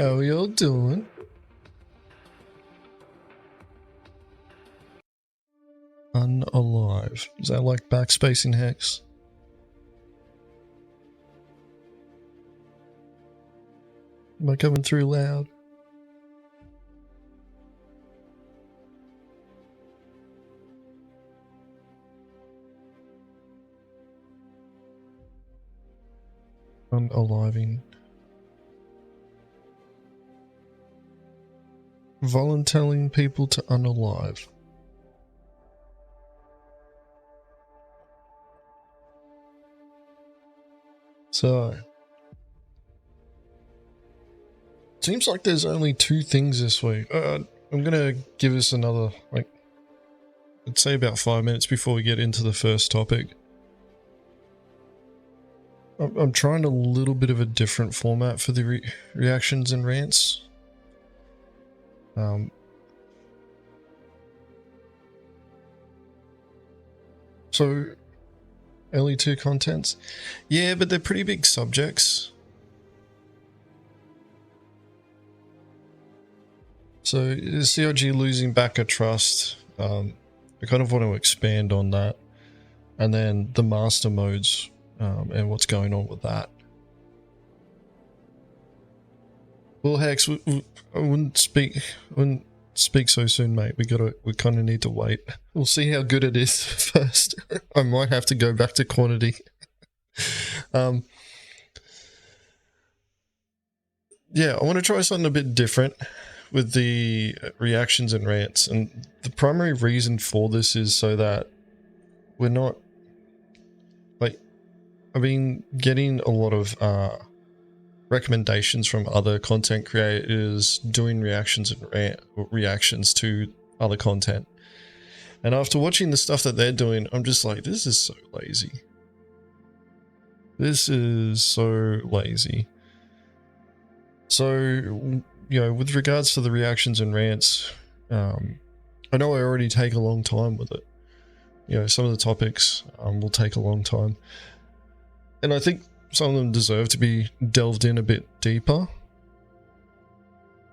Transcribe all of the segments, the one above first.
How y'all doing? Unalive. Is that like backspacing hex? Am I coming through loud? Unaliving. Volunteering people to unalive. So, seems like there's only 2 things this week. I'm gonna give us another, like, I'd say about 5 minutes before we get into the first topic. I'm trying a little bit of a different format for the reactions and rants. So, only 2 contents? Yeah, but they're pretty big subjects. So, CIG losing backer trust. I kind of want to expand on that. And then the master modes and what's going on with that. Well, Hex, I wouldn't speak so soon, mate. We kind of need to wait. We'll see how good it is first. I might have to go back to quantity. Yeah, I want to try something a bit different with the reactions and rants, and the primary reason for this is so that we're not, like, I've been getting a lot of recommendations from other content creators doing reactions and reactions to other content, and after watching the stuff that they're doing, I'm just like, this is so lazy. This is so lazy. So, you know, with regards to the reactions and rants, I know I already take a long time with it. You know, some of the topics will take a long time. And I think some of them deserve to be delved in a bit deeper.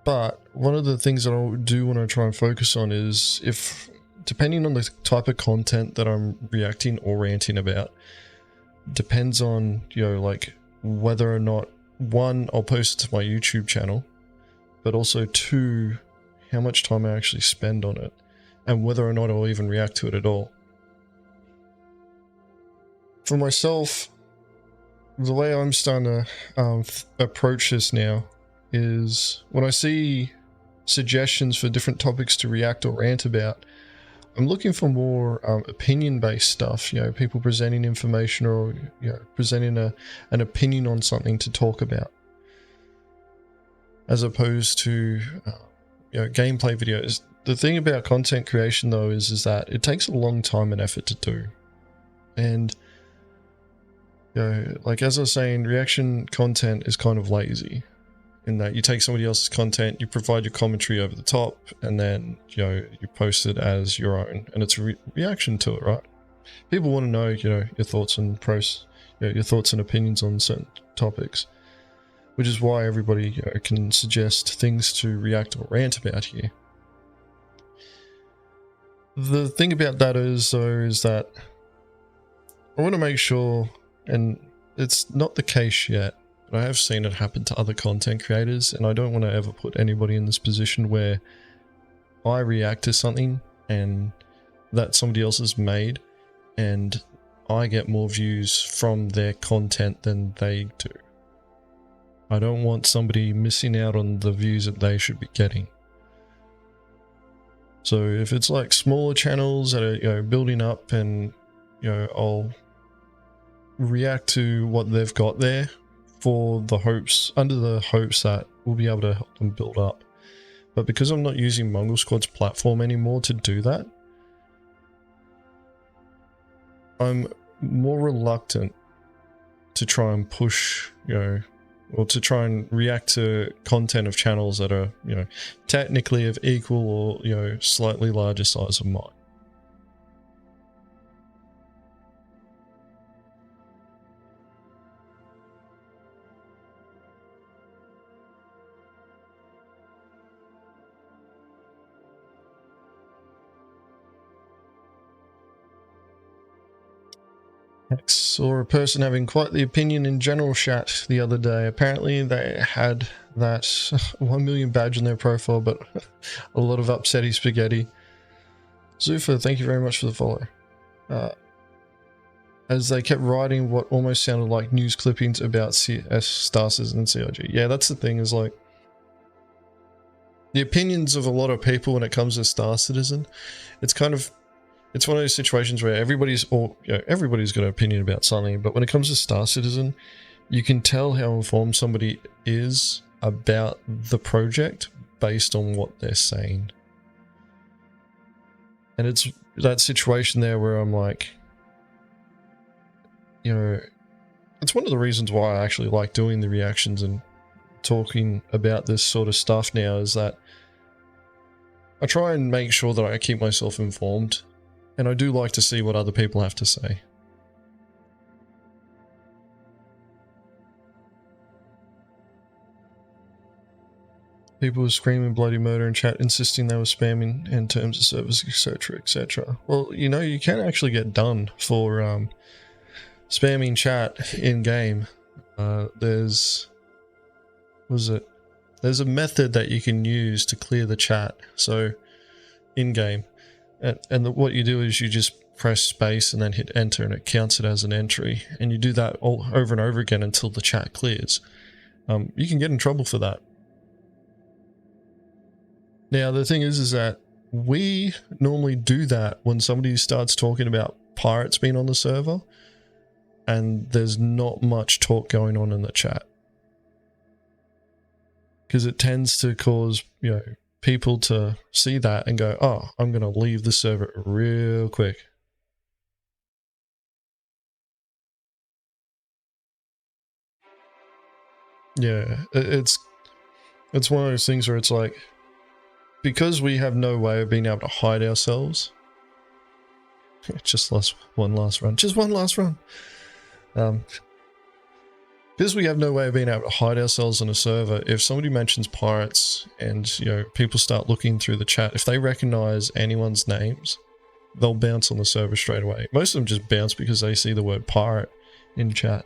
But one of the things that I do want to try and focus on is, if, depending on the type of content that I'm reacting or ranting about, depends on, you know, like, whether or not, 1, I'll post it to my YouTube channel, but also 2, how much time I actually spend on it, and whether or not I'll even react to it at all. For myself, the way I'm starting to approach this now is, when I see suggestions for different topics to react or rant about, I'm looking for more opinion-based stuff, you know, people presenting information, or, you know, presenting an opinion on something to talk about, as opposed to, you know, gameplay videos. The thing about content creation, though, is that it takes a long time and effort to do. And, you know, like, as I was saying, reaction content is kind of lazy, in that you take somebody else's content, you provide your commentary over the top, and then, you know, you post it as your own, and it's a reaction to it, right? People want to know, you know, your thoughts and your thoughts and opinions on certain topics, which is why everybody, you know, can suggest things to react or rant about here. The thing about that is, though, is that I want to make sure, and it's not the case yet, but I have seen it happen to other content creators, and I don't want to ever put anybody in this position where I react to something and that somebody else has made, and I get more views from their content than they do. I don't want somebody missing out on the views that they should be getting. So if it's like smaller channels that are, you know, building up, and, you know, I'll react to what they've got there, for the hopes, under the hopes that we'll be able to help them build up. But because I'm not using Mongrel Squad's platform anymore to do that, I'm more reluctant to try and push, you know, or to try and react to content of channels that are, you know, technically of equal or, you know, slightly larger size of mine. I saw a person having quite the opinion in general chat the other day. Apparently they had that 1 million badge in their profile, but a lot of upsetty spaghetti. Zufa, thank you very much for the follow. As they kept writing what almost sounded like news clippings about Star Citizen and CIG. Yeah, that's the thing, is like the opinions of a lot of people when it comes to Star Citizen, it's one of those situations where everybody's got an opinion about something, but when it comes to Star Citizen, you can tell how informed somebody is about the project based on what they're saying. And it's that situation there where I'm like, you know, it's one of the reasons why I actually like doing the reactions and talking about this sort of stuff now, is that I try and make sure that I keep myself informed, and I do like to see what other people have to say. People were screaming bloody murder in chat, insisting they were spamming in terms of service, etc, etc. Well, you know, you can actually get done for spamming chat in game. There's a method that you can use to clear the chat, so in game, and what you do is you just press space and then hit enter, and it counts it as an entry, and you do that all over and over again until the chat clears. You can get in trouble for that. Now the thing is that we normally do that when somebody starts talking about pirates being on the server and there's not much talk going on in the chat, because it tends to cause, you know, people to see that and go, oh, I'm going to leave the server real quick. Yeah, it's one of those things where it's like, because we have no way of being able to hide ourselves. Just one last run. Because we have no way of being able to hide ourselves on a server, if somebody mentions pirates and, you know, people start looking through the chat, if they recognize anyone's names, they'll bounce on the server straight away. Most of them just bounce because they see the word pirate in chat.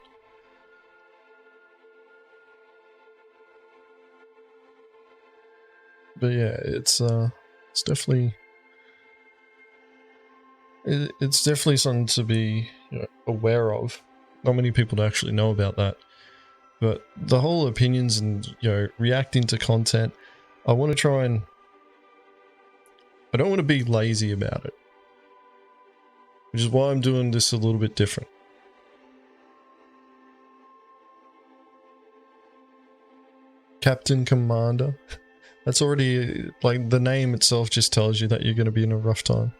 But yeah, it's definitely something to be, you know, aware of. Not many people actually know about that. But the whole opinions and, you know, reacting to content, I want to try and, I don't want to be lazy about it, which is why I'm doing this a little bit different. Captain Commander. That's already, like, the name itself just tells you that you're going to be in a rough time.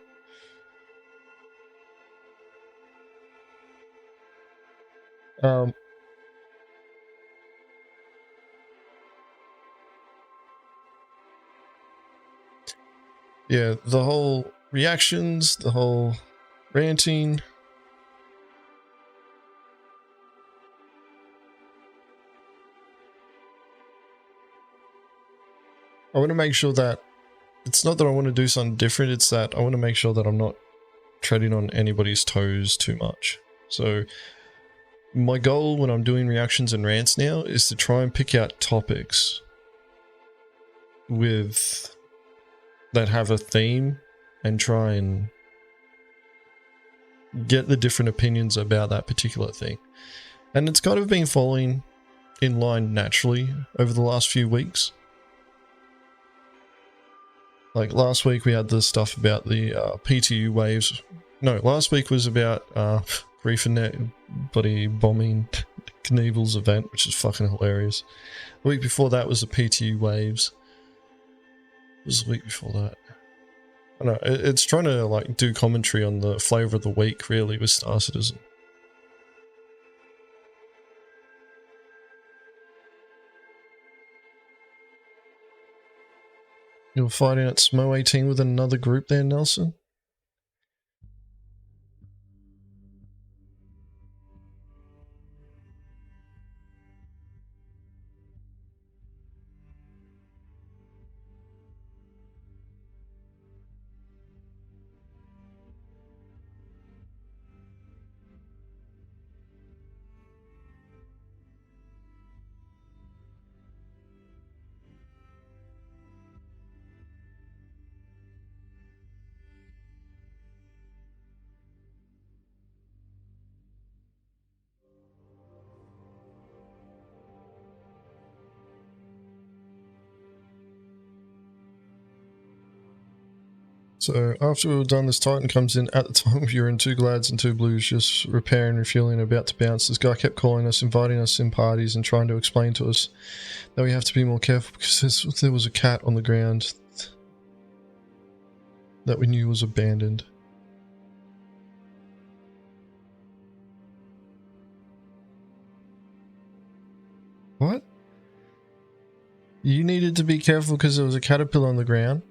Yeah, the whole reactions, the whole ranting. I want to make sure that it's not that I want to do something different, it's that I want to make sure that I'm not treading on anybody's toes too much. So my goal when I'm doing reactions and rants now is to try and pick out topics that have a theme and try and get the different opinions about that particular thing. And it's kind of been falling in line naturally over the last few weeks. Like last week we had the stuff about the PTU waves. No, last week was about Griefernet bloody bombing Knievel's event, which is fucking hilarious. The week before that was the PTU waves. What was the week before that? I don't know, it's trying to like do commentary on the flavor of the week really with Star Citizen. You're fighting at SMO 18 with another group there, Nelson? So after we were done, this Titan comes in. At the time, we were in 2 glads and 2 blues, just repairing, refueling, about to bounce. This guy kept calling us, inviting us in parties, and trying to explain to us that we have to be more careful because there was a cat on the ground that we knew was abandoned. What? You needed to be careful because there was a caterpillar on the ground?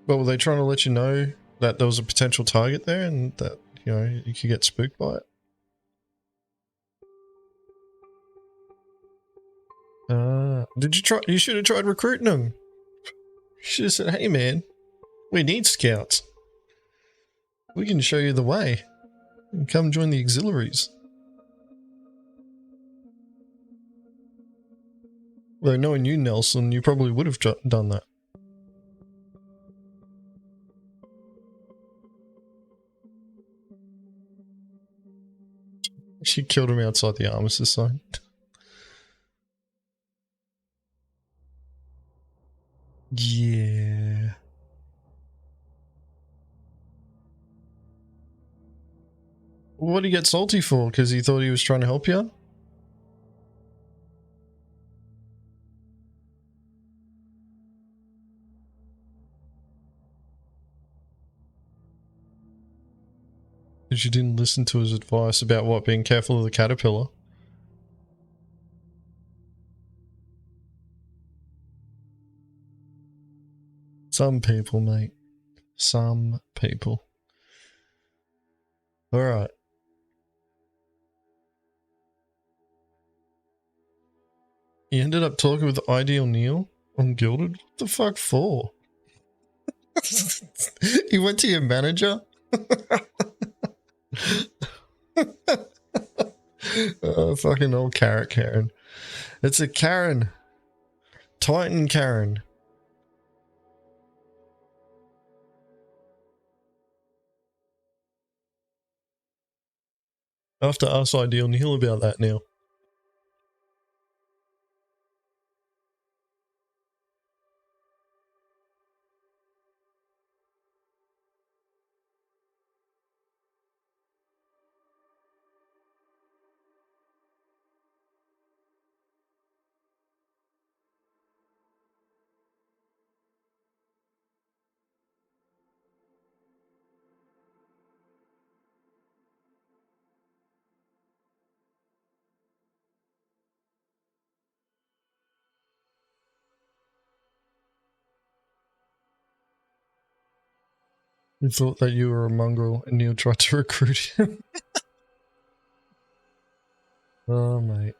But were they trying to let you know that there was a potential target there and that, you know, you could get spooked by it? Did you try? You should have tried recruiting them. You should have said, hey man, we need scouts. We can show you the way. And come join the auxiliaries. Though knowing you, Nelson, you probably would have done that. She killed him outside the armistice zone. Yeah. What did he get salty for? Because he thought he was trying to help you? Because you didn't listen to his advice about what, being careful of the caterpillar? Some people, mate. Some people. Alright. You ended up talking with Ideal Neil on Gilded? What the fuck for? He went to your manager? Oh, fucking old carrot Karen. It's a Karen. Titan Karen. I have to ask Ideal Neil about that now. You thought that you were a mongrel and Neil tried to recruit him. Oh, mate.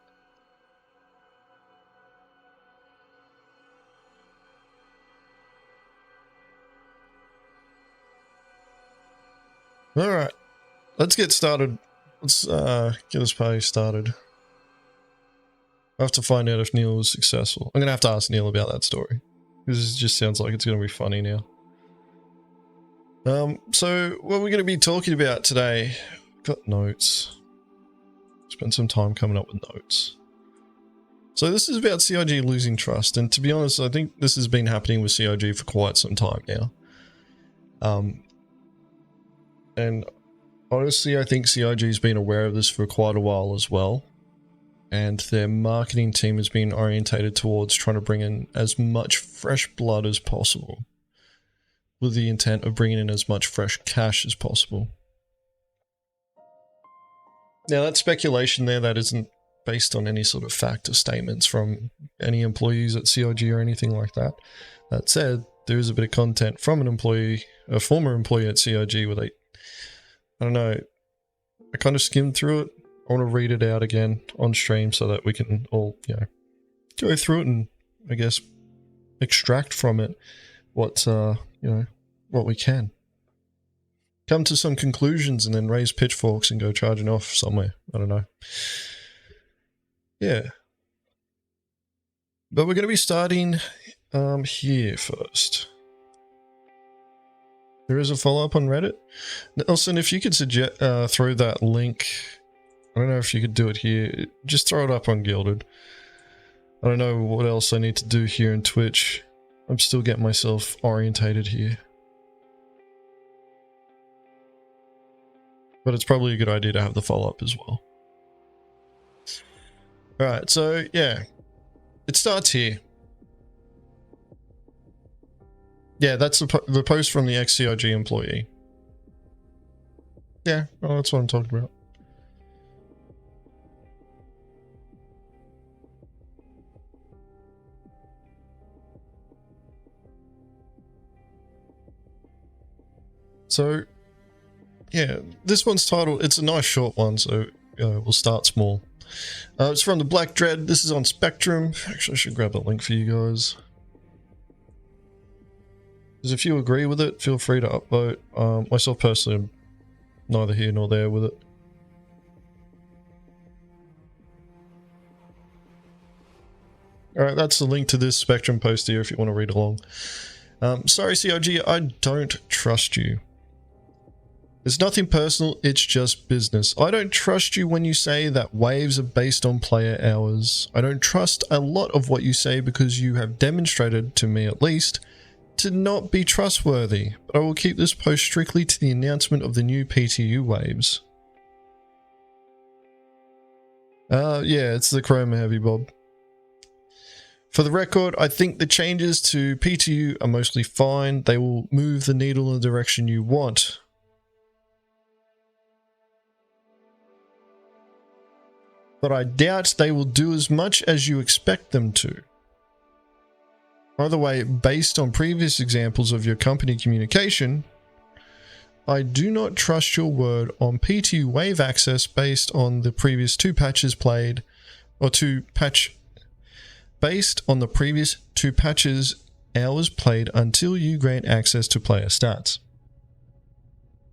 Alright. Let's get started. Let's get this party started. I have to find out if Neil was successful. I'm going to have to ask Neil about that story. Because it just sounds like it's going to be funny now. So what we're going to be talking about today, got notes. Spent some time coming up with notes. So this is about CIG losing trust, and to be honest, I think this has been happening with CIG for quite some time now. And honestly, I think CIG's been aware of this for quite a while as well. And their marketing team has been orientated towards trying to bring in as much fresh blood as possible, with the intent of bringing in as much fresh cash as possible. Now, that's speculation there. That isn't based on any sort of fact or statements from any employees at CIG or anything like that. That said, there is a bit of content from an employee, a former employee at CIG, where they, I don't know, I kind of skimmed through it. I want to read it out again on stream so that we can all, you know, go through it and, I guess, extract from it what, you know, what we can. Come to some conclusions and then raise pitchforks and go charging off somewhere. I don't know. Yeah. But we're going to be starting here first. There is a follow-up on Reddit. Nelson, if you could suggest throw that link, I don't know if you could do it here. Just throw it up on Gilded. I don't know what else I need to do here in Twitch. I'm still getting myself orientated here. But it's probably a good idea to have the follow-up as well. Alright, so yeah. It starts here. Yeah, that's the post from the ex-CIG employee. Yeah, well, that's what I'm talking about. So, yeah, this one's titled, it's a nice short one, so we'll start small. It's from the Black Dread. This is on Spectrum. Actually, I should grab a link for you guys. Because if you agree with it, feel free to upvote. Myself personally, I'm neither here nor there with it. Alright, that's the link to this Spectrum post here if you want to read along. Sorry CIG, I don't trust you. It's nothing personal, it's just business. I don't trust you when you say that waves are based on player hours. I don't trust a lot of what you say because you have demonstrated, to me at least, to not be trustworthy. But I will keep this post strictly to the announcement of the new PTU waves. Yeah, it's the chroma heavy, Bob. For the record, I think the changes to PTU are mostly fine. They will move the needle in the direction you want. But I doubt they will do as much as you expect them to. By the way, based on previous examples of your company communication, I do not trust your word on PTU wave access based on the previous based on the previous 2 patches hours played until you grant access to player stats.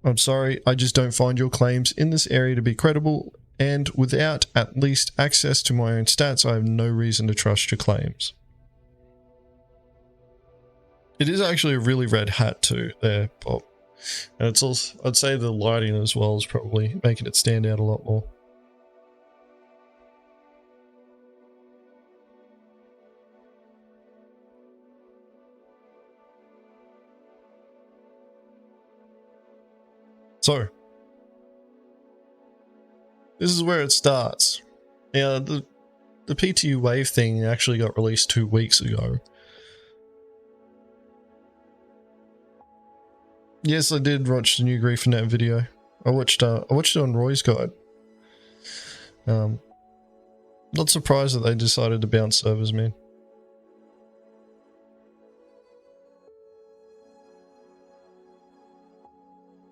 I'm sorry, I just don't find your claims in this area to be credible, and without at least access to my own stats, I have no reason to trust your claims. It is actually a really red hat too there, Bob. And it's also, I'd say the lighting as well is probably making it stand out a lot more. So, this is where it starts. Yeah, the PTU wave thing actually got released 2 weeks ago. Yes, I did watch the new GrieferNet video. I watched it on Roy's Guide. Not surprised that they decided to bounce servers, man.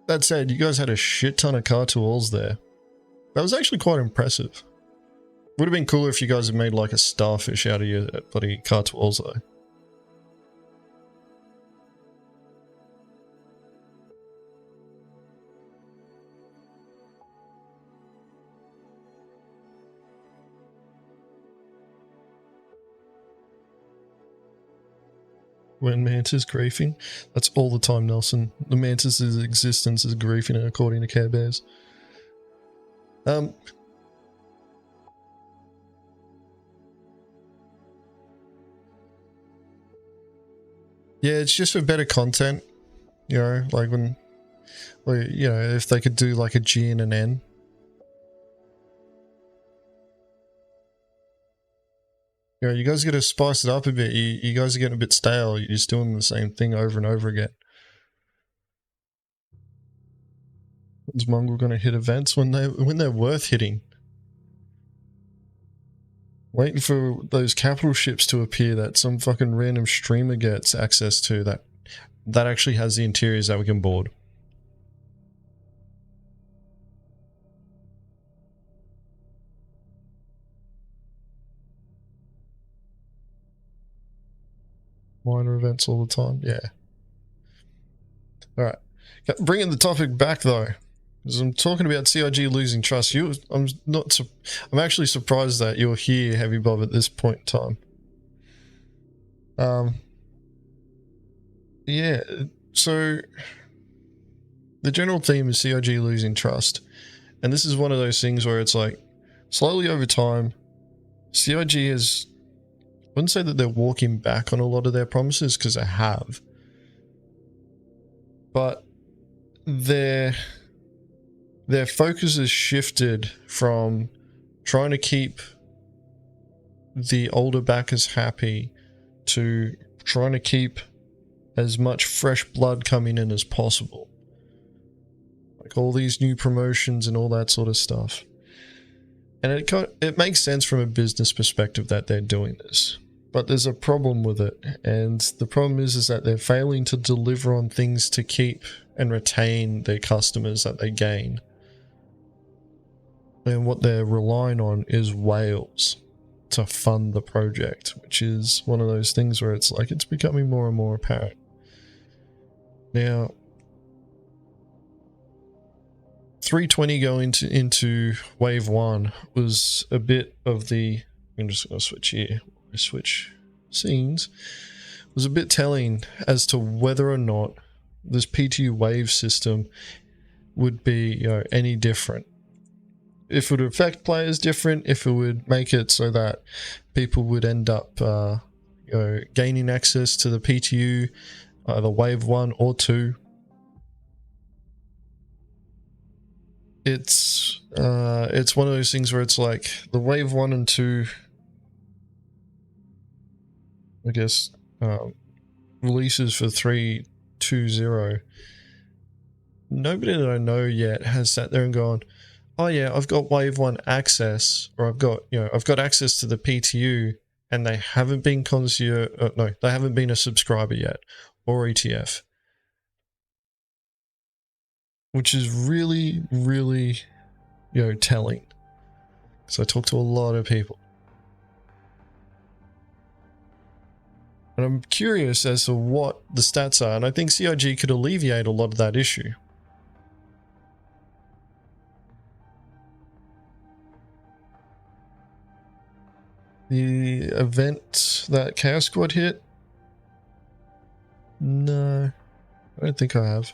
That said, you guys had a shit ton of cartools there. That was actually quite impressive. Would have been cooler if you guys had made like a starfish out of your bloody cartools though. When Mantis griefing? That's all the time, Nelson. The Mantis' existence is griefing according to Care Bears. Yeah, it's just for better content. You know, like when, you know, if they could do like a G and an N. You know, you guys got to spice it up a bit. You guys are getting a bit stale. You're just doing the same thing over and over again. Is Mongrel going to hit events when they're worth hitting? Waiting for those capital ships to appear that some fucking random streamer gets access to that actually has the interiors that we can board. Minor events all the time, yeah. Alright. Bringing the topic back though. Because I'm talking about CIG losing trust. I'm actually surprised that you're here, Heavy Bob, at this point in time. Yeah, so the general theme is CIG losing trust. And this is one of those things where it's like, slowly over time, CIG has wouldn't say that they're walking back on a lot of their promises, because they have. But their focus has shifted from trying to keep the older backers happy to trying to keep as much fresh blood coming in as possible. Like all these new promotions and all that sort of stuff. And it makes sense from a business perspective that they're doing this. But there's a problem with it. And the problem is that they're failing to deliver on things to keep and retain their customers that they gain. And what they're relying on is whales to fund the project, which is one of those things where it's like it's becoming more and more apparent. Now, 320 going into wave 1 was a bit of the... I'm just going to switch here. Switch scenes. Was a bit telling as to whether or not this PTU wave system would be, you know, any different. If it would affect players different, if it would make it so that people would end up you know, gaining access to the PTU, either wave 1 or 2. It's one of those things where it's like the wave 1 and 2, I guess, releases for 3.20. Nobody that I know yet has sat there and gone, oh yeah, I've got wave 1 access, or I've got access to the PTU, and they haven't been they haven't been a subscriber yet, or ETF. Which is really, really, you know, telling. Because I talk to a lot of people. And I'm curious as to what the stats are, and I think CIG could alleviate a lot of that issue. The event that Chaos Squad hit? No, I don't think I have.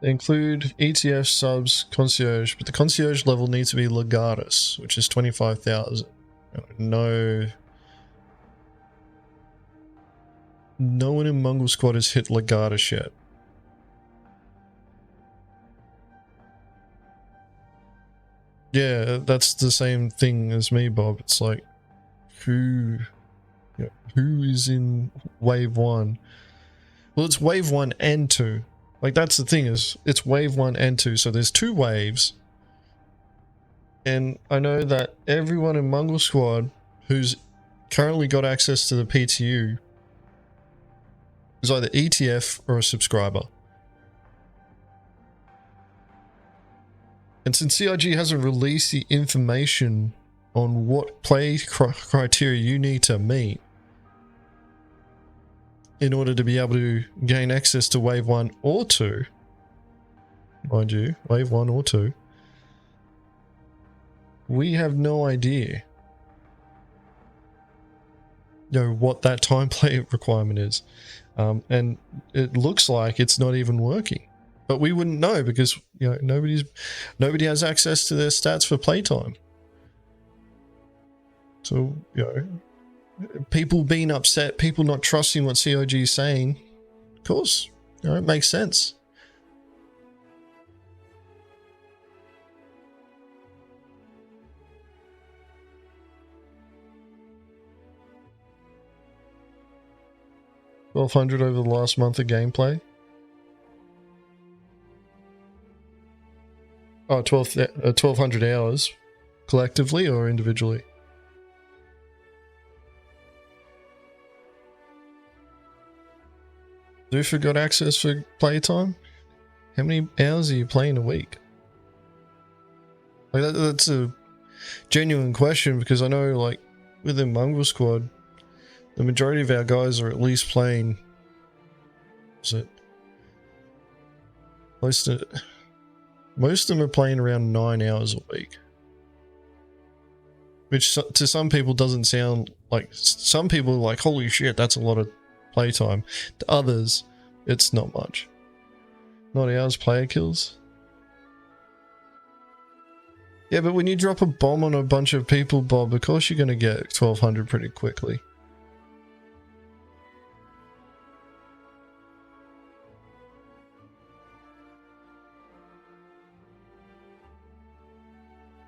They include ETF subs, concierge, but the concierge level needs to be legatus, which is 25,000. No one in Mongrel Squad has hit legatus yet. Yeah, that's the same thing as me, Bob. It's like, who is in wave 1? Well, it's wave 1 and 2. Like, that's the thing, is it's wave 1 and 2, so there's 2 waves. And I know that everyone in Mongrel Squad who's currently got access to the PTU is either ETF or a subscriber. And since CIG hasn't released the information on what play criteria you need to meet in order to be able to gain access to wave 1 or 2, mind you, wave 1 or 2, we have no idea, you know, what that time play requirement is. And it looks like it's not even working. But we wouldn't know because, you know, nobody has access to their stats for playtime. So, you know, people being upset, people not trusting what CIG is saying, of course, you know, it makes sense. $1,200 over the last month of gameplay. Oh, 1,200 hours collectively or individually? Zuffa got access for playtime? How many hours are you playing a week? Like that's a genuine question, because I know, like, within Mongrel Squad, the majority of our guys are at least playing, most of them are playing around 9 hours a week. Which to some people doesn't sound like, some people are like, holy shit, that's a lot of playtime. To others, it's not much. Not ours player kills. Yeah, but when you drop a bomb on a bunch of people, Bob, of course you're going to get 1200 pretty quickly.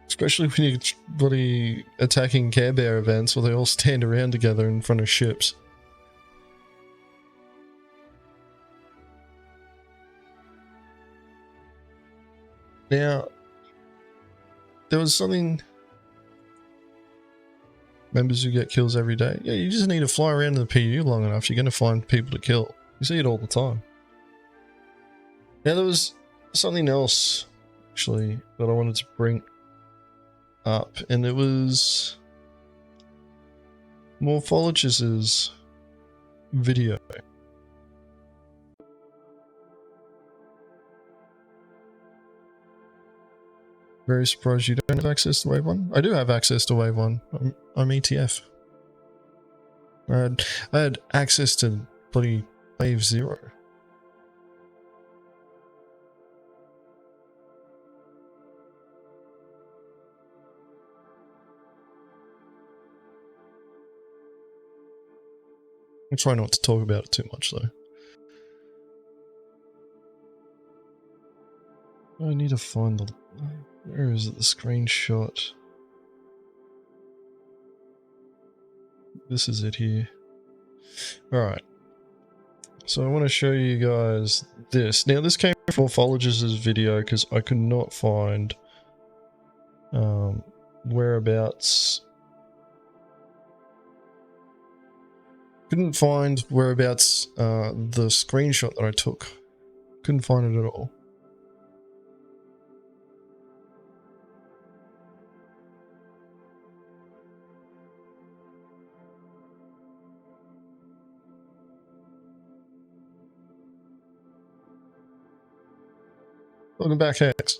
Especially when you're bloody attacking Care Bear events where they all stand around together in front of ships. Now, there was something... Members who get kills every day. Yeah, you just need to fly around in the PU long enough, you're going to find people to kill. You see it all the time. Now, there was something else, actually, that I wanted to bring up, and it was Morphologis's video. Very surprised you don't have access to Wave 1. I do have access to Wave 1. I'm ETF. I had access to bloody Wave 0. I try not to talk about it too much though. I need to find the... Where is it? The screenshot. This is it here. Alright. So I want to show you guys this. Now this came from Morphologis's video because I could not find whereabouts. Couldn't find whereabouts the screenshot that I took. Couldn't find it at all. Welcome back, Hex.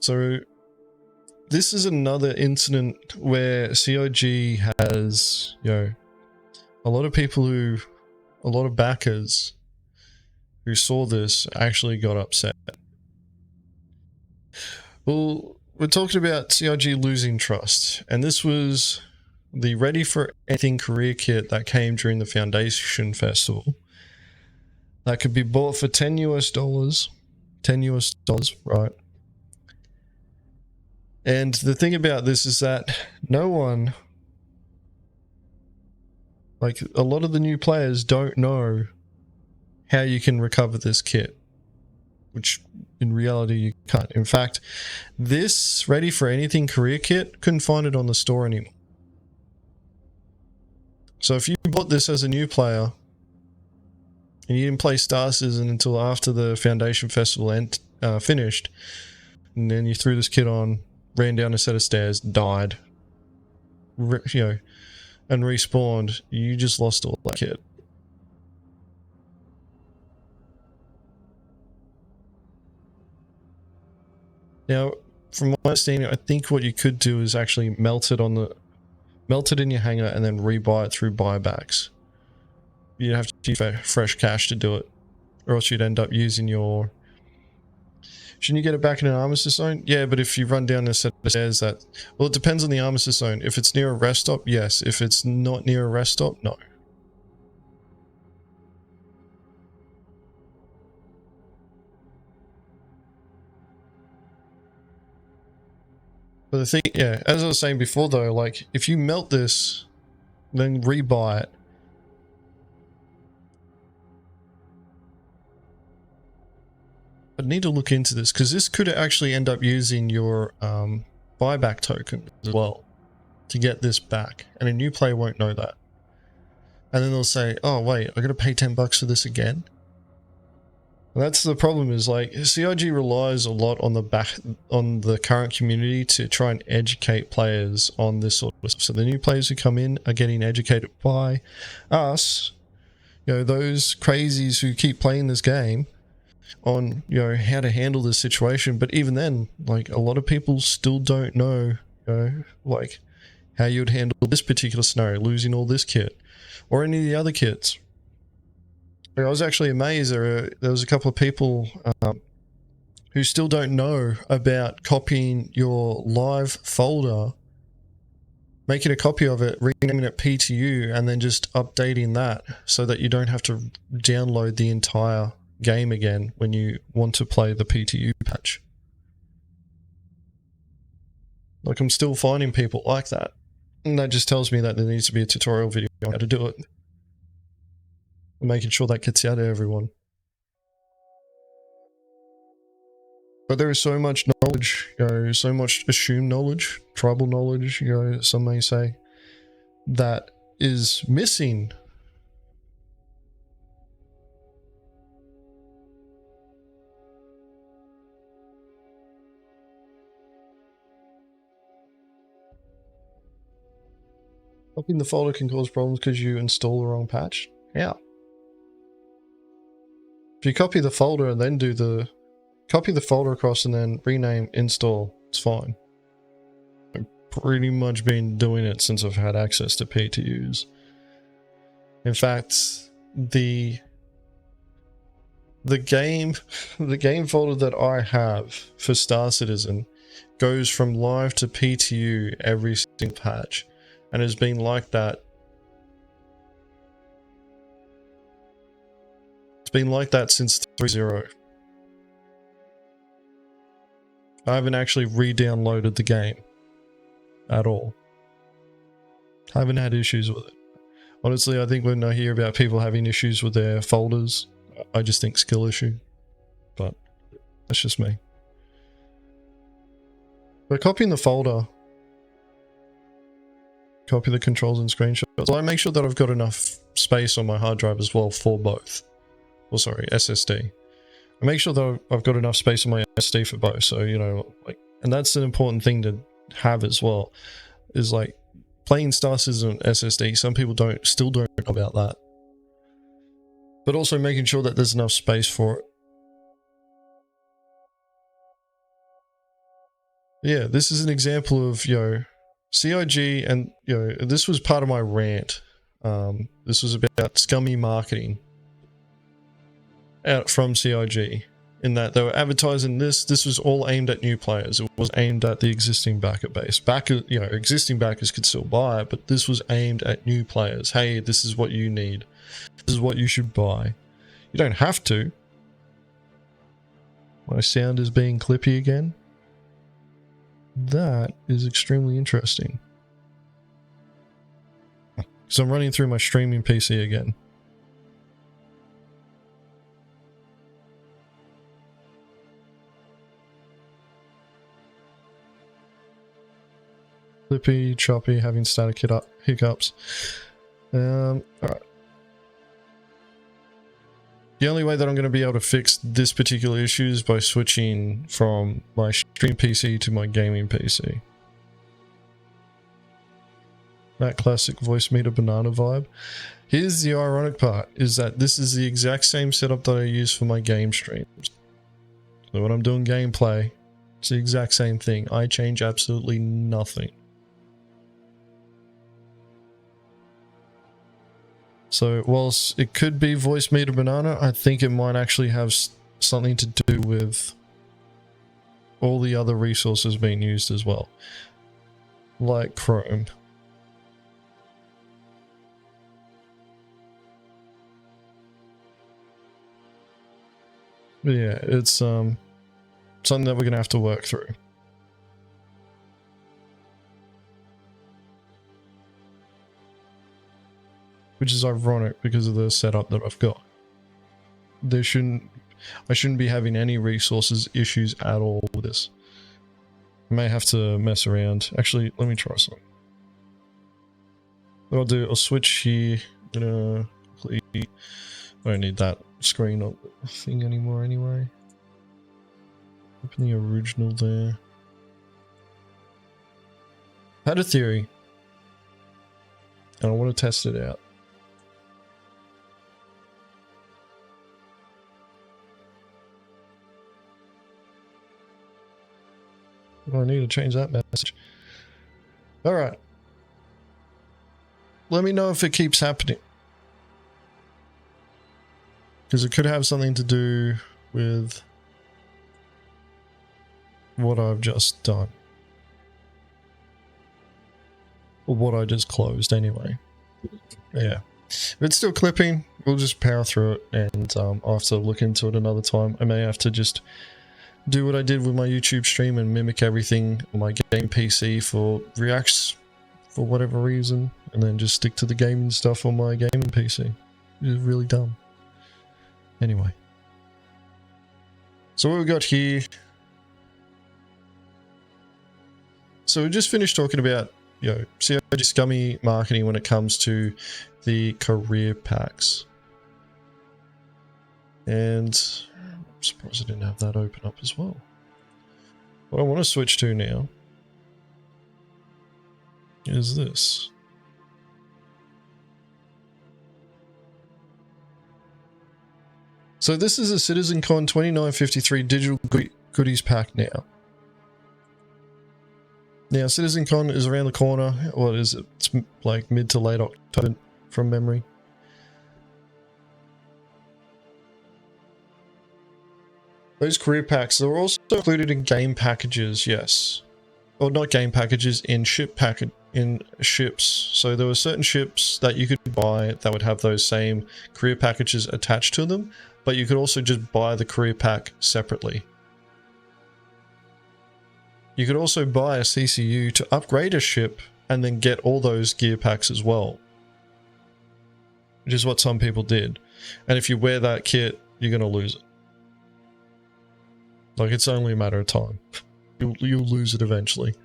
So, this is another incident where CIG has, you know, a lot of people who, a lot of backers who saw this actually got upset. Well, we're talking about CIG losing trust, and this was the Ready for Anything career kit that came during the Foundation Festival. That could be bought for $10 US, $10 US, right? And the thing about this is that no one, like a lot of the new players don't know how you can recover this kit, which in reality you can't. In fact, this Ready for Anything career kit, couldn't find it on the store anymore. So if you bought this as a new player, and you didn't play Star Citizen until after the Foundation Festival finished, and then you threw this kit on, ran down a set of stairs, died, you know, and respawned, you just lost all that kit. Now, from my understanding, I think what you could do is actually melt it in your hangar and then rebuy it through buybacks. You'd have to keep fresh cash to do it, or else you'd end up using your... Shouldn't you get it back in an armistice zone? Yeah, but if you run down a set of stairs that... Well, it depends on the armistice zone. If it's near a rest stop, yes. If it's not near a rest stop, no. But the thing, yeah, as I was saying before though, like, if you melt this, then rebuy it, I'd need to look into this, because this could actually end up using your buyback token as well to get this back, and a new player won't know that. And then they'll say, oh wait, I gotta pay $10 for this again? And that's the problem, is like, CIG relies a lot on the current community to try and educate players on this sort of stuff. So the new players who come in are getting educated by us, you know, those crazies who keep playing this game, on, you know, how to handle this situation. But even then, like, a lot of people still don't know, you know, like, how you would handle this particular scenario, losing all this kit. or any of the other kits. I was actually amazed. There was a couple of people who still don't know about copying your live folder, making a copy of it, renaming it PTU, and then just updating that so that you don't have to download the entire game again when you want to play the PTU patch. Like, I'm still finding people like that. And that just tells me that there needs to be a tutorial video on how to do it. I'm making sure that gets out to everyone. But there is so much knowledge, so much assumed knowledge, tribal knowledge, some may say, that is missing. Copying the folder can cause problems because you install the wrong patch? Yeah. If you copy the folder and then copy the folder across and then rename install, it's fine. I've pretty much been doing it since I've had access to PTUs. In fact, the game folder that I have for Star Citizen goes from live to PTU every single patch, and has been like that. It's been like that since 3.0. I haven't actually re-downloaded the game at all. I haven't had issues with it. Honestly, I think when I hear about people having issues with their folders, I just think skill issue. But that's just me. But copying the folder, copy the controls and screenshots. So I make sure that I've got enough space on my hard drive as well for both. Or sorry, SSD. I make sure that I've got enough space on my SSD for both. So, and that's an important thing to have as well, is like playing Star Citizen SSD. Some people still don't know about that. But also making sure that there's enough space for it. Yeah, this is an example of, CIG, and, this was part of my rant. This was about scummy marketing out from CIG, in that they were advertising this. This was all aimed at new players. It was aimed at the existing backer base. Existing backers could still buy it, but this was aimed at new players. Hey, this is what you need. This is what you should buy. You don't have to. My sound is being clippy again. That is extremely interesting. So I'm running through my streaming PC again. Clippy, choppy, having static hiccups. Alright. The only way that I'm going to be able to fix this particular issue is by switching from my stream PC to my gaming PC. That classic voice meter banana vibe. Here's the ironic part, is that this is the exact same setup that I use for my game streams. So when I'm doing gameplay, it's the exact same thing. I change absolutely nothing. So whilst it could be voice meter banana, I think it might actually have something to do with all the other resources being used as well, like Chrome. But yeah, it's something that we're going to have to work through. Which is ironic because of the setup that I've got. I shouldn't be having any resources issues at all with this. I may have to mess around. Actually, let me try something. What I'll do, I'll switch here. I don't need that screen thing anymore anyway. Open the original there. I had a theory, and I want to test it out. I need to change that message. Alright. Let me know if it keeps happening. Because it could have something to do with what I've just done. Or what I just closed anyway. Yeah. If it's still clipping, we'll just power through it, and I'll have to look into it another time. I may have to just do what I did with my YouTube stream and mimic everything on my game PC for reacts for whatever reason, and then just stick to the gaming stuff on my gaming PC. It's really dumb. Anyway. So what we got here. So we just finished talking about, you know, CIG scummy marketing when it comes to the career packs. And I'm surprised I didn't have that open up as well. What I want to switch to now is this. So this is a CitizenCon 2953 digital goodies pack now. Now, CitizenCon is around the corner. What is it? It's like mid to late October from memory. Those career packs, they're also included in game packages, yes. Or not game packages, in ships. So there were certain ships that you could buy that would have those same career packages attached to them, but you could also just buy the career pack separately. You could also buy a CCU to upgrade a ship and then get all those gear packs as well. Which is what some people did. And if you wear that kit, you're going to lose it. Like, it's only a matter of time. You'll lose it eventually.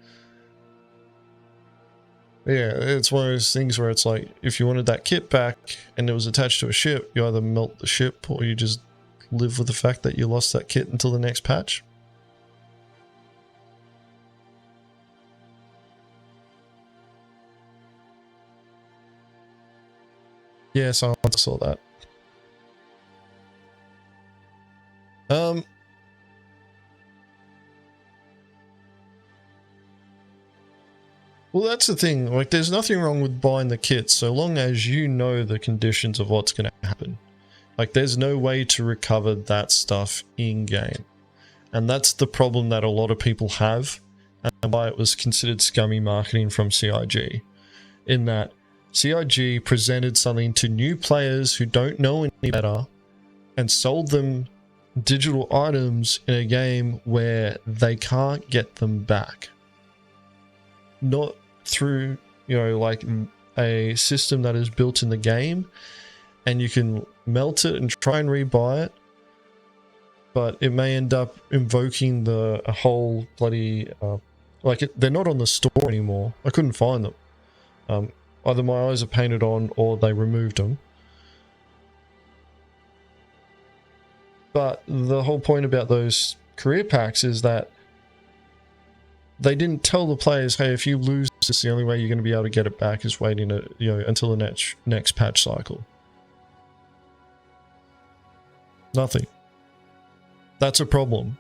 Yeah, it's one of those things where it's like, if you wanted that kit back and it was attached to a ship, you either melt the ship or you just live with the fact that you lost that kit until the next patch. Yes, I saw that. Well, that's the thing. Like, there's nothing wrong with buying the kits so long as you know the conditions of what's going to happen. Like, there's no way to recover that stuff in-game. And that's the problem that a lot of people have, and why it was considered scummy marketing from CIG. In that, CIG presented something to new players who don't know any better and sold them digital items in a game where they can't get them back. Not through, you know, like a system that is built in the game and you can melt it and try and rebuy it, but it may end up invoking a whole bloody they're not on the store anymore. I couldn't find them. Either my eyes are painted on or they removed them. But the whole point about those career packs is that they didn't tell the players, hey, if you lose this, the only way you're going to be able to get it back is waiting until the next patch cycle. Nothing. That's a problem.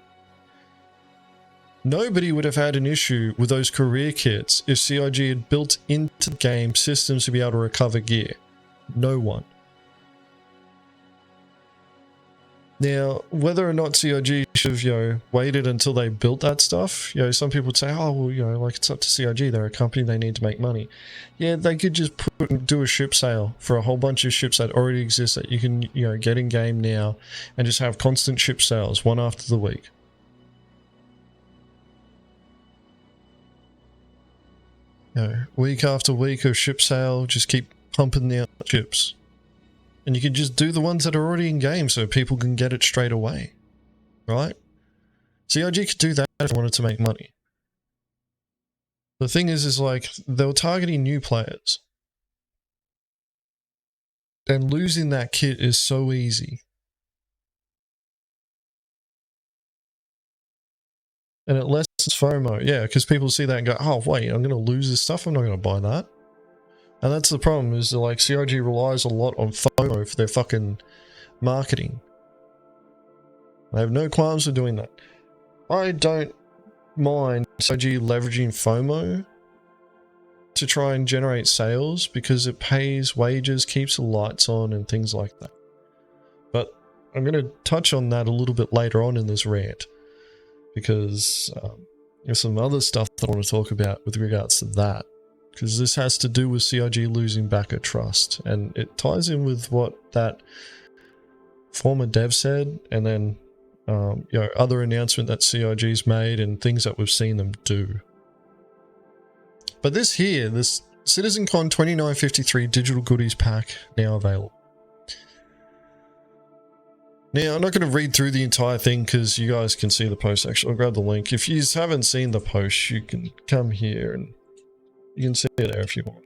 Nobody would have had an issue with those career kits if CIG had built into the game systems to be able to recover gear. No one. Now, whether or not CIG should have, waited until they built that stuff, some people would say, oh, well, like, it's up to CIG, they're a company, they need to make money. Yeah, they could just do a ship sale for a whole bunch of ships that already exist that you can, get in game now and just have constant ship sales, one after the week. Week after week of ship sale, just keep pumping out ships. And you can just do the ones that are already in game so people can get it straight away. Right? CIG could do that if they wanted to make money. The thing is like, they were targeting new players. And losing that kit is so easy. And it lessens FOMO. Yeah, because people see that and go, oh, wait, I'm going to lose this stuff. I'm not going to buy that. And that's the problem, is that, like, CIG relies a lot on FOMO for their fucking marketing. I have no qualms with doing that. I don't mind CIG leveraging FOMO to try and generate sales because it pays wages, keeps the lights on and things like that. But I'm going to touch on that a little bit later on in this rant, because there's some other stuff that I want to talk about with regards to that, because this has to do with CIG losing backer trust, and it ties in with what that former dev said, and then you know, other announcement that CIG's made and things that we've seen them do. But this here, this CitizenCon 2953 digital goodies pack now available. Now, I'm not going to read through the entire thing because you guys can see the post. Actually, I'll grab the link. If you haven't seen the post, you can come here and you can see it there if you want.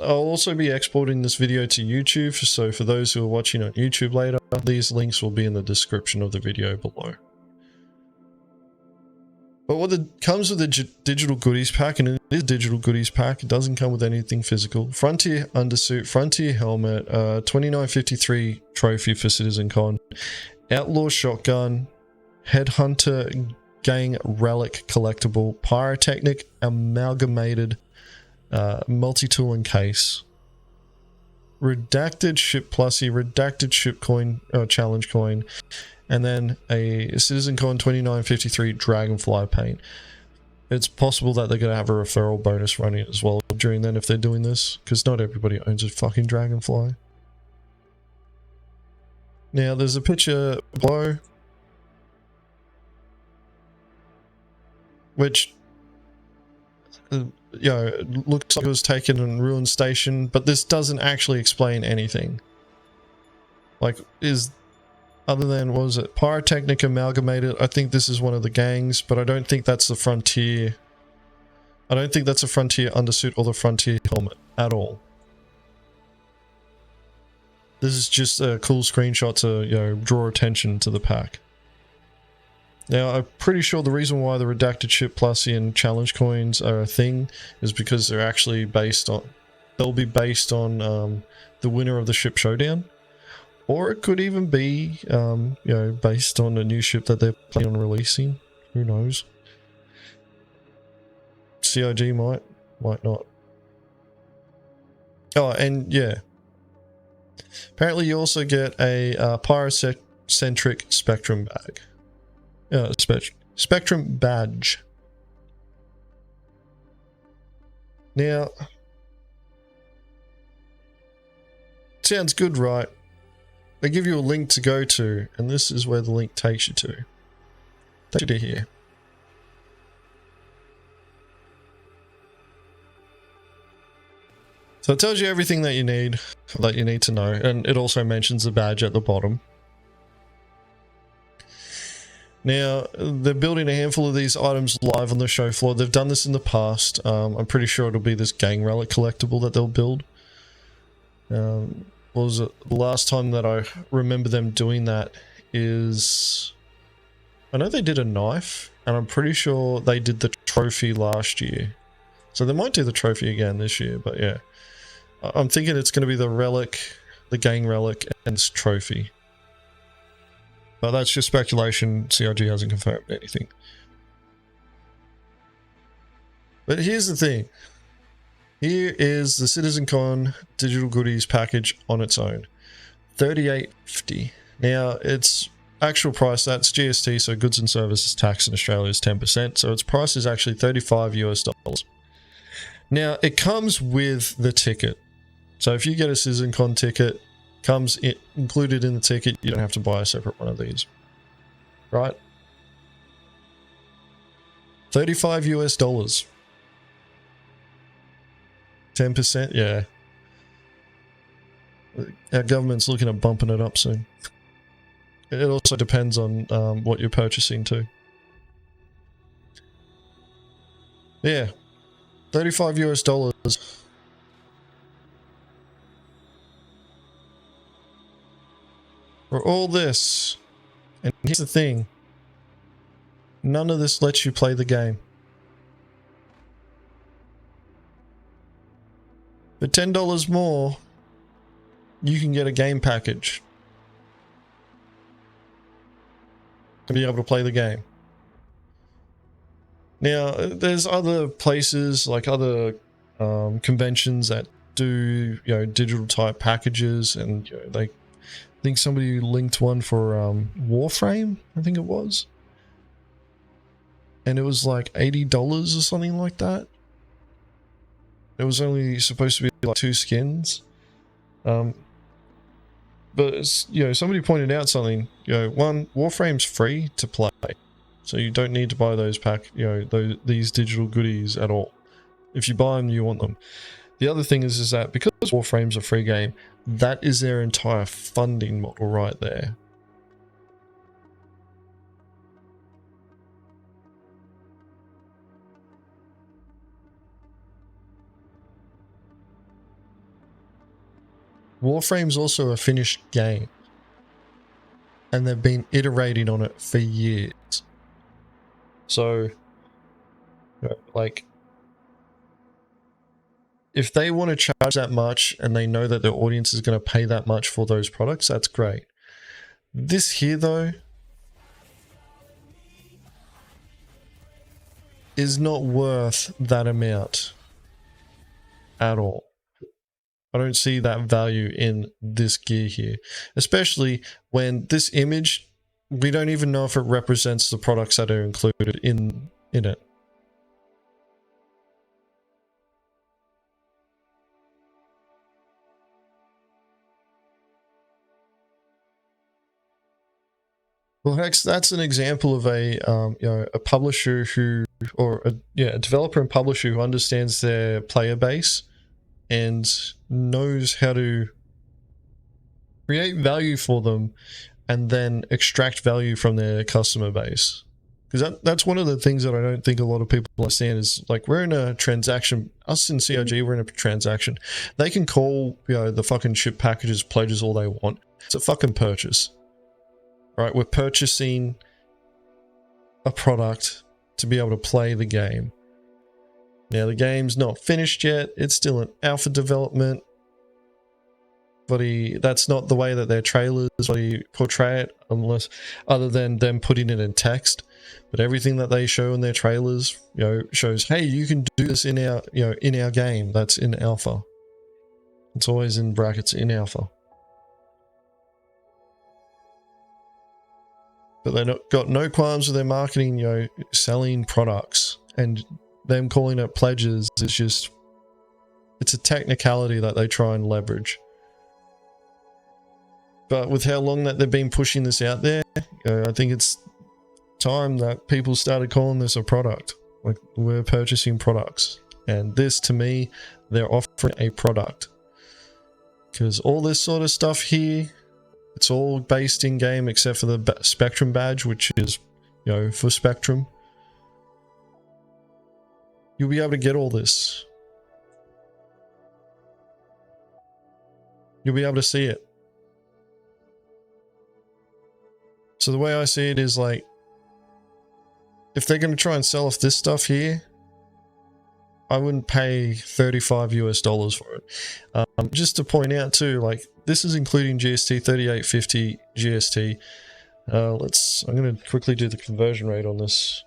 I'll also be exporting this video to YouTube, so for those who are watching on YouTube later, these links will be in the description of the video below. But what comes with the digital goodies pack, and it is a digital goodies pack, it doesn't come with anything physical. Frontier undersuit, Frontier helmet, 2953 trophy for CitizenCon, Outlaw shotgun, Headhunter gang relic collectible, Pyrotechnic amalgamated multi-tool and case, redacted ship plussy, redacted ship coin, challenge coin, and then a CitizenCon 2953 Dragonfly paint. It's possible that they're going to have a referral bonus running as well during then if they're doing this, because not everybody owns a fucking Dragonfly. Now, there's a picture below, which, you know, it looks like it was taken in Ruin Station, but this doesn't actually explain anything. Like, other than, what was it, Pyrotechnic amalgamated, I think this is one of the gangs, but I don't think that's the Frontier. I don't think that's a Frontier undersuit or the Frontier helmet at all. This is just a cool screenshot to, you know, draw attention to the pack. Now, I'm pretty sure the reason why the redacted ship plussy and challenge coins are a thing is because they're actually based on, they'll be based on the winner of the ship showdown. Or it could even be, you know, based on a new ship that they're planning on releasing. Who knows? CIG might not. Oh, and yeah. Apparently you also get a pyrocentric spectrum bag. Spectrum badge. Now, sounds good, right? They give you a link to go to, and this is where the link takes you to. Takes you to here. So it tells you everything that you need to know, and it also mentions the badge at the bottom. Now, they're building a handful of these items live on the show floor. They've done this in the past. I'm pretty sure it'll be this gang relic collectible that they'll build. What was it? The last time that I remember them doing that is, I know they did a knife, and I'm pretty sure they did the trophy last year. So they might do the trophy again this year, but yeah. I'm thinking it's going to be the relic, the gang relic, and this trophy. But that's just speculation. CIG hasn't confirmed anything. But here's the thing. Here is the CitizenCon digital goodies package on its own. $38.50. Now, its actual price, that's GST, so goods and services tax in Australia is 10%, so its price is actually $35 US. Now, it comes with the ticket. So if you get a CitizenCon ticket, comes included in the ticket, you don't have to buy a separate one of these. Right? $35 US. 10%, yeah. Our government's looking at bumping it up soon. It also depends on what you're purchasing too. Yeah, $35 US. For all this, and here's the thing, none of this lets you play the game. For $10 more, you can get a game package to be able to play the game. Now, there's other places, like other conventions that do, you know, digital type packages, and you know, think somebody linked one for Warframe, I think it was. And it was like $80 or something like that. It was only supposed to be like 2 skins. But it's, you know, somebody pointed out something. You know, one, Warframe's free to play, so you don't need to buy those these digital goodies at all. If you buy them, you want them. The other thing is that because Warframe's a free game, that is their entire funding model right there. Warframe's also a finished game, and they've been iterating on it for years. So, like, if they want to charge that much and they know that their audience is going to pay that much for those products, that's great. This here, though, is not worth that amount at all. I don't see that value in this gear here, especially when this image, we don't even know if it represents the products that are included in it. Well, heck, that's an example of a you know, a publisher who, or a developer and publisher who understands their player base and knows how to create value for them and then extract value from their customer base. Because that's one of the things that I don't think a lot of people understand is, like, we're in a transaction. Us in CIG, we're in a transaction. They can call, you know, the fucking ship packages pledges all they want. It's a fucking purchase. Right? We're purchasing a product to be able to play the game. Now, the game's not finished yet. It's still in alpha development. But that's not the way that their trailers portray it, unless other than them putting it in text. But everything that they show in their trailers, you know, shows, hey, you can do this in our, you know, in our game that's in alpha. It's always in brackets, in alpha. But they've got no qualms with their marketing, you know, selling products, and them calling it pledges is just, it's a technicality that they try and leverage. But with how long that they've been pushing this out there, I think it's time that people started calling this a product. Like, we're purchasing products. And this, to me, they're offering a product. Because all this sort of stuff here, it's all based in game except for the Spectrum badge, which is, you know, for Spectrum. You'll be able to get all this. You'll be able to see it. So the way I see it is, like, if they're going to try and sell off this stuff here, I wouldn't pay $35 for it. Just to point out too, like, this is including GST, 3850 GST. I'm going to quickly do the conversion rate on this.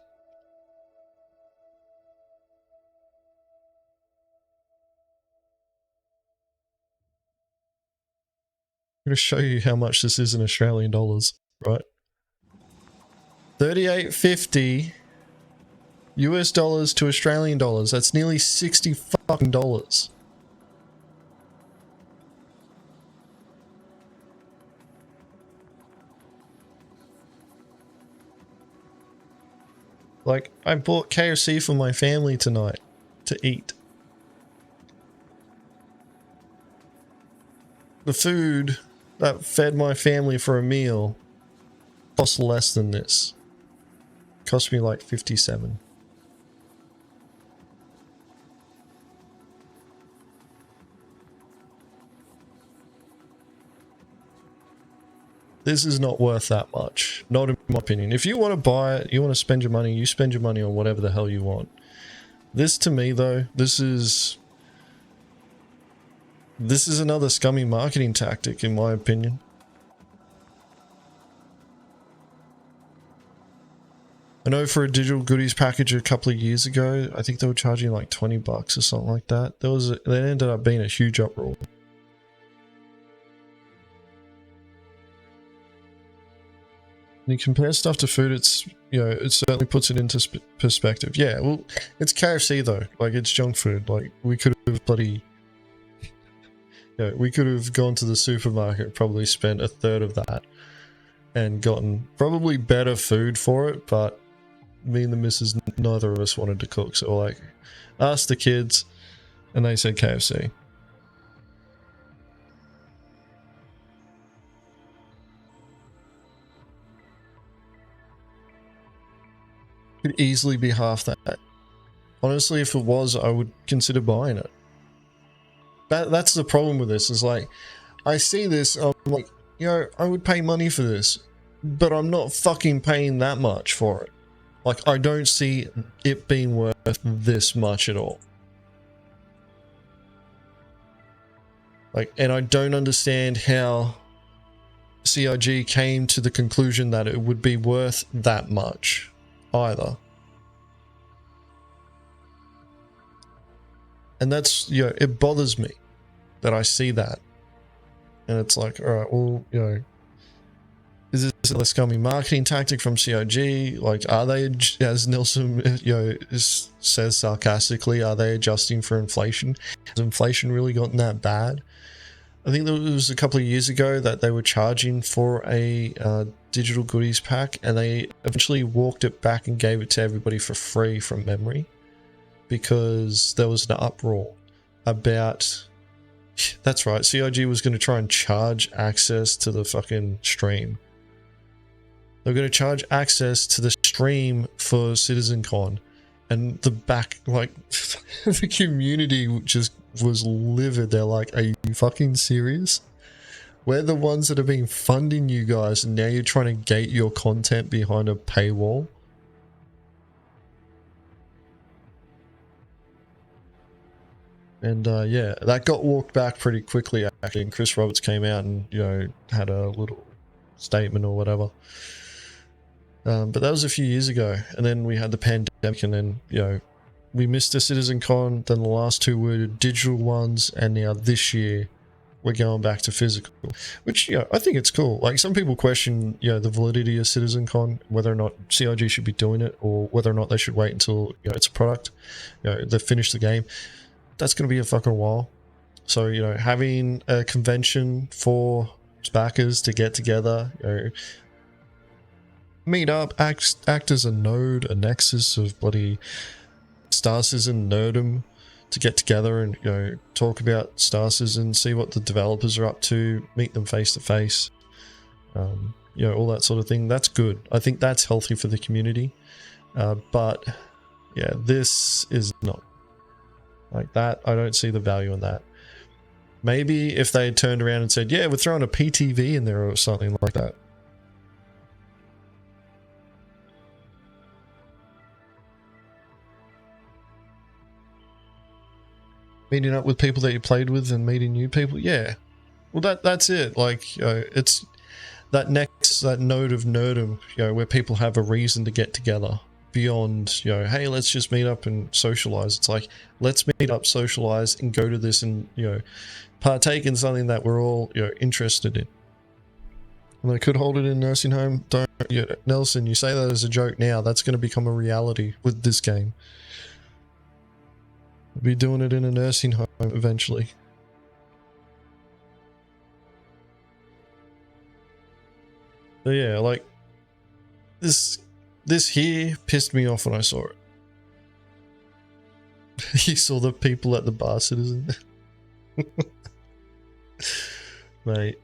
I'm going to show you how much this is in Australian dollars, right? 3850 US dollars to Australian dollars. That's nearly $60 fucking dollars. Like, I bought KFC for my family tonight to eat. The food that fed my family for a meal cost less than this. Cost me like 57. This is not worth that much. Not in my opinion. If you want to buy it, you want to spend your money, you spend your money on whatever the hell you want. This, to me, though, this is another scummy marketing tactic, in my opinion. I know for a digital goodies package a couple of years ago, I think they were charging like $20 or something like that. That ended up being a huge uproar. you compare stuff to food, it's, you know, it certainly puts it into perspective. Yeah, well, it's KFC though. Like, it's junk food. Like, we could have bloody, you know, we could have gone to the supermarket, probably spent a third of that, and gotten probably better food for it. But me and the missus, neither of us wanted to cook, so like, asked the kids, and they said KFC. Could easily be half that. Honestly, if it was, I would consider buying it. That's the problem with this, is like, I see this, I'm like, you know, I would pay money for this, but I'm not fucking paying that much for it. Like, I don't see it being worth this much at all. Like, and I don't understand how CIG came to the conclusion that it would be worth that much either. And that's, you know, it bothers me that I see that. And it's like, alright, well, you know, is this a scummy marketing tactic from CIG? Like, are they, as Nelson, you know, says sarcastically, are they adjusting for inflation? Has inflation really gotten that bad? I think there was a couple of years ago that they were charging for a digital goodies pack, and they eventually walked it back and gave it to everybody for free from memory, because there was an uproar about, that's right, CIG was going to try and charge access to the fucking stream. They're going to charge access to the stream for CitizenCon, and the back, like, the community just was livid. They're like, are you fucking serious? We're the ones that have been funding you guys, and now you're trying to gate your content behind a paywall? And yeah, that got walked back pretty quickly actually, and Chris Roberts came out and, you know, had a little statement or whatever. But that was a few years ago, and then we had the pandemic, and then, you know, we missed a CitizenCon, then the last two were digital ones, and now this year we're going back to physical, which, you know, I think it's cool. Like, some people question, you know, the validity of CitizenCon, whether or not CIG should be doing it, or whether or not they should wait until, you know, it's a product, you know, they finish the game. That's going to be a fucking while. So, you know, having a convention for backers to get together, you know, meet up, act as a node, a nexus of bloody Star Citizen nerdom, to get together and, you know, talk about Star Citizen, see what the developers are up to, meet them face to face, you know, all that sort of thing. That's good. I think that's healthy for the community. But yeah, this is not like that. I don't see the value in that. Maybe if they had turned around and said, yeah, we're throwing a PTV in there or something like that. Meeting up with people that you played with and meeting new people, yeah. Well, that's it. Like, you know, it's that node of nerdom, you know, where people have a reason to get together beyond, you know, hey, let's just meet up and socialize. It's like, let's meet up, socialize, and go to this and, you know, partake in something that we're all, you know, interested in. And they could hold it in a nursing home. Don't, you know, Nelson, you say that as a joke now. That's going to become a reality with this game. We'll be doing it in a nursing home eventually. So yeah, like, this here pissed me off when I saw it. You saw the people at the bar, Citizen. mate.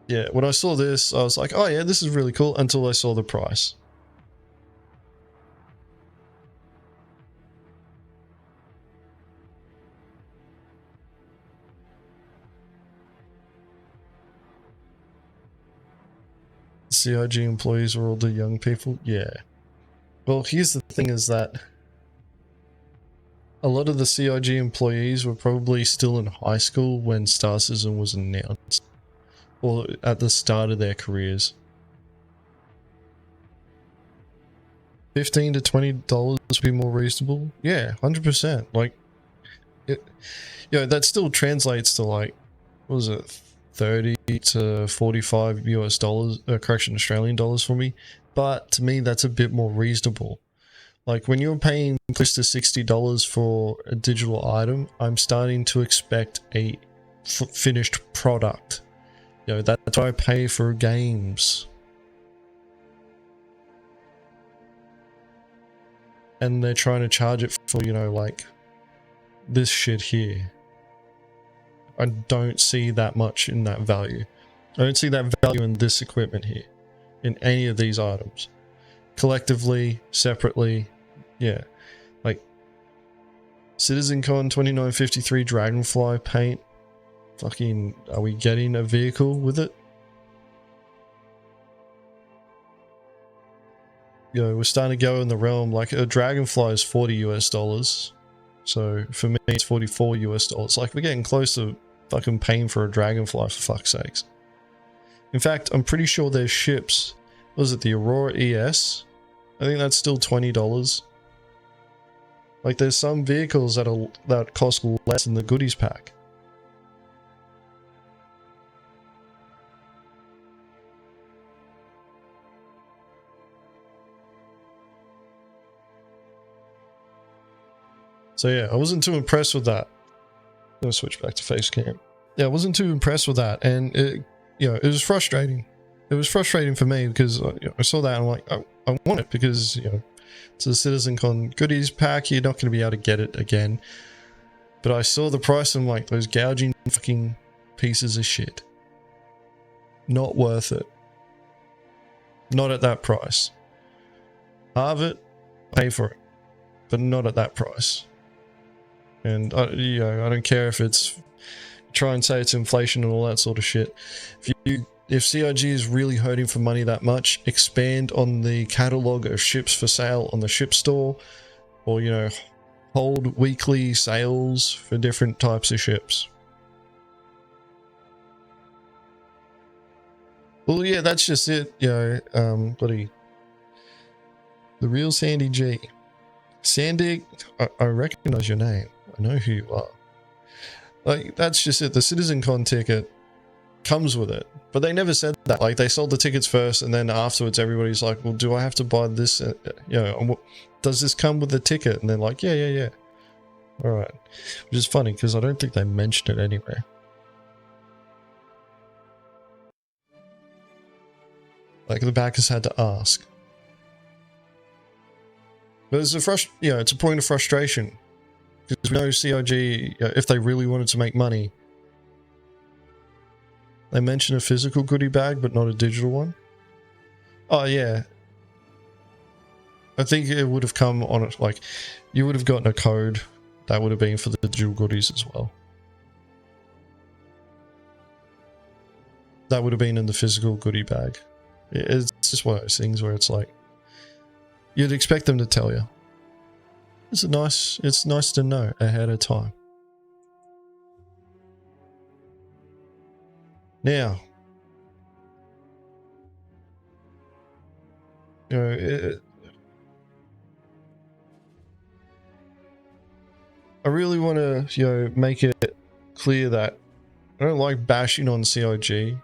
Yeah, when I saw this, I was like, oh yeah, this is really cool, until I saw the price. CIG employees are all the young people? Yeah. Well, here's the thing, is that a lot of the CIG employees were probably still in high school when Star Citizen was announced, or at the start of their careers. $15 to $20 would be more reasonable. Yeah, 100%. Like, that still translates to like, what was it, 30 to 45 US dollars, Australian dollars for me. But to me, that's a bit more reasonable. Like when you're paying close to $60 for a digital item, I'm starting to expect a finished product. That's why I pay for games. And they're trying to charge it for, like this shit here. I don't see that much in that value. I don't see that value in this equipment here, in any of these items. Collectively, separately, yeah. Like, CitizenCon 2953 Dragonfly paint. Fucking, are we getting a vehicle with it? We're starting to go in the realm, like a Dragonfly is 40 US dollars. So for me, it's 44 US dollars. Like, we're getting close to fucking paying for a Dragonfly, for fuck's sakes. In fact, I'm pretty sure there's ships. What was it, the Aurora ES? I think that's still $20. Like, there's some vehicles that cost less than the goodies pack. So yeah, I wasn't too impressed with that. I'm gonna switch back to face cam. Yeah, I wasn't too impressed with that, and it was frustrating. It was frustrating for me because I saw that and I'm like, I want it because it's a CitizenCon goodies pack. You're not going to be able to get it again. But I saw the price and I'm like, those gouging fucking pieces of shit. Not worth it. Not at that price. Halve it, pay for it, but not at that price. And I don't care if it's, try and say it's inflation and all that sort of shit. If CIG is really hurting for money that much, expand on the catalog of ships for sale on the ship store, or hold weekly sales for different types of ships. Well, yeah, that's just it. The real Sandy G. Sandy, I recognize your name. I know who you are. Like, that's just it. The CitizenCon ticket comes with it, but they never said that. Like, they sold the tickets first, and then afterwards, everybody's like, "Well, do I have to buy this? Does this come with the ticket?" And they're like, "Yeah. All right," which is funny because I don't think they mentioned it anywhere. Like, the backers had to ask. But it's it's a point of frustration because we know CIG, if they really wanted to make money, they mentioned a physical goodie bag, but not a digital one. Oh yeah, I think it would have come on it. Like, you would have gotten a code that would have been for the digital goodies as well. That would have been in the physical goodie bag. It's just one of those things where it's like, you'd expect them to tell you. It's nice to know ahead of time. Now, I really want to, make it clear that I don't like bashing on CIG.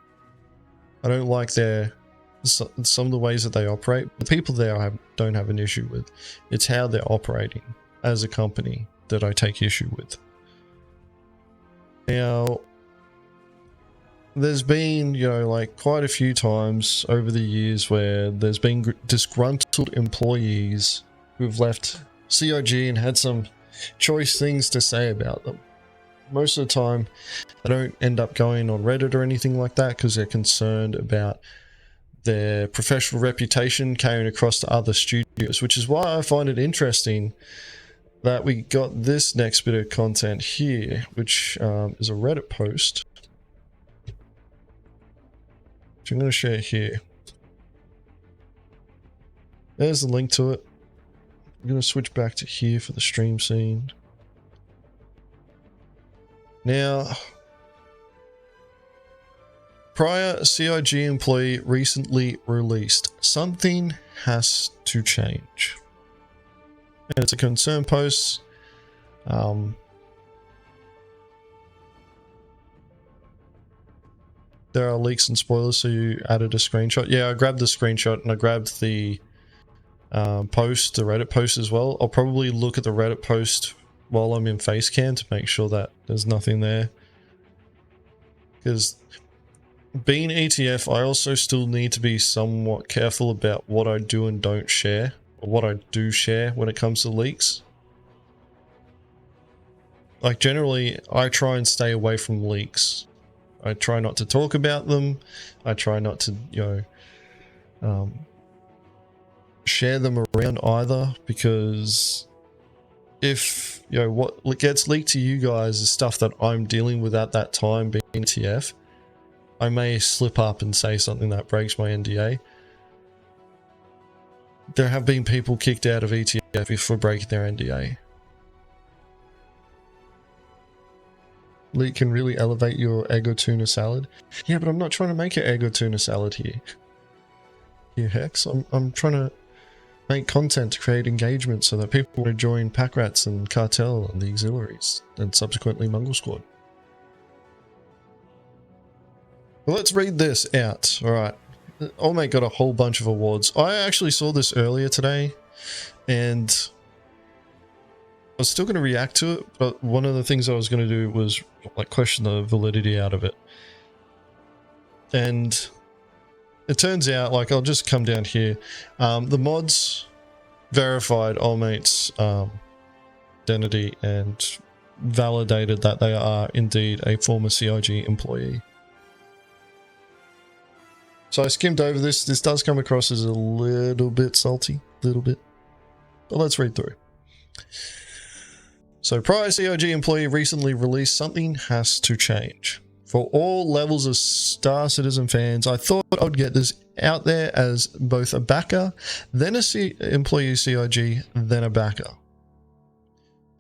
I don't like some of the ways that they operate. The people there I don't have an issue with. It's how they're operating as a company that I take issue with. Now, there's been, like quite a few times over the years where there's been disgruntled employees who've left CIG and had some choice things to say about them. Most of the time, they don't end up going on Reddit or anything like that because they're concerned about their professional reputation carrying across to other studios, which is why I find it interesting that we got this next bit of content here, which is a Reddit post, which I'm going to share here. There's the link to it. I'm going to switch back to here for the stream scene. Now, prior CIG employee recently released. Something has to change. And it's a concern post. there are leaks and spoilers, so you added a screenshot. Yeah, I grabbed the screenshot and I grabbed the post, the Reddit post as well. I'll probably look at the Reddit post while I'm in Facecam to make sure that there's nothing there. Because being ETF, I also still need to be somewhat careful about what I do and don't share, or what I do share when it comes to leaks. Like generally, I try and stay away from leaks. I try not to talk about them. I try not to, share them around either, because if, what gets leaked to you guys is stuff that I'm dealing with at that time being ETF, I may slip up and say something that breaks my NDA. There have been people kicked out of ETF for breaking their NDA. Leak can really elevate your Eggo tuna salad. Yeah, but I'm not trying to make an Eggo tuna salad here. Here, Hex. I'm trying to make content to create engagement so that people want to join Pack Rats and Cartel and the Auxiliaries, and subsequently Mongrel Squad. Well, let's read this out. Alright. Old Mate got a whole bunch of awards. I actually saw this earlier today, and I was still going to react to it, but one of the things I was going to do was like question the validity out of it. And it turns out, like, I'll just come down here. The mods verified Old Mate's identity and validated that they are indeed a former CIG employee. So I skimmed over this. This does come across as a little bit salty, little bit. But let's read through. So, prior CIG employee recently released "Something Has to Change." For all levels of Star Citizen fans, I thought I would get this out there as both a backer, then employee CIG, then a backer.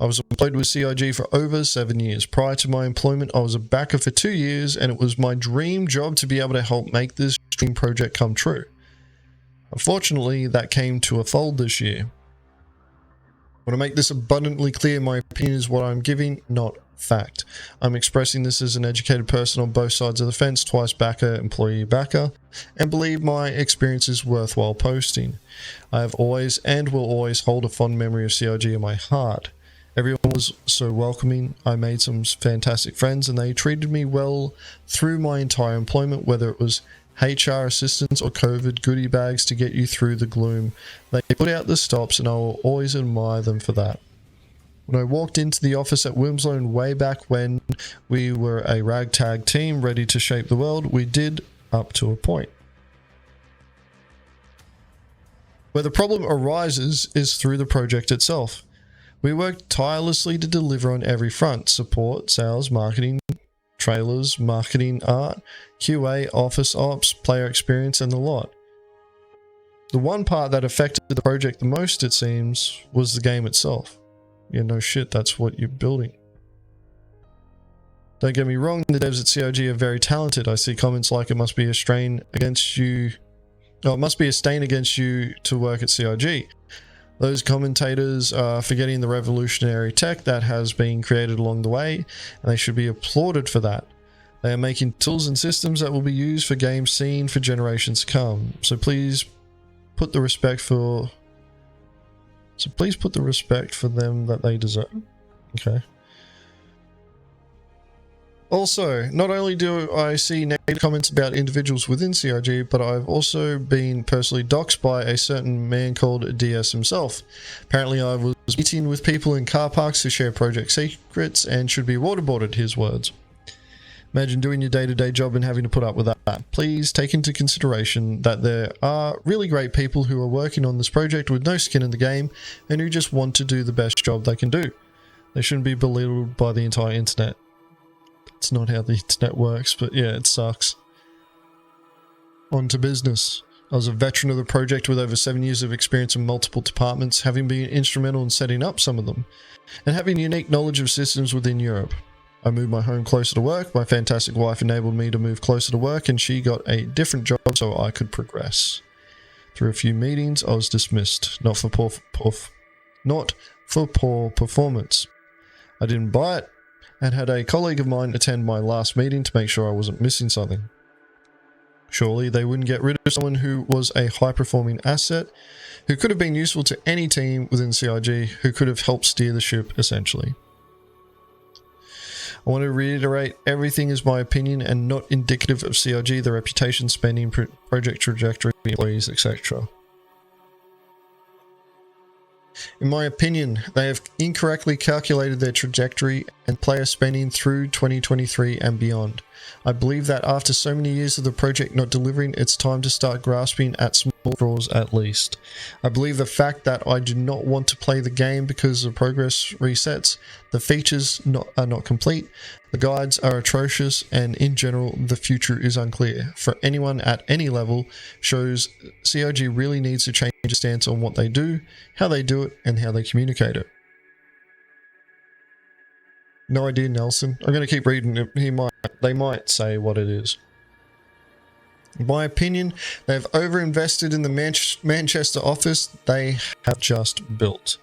I was employed with CIG for over 7 years. Prior to my employment, I was a backer for 2 years, and it was my dream job to be able to help make this dream project come true. Unfortunately, that came to a fold this year. I want to make this abundantly clear, my opinion is what I'm giving, not fact. I'm expressing this as an educated person on both sides of the fence, twice backer, employee backer, and believe my experience is worthwhile posting. I have always and will always hold a fond memory of CIG in my heart. Everyone was so welcoming. I made some fantastic friends and they treated me well through my entire employment, whether it was HR assistance or COVID goodie bags to get you through the gloom. They put out the stops and I will always admire them for that. When I walked into the office at Wilmslow way back when we were a ragtag team ready to shape the world, we did up to a point. Where the problem arises is through the project itself. We worked tirelessly to deliver on every front: support, sales, marketing, trailers, marketing, art, QA, office ops, player experience, and the lot. The one part that affected the project the most, it seems, was the game itself. Yeah, no shit, that's what you're building. Don't get me wrong, the devs at CIG are very talented. I see comments like it must be a strain against you. Oh, it must be a stain against you to work at CIG. Those commentators are forgetting the revolutionary tech that has been created along the way, and they should be applauded for that. They are making tools and systems that will be used for games seen for generations to come. So please put the respect for them that they deserve. Okay. Also, not only do I see negative comments about individuals within CIG, but I've also been personally doxxed by a certain man called DS himself. Apparently I was meeting with people in car parks who share project secrets and should be waterboarded, his words. Imagine doing your day-to-day job and having to put up with that. Please take into consideration that there are really great people who are working on this project with no skin in the game and who just want to do the best job they can do. They shouldn't be belittled by the entire internet. It's not how the internet works, but yeah, it sucks. On to business. I was a veteran of the project with over 7 years of experience in multiple departments, having been instrumental in setting up some of them, and having unique knowledge of systems within Europe. I moved my home closer to work. My fantastic wife enabled me to move closer to work, and she got a different job so I could progress. Through a few meetings, I was dismissed, not for poor performance. I didn't buy it, and had a colleague of mine attend my last meeting to make sure I wasn't missing something. Surely they wouldn't get rid of someone who was a high-performing asset, who could have been useful to any team within CIG, who could have helped steer the ship, essentially. I want to reiterate, everything is my opinion and not indicative of CIG, the reputation, spending, project trajectory, employees, etc. In my opinion, they have incorrectly calculated their trajectory and player spending through 2023 and beyond. I believe that after so many years of the project not delivering, it's time to start grasping at small draws at least. I believe the fact that I do not want to play the game because the progress resets, the features are not complete, the guides are atrocious, and in general the future is unclear. For anyone at any level, shows CIG really needs to change its stance on what they do, how they do it, and how they communicate it. No idea, Nelson. I'm going to keep reading it. They might say what it is. In my opinion, they've overinvested in the Manchester office they have just built.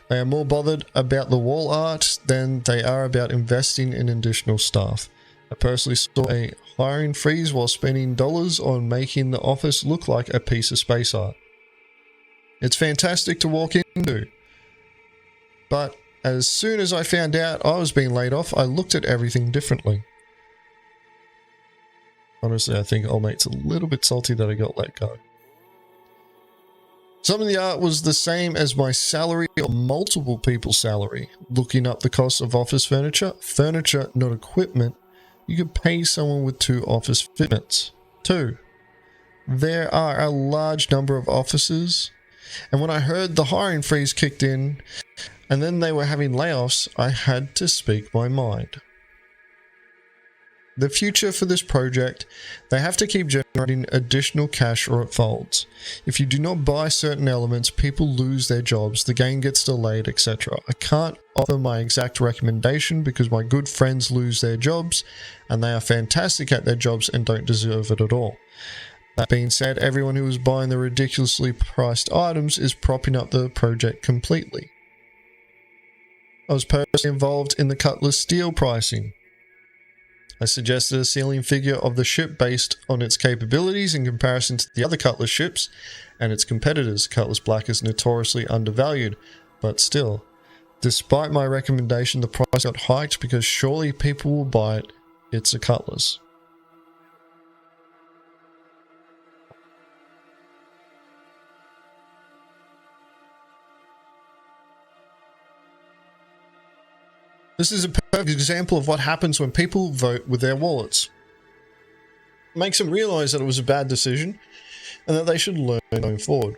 They are more bothered about the wall art than they are about investing in additional staff. I personally saw a hiring freeze while spending dollars on making the office look like a piece of space art. It's fantastic to walk into, but as soon as I found out I was being laid off, I looked at everything differently. Honestly, I think old mate's a little bit salty that I got let go. Some of the art was the same as my salary or multiple people's salary. Looking up the cost of office furniture, not equipment, you could pay someone with 2 office fitments. 2. There are a large number of offices, and when I heard the hiring freeze kicked in, and then they were having layoffs, I had to speak my mind. The future for this project, they have to keep generating additional cash or it folds. If you do not buy certain elements, people lose their jobs, the game gets delayed, etc. I can't offer my exact recommendation because my good friends lose their jobs, and they are fantastic at their jobs and don't deserve it at all. That being said, everyone who is buying the ridiculously priced items is propping up the project completely. I was personally involved in the Cutlass steel pricing. I suggested a ceiling figure of the ship based on its capabilities in comparison to the other Cutlass ships and its competitors. Cutlass Black is notoriously undervalued, but still, despite my recommendation, the price got hiked because surely people will buy it. It's a Cutlass. This is a perfect example of what happens when people vote with their wallets. It makes them realize that it was a bad decision and that they should learn going forward.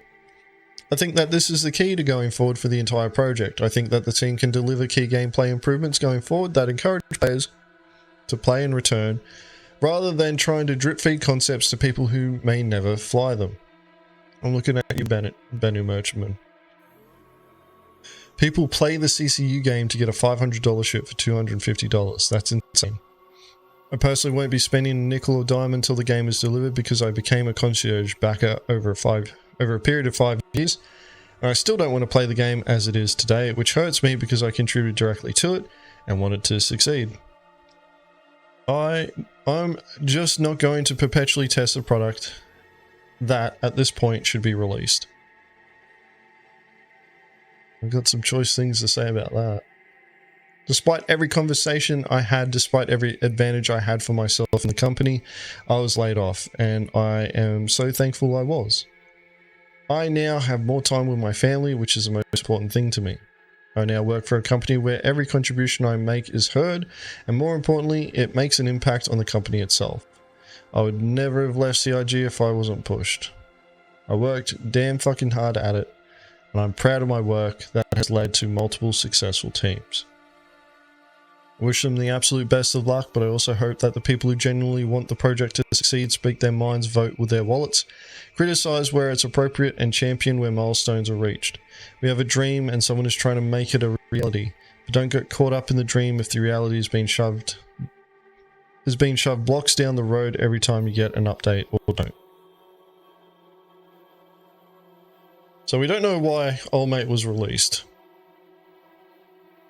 I think that this is the key to going forward for the entire project. I think that the team can deliver key gameplay improvements going forward that encourage players to play in return, rather than trying to drip feed concepts to people who may never fly them. I'm looking at you, Benu Merchantman. People play the CCU game to get a $500 ship for $250. That's insane. I personally won't be spending a nickel or dime until the game is delivered because I became a concierge backer over a period of 5 years. And I still don't want to play the game as it is today, which hurts me because I contributed directly to it and wanted to succeed. I'm just not going to perpetually test a product that at this point should be released. I've got some choice things to say about that. Despite every conversation I had, despite every advantage I had for myself and the company, I was laid off, and I am so thankful I was. I now have more time with my family, which is the most important thing to me. I now work for a company where every contribution I make is heard, and more importantly, it makes an impact on the company itself. I would never have left CIG if I wasn't pushed. I worked damn fucking hard at it, and I'm proud of my work that has led to multiple successful teams. I wish them the absolute best of luck, but I also hope that the people who genuinely want the project to succeed speak their minds, vote with their wallets, criticize where it's appropriate, and champion where milestones are reached. We have a dream and someone is trying to make it a reality, but don't get caught up in the dream if the reality is being shoved blocks down the road every time you get an update or don't. So we don't know why Old Mate was released.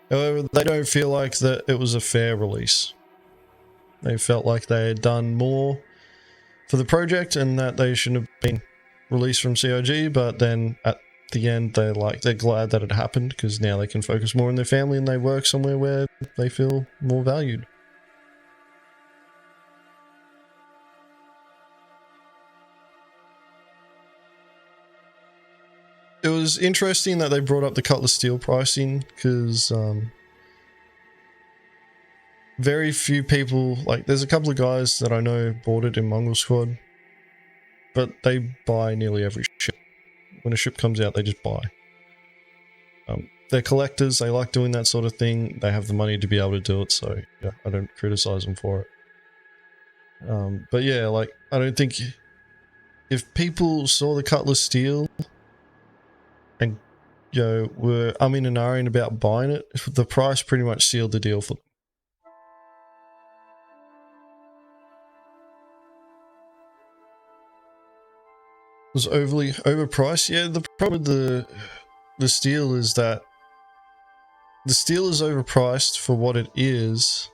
However, they don't feel like that it was a fair release. They felt like they had done more for the project and that they shouldn't have been released from CIG, but then at the end they're glad that it happened because now they can focus more on their family and they work somewhere where they feel more valued. It was interesting that they brought up the Cutlass Steel pricing because very few people, like there's a couple of guys that I know bought it in Mongrel Squad, but they buy nearly every ship. When a ship comes out, they just buy. They're collectors, they like doing that sort of thing, they have the money to be able to do it, so yeah, I don't criticize them for it. But yeah, like, I don't think if people saw the Cutlass Steel and, you know, were umming and ahhing about buying it, the price pretty much sealed the deal for them. It was overly overpriced. Yeah, the problem with the steel is that the steel is overpriced for what it is.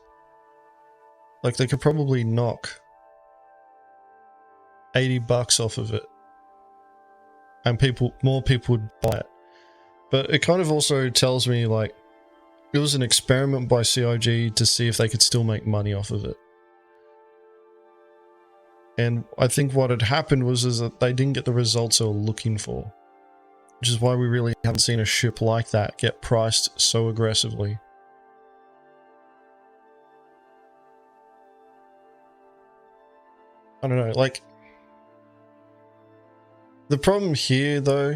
Like, they could probably knock $80 off of it, and more people would buy it. But it kind of also tells me, like, it was an experiment by CIG to see if they could still make money off of it. And I think what had happened was that they didn't get the results they were looking for. Which is why we really haven't seen a ship like that get priced so aggressively. I don't know, like... The problem here, though,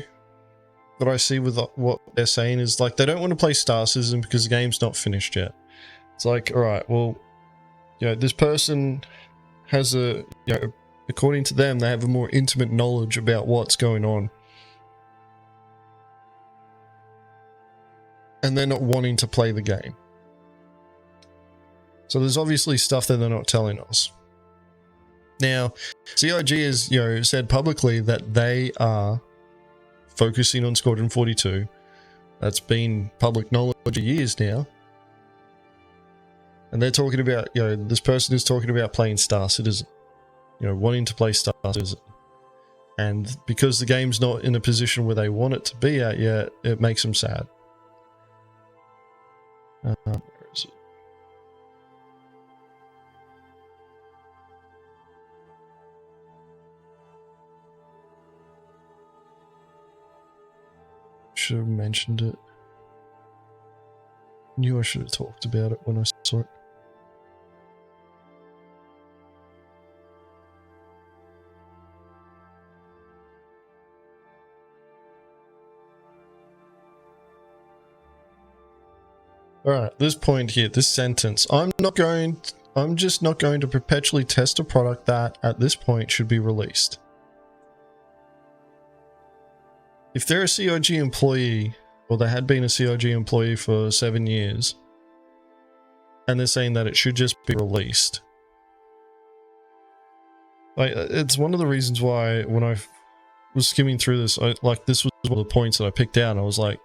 that I see with what they're saying is, like, they don't want to play Star Citizen because the game's not finished yet. It's like, alright, well, you know, this person has a, you know, according to them, they have a more intimate knowledge about what's going on. And they're not wanting to play the game. So there's obviously stuff that they're not telling us. Now, CIG has, you know, said publicly that they are focusing on Squadron 42. That's been public knowledge for years now. And they're talking about, you know, this person is talking about playing Star Citizen. You know, wanting to play Star Citizen. And because the game's not in a position where they want it to be at yet, it makes them sad. Where is it? Should have mentioned it. Knew I should have talked about it when I saw it. Alright, this point here, this sentence. I'm just not going to perpetually test a product that, at this point, should be released. If they're a CIG employee, or they had been a CIG employee for 7 years, and they're saying that it should just be released. Like, it's one of the reasons why, when I was skimming through this, this was one of the points that I picked out, and I was like,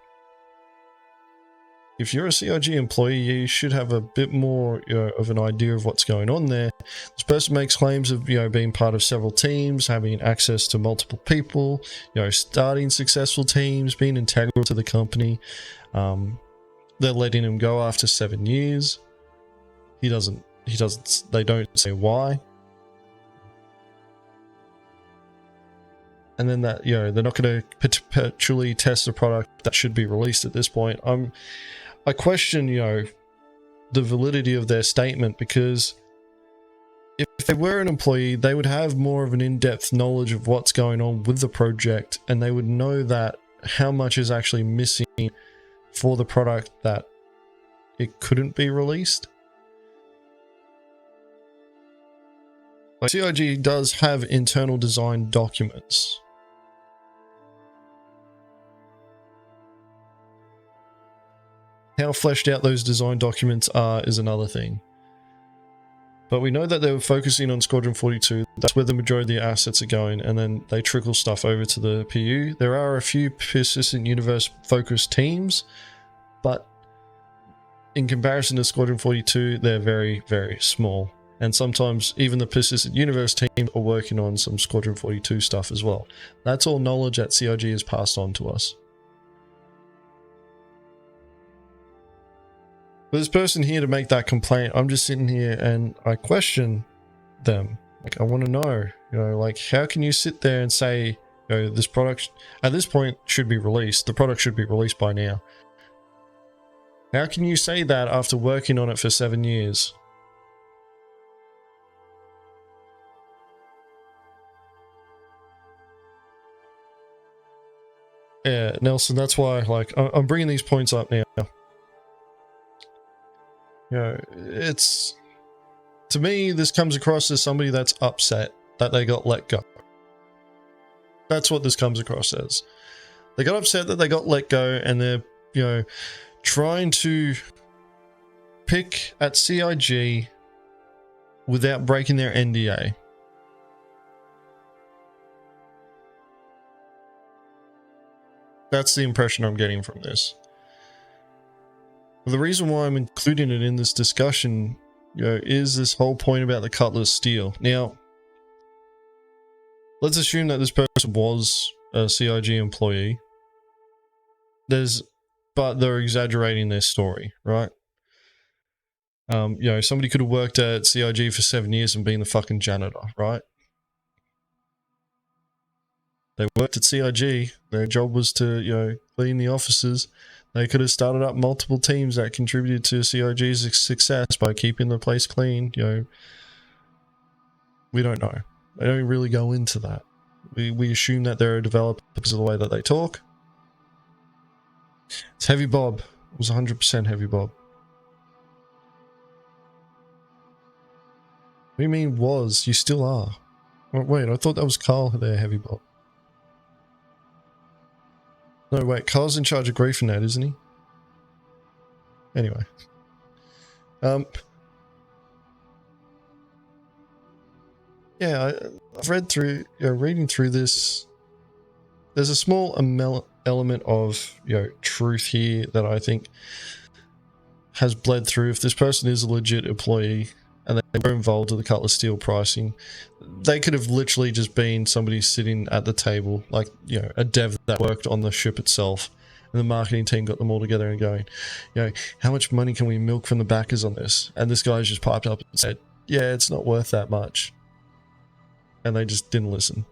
if you're a CIG employee, you should have a bit more, you know, of an idea of what's going on there. This person makes claims of, you know, being part of several teams, having access to multiple people, you know, starting successful teams, being integral to the company. They're letting him go after 7 years. They don't say why. And then that, you know, they're not going to perpetually test a product that should be released at this point. I question, you know, the validity of their statement, because if they were an employee, they would have more of an in-depth knowledge of what's going on with the project, and they would know that how much is actually missing for the product that it couldn't be released. Like, CIG does have internal design documents. How fleshed out those design documents are is another thing. But we know that they were focusing on Squadron 42. That's where the majority of the assets are going, and then they trickle stuff over to the PU. There are a few persistent universe focused teams, but in comparison to Squadron 42, they're very, very small. And sometimes even the Persistent Universe team are working on some Squadron 42 stuff as well. That's all knowledge that CIG has passed on to us. For this person here to make that complaint, I'm just sitting here and I question them. Like, I want to know, you know, like, how can you sit there and say, you know, this product at this point should be released. The product should be released by now. How can you say that after working on it for 7 years? Yeah, Nelson, that's why, like, I'm bringing these points up now. You know, it's... To me, this comes across as somebody that's upset that they got let go. That's what this comes across as. They got upset that they got let go, and they're, you know, trying to pick at CIG without breaking their NDA. That's the impression I'm getting from this. The reason why I'm including it in this discussion, you know, is this whole point about the Cutlass Steel. Now, let's assume that this person was a CIG employee. But they're exaggerating their story, right? You know, somebody could have worked at CIG for 7 years and been the fucking janitor, right? They worked at CIG. Their job was to, you know, clean the offices. They could have started up multiple teams that contributed to CIG's success by keeping the place clean. You know, we don't know. They don't really go into that. We assume that they're a developer because of the way that they talk. It's Heavy Bob. It was 100% Heavy Bob. What do you mean was? You still are. Oh, wait, I thought that was Carl there, Heavy Bob. No, wait, Carl's in charge of Griefernet, isn't he? Anyway. Yeah, I've read through, you know, reading through this, there's a small element of, you know, truth here that I think has bled through. If this person is a legit employee and they were involved with the Cutlass Steel pricing, they could have literally just been somebody sitting at the table, like, you know, a dev that worked on the ship itself, and the marketing team got them all together and going, you know, how much money can we milk from the backers on this? And this guy's just piped up and said, yeah, it's not worth that much. And they just didn't listen.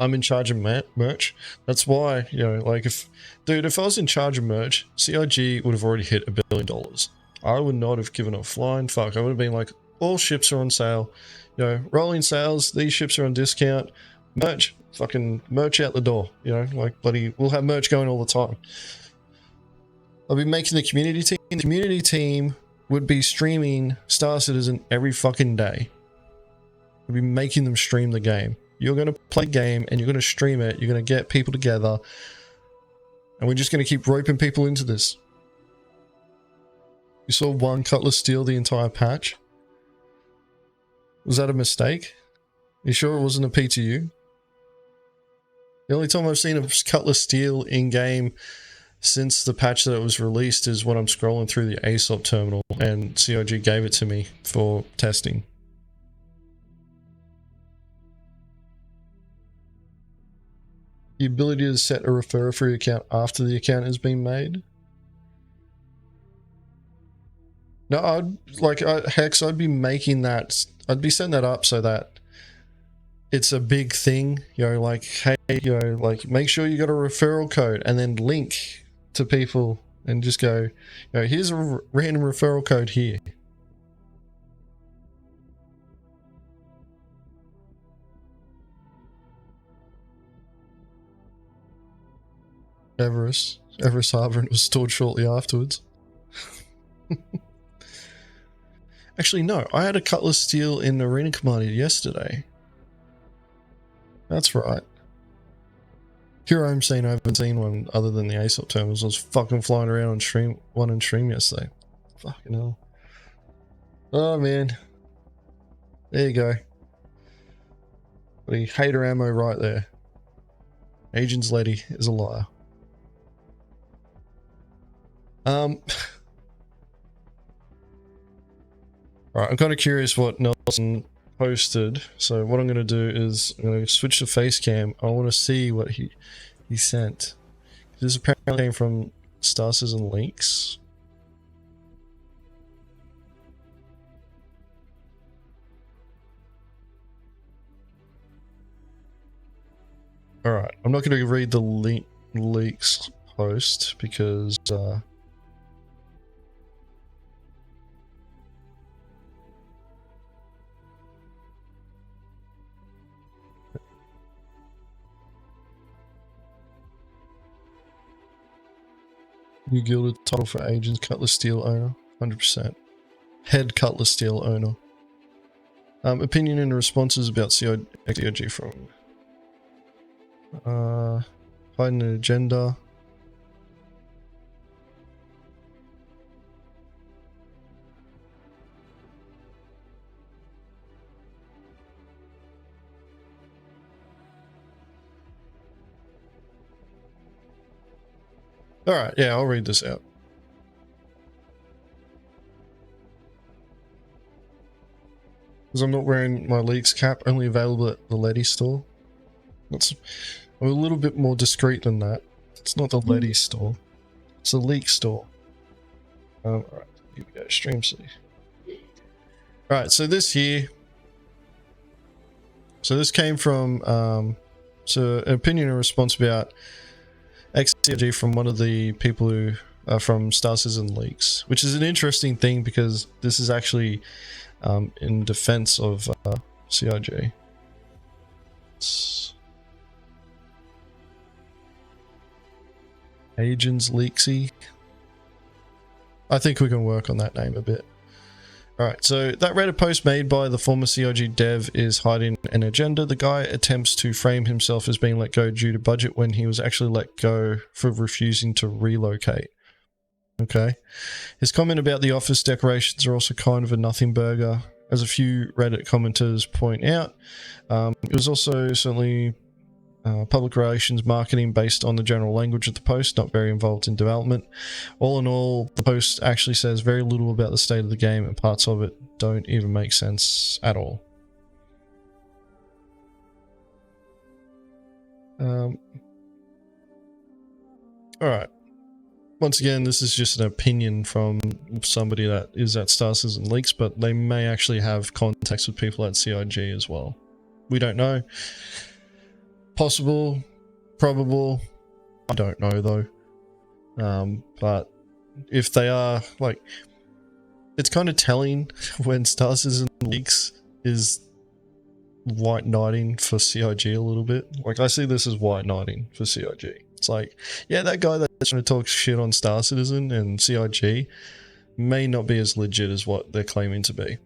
I'm in charge of merch. That's why, you know, like, if I was in charge of merch, CIG would have already hit $1 billion. I would not have given a flying fuck. I would have been like, all ships are on sale, you know, rolling sales, these ships are on discount, merch, fucking merch out the door, you know, like, bloody, we'll have merch going all the time. I'll be making the community team would be streaming Star Citizen every fucking day. I'll be making them stream the game. You're going to play the game and you're going to stream it. You're going to get people together. And we're just going to keep roping people into this. You saw one Cutlass steal the entire patch. Was that a mistake? You sure it wasn't a PTU? The only time I've seen a Cutlass steal in-game since the patch that it was released is when I'm scrolling through the ASOP terminal and CIG gave it to me for testing. The ability to set a referral for your account after the account has been made. No, I'd be making that, I'd be setting that up so that it's a big thing, you know, like, hey, you know, like, make sure you got a referral code and then link to people and just go, you know, here's a random referral code here. Everest Harbor, and it was stored shortly afterwards. Actually, no, I had a Cutlass Steel in Arena Commander yesterday. That's right. Here I'm saying I haven't seen one other than the ASOP terminals. I was fucking flying around on stream yesterday. Fucking hell. Oh man. There you go. The hater ammo right there. Agents Letty is a liar. Alright, I'm kind of curious what Nelson posted. So what I'm going to do is I'm going to switch to face cam. I want to see what he sent. This apparently came from Stasis and Leaks. Alright, I'm not going to read the leaks post because new gilded title for agents, Cutlass Steel owner, 100%. Head Cutlass Steel owner. Opinion and responses about CIG from hiding an agenda. Alright, yeah, I'll read this out. Because I'm not wearing my Leaks cap, only available at the Letty store. I'm a little bit more discreet than that. It's not the Letty store. It's a Leak store. Alright, here we go, stream C. Alright, so this here. So this came from, so an opinion and response about CIG from one of the people who are from Stasis and Leaks, which is an interesting thing because this is actually in defense of CIG. Agens Leaksy. I think we can work on that name a bit. Alright, so that Reddit post made by the former CIG dev is hiding an agenda. The guy attempts to frame himself as being let go due to budget when he was actually let go for refusing to relocate. Okay. His comment about the office decorations are also kind of a nothing burger, as a few Reddit commenters point out. It was also certainly public relations marketing based on the general language of the post, not very involved in development. All in all, the post actually says very little about the state of the game, and parts of it don't even make sense at all. Alright. Once again, this is just an opinion from somebody that is at Stasis and Leaks, but they may actually have contacts with people at CIG as well. We don't know. Possible, probable, I don't know though. But if they are, like, it's kind of telling when Stasis and Leaks is white knighting for CIG a little bit. Like, I see this as white knighting for CIG. It's like, yeah, that guy that's trying to talk shit on Star Citizen and CIG may not be as legit as what they're claiming to be.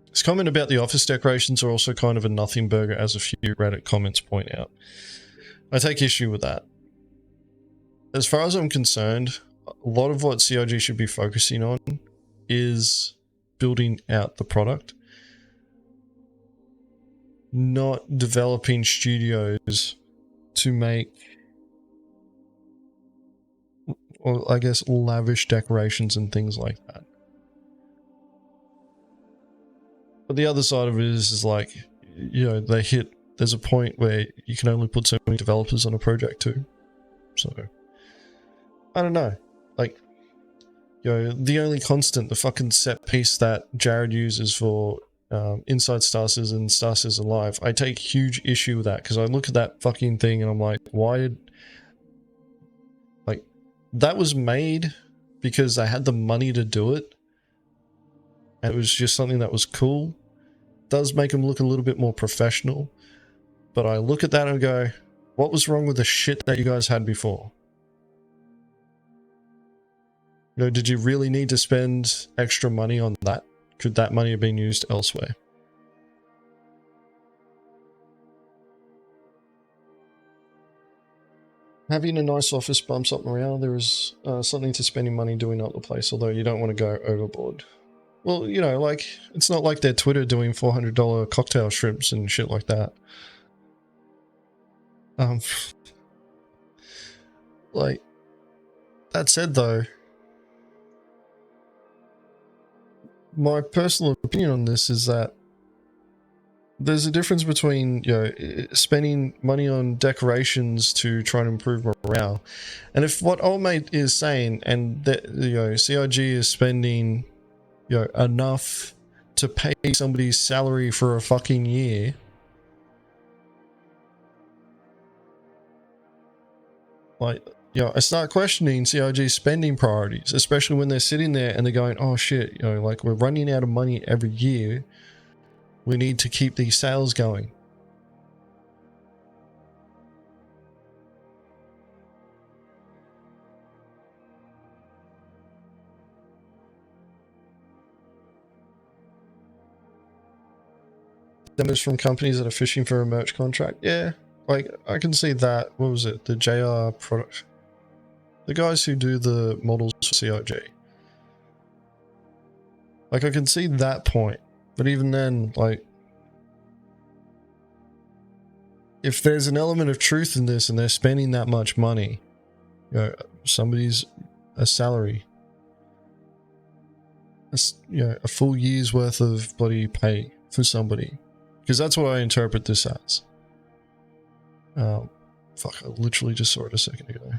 His comment about the office decorations are also kind of a nothing burger, as a few Reddit comments point out. I take issue with that. As far as I'm concerned, a lot of what CIG should be focusing on is building out the product, not developing studios to make, or I guess, lavish decorations and things like that. But the other side of it is like, you know, there's a point where you can only put so many developers on a project too. So, I don't know. Like, you know, the only constant, the fucking set piece that Jared uses for Inside Star Citizen and Star Citizen Live, I take huge issue with that because I look at that fucking thing and I'm like, why did... Like, that was made because they had the money to do it. And it was just something that was cool. Does make them look a little bit more professional, but I look at that and go, what was wrong with the shit that you guys had before? You know, did you really need to spend extra money on that? Could that money have been used elsewhere? Having a nice office bumps up morale. There is something to spending money doing up the place, although you don't want to go overboard. Well, you know, like, it's not like their Twitter doing $400 cocktail shrimps and shit like that. Like, That said, though, my personal opinion on this is that there's a difference between, you know, spending money on decorations to try and improve morale, and if what old mate is saying, and that, you know, CIG is spending, you know, enough to pay somebody's salary for a fucking year, like, you know, I start questioning CIG's spending priorities, especially when they're sitting there and they're going, oh shit, you know, like, we're running out of money every year. We need to keep these sales going. Demos from companies that are fishing for a merch contract. Yeah, like, I can see that. What was it? The JR product. The guys who do the models for CIG. Like, I can see that point. But even then, like, if there's an element of truth in this and they're spending that much money, you know, somebody's a salary, you know, a full year's worth of bloody pay for somebody, because that's what I interpret this as. Fuck, I literally just saw it a second ago.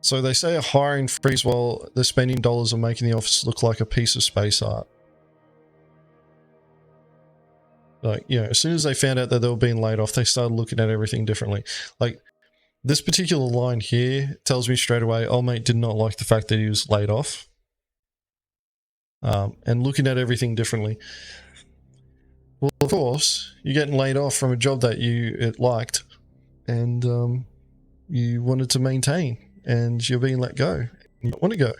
So they say a hiring freeze while they're spending dollars on making the office look like a piece of space art. Like, you know, as soon as they found out that they were being laid off, they started looking at everything differently. Like, this particular line here tells me straight away, old mate did not like the fact that he was laid off. And looking at everything differently. Well, of course, you're getting laid off from a job that you liked, and you wanted to maintain, and you're being let go. You don't want to go.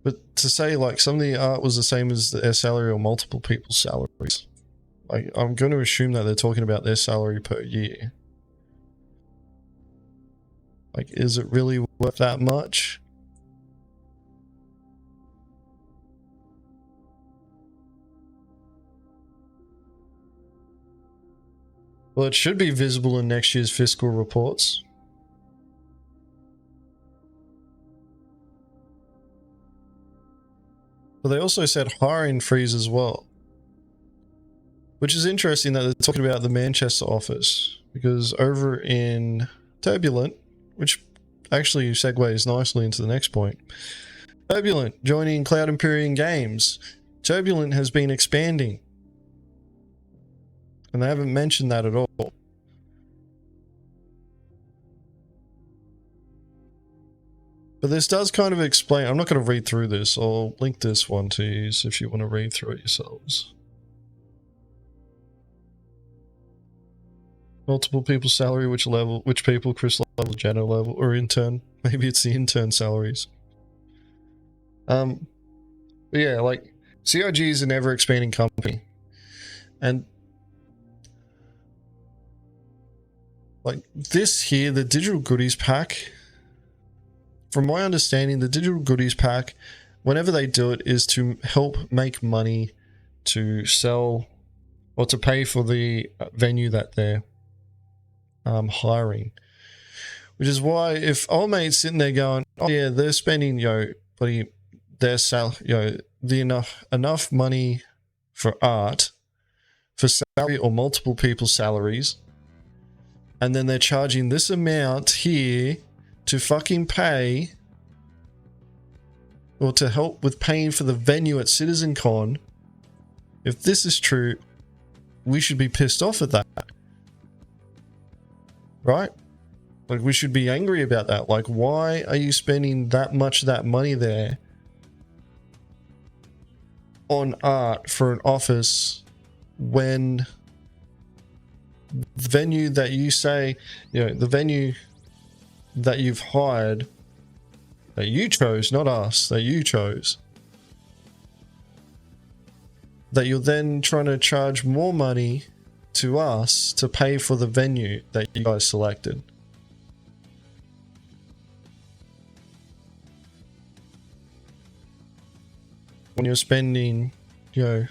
But to say, like, some of the art was the same as their salary or multiple people's salaries, like, I'm going to assume that they're talking about their salary per year. Like, is it really worth that much? Well, it should be visible in next year's fiscal reports. But they also said hiring freeze as well. Which is interesting that they're talking about the Manchester office, because over in Turbulent, which actually segues nicely into the next point, Turbulent joining Cloud Imperium Games. Turbulent has been expanding. And they haven't mentioned that at all. But this does kind of explain, I'm not going to read through this, I'll link this one to you if you want to read through it yourselves. Multiple people's salary, which level, which people, Chris level, Jenna level, or intern. Maybe it's the intern salaries. But yeah, like, CIG is an ever expanding company. And like this here, the digital goodies pack, from my understanding, the digital goodies pack, whenever they do it, is to help make money to sell or to pay for the venue that they're hiring. Which is why if old mate's sitting there going, oh yeah, they're spending, you know, bloody their enough money for art, for salary or multiple people's salaries, and then they're charging this amount here to fucking pay, or to help with paying for the venue at CitizenCon. If this is true, we should be pissed off at that, right? Like, we should be angry about that. Like, why are you spending that much of that money there on art for an office when the venue that you say, you know, the venue that you've hired, that you chose, not us, that you chose, that you're then trying to charge more money to us to pay for the venue that you guys selected? When you're spending, you know,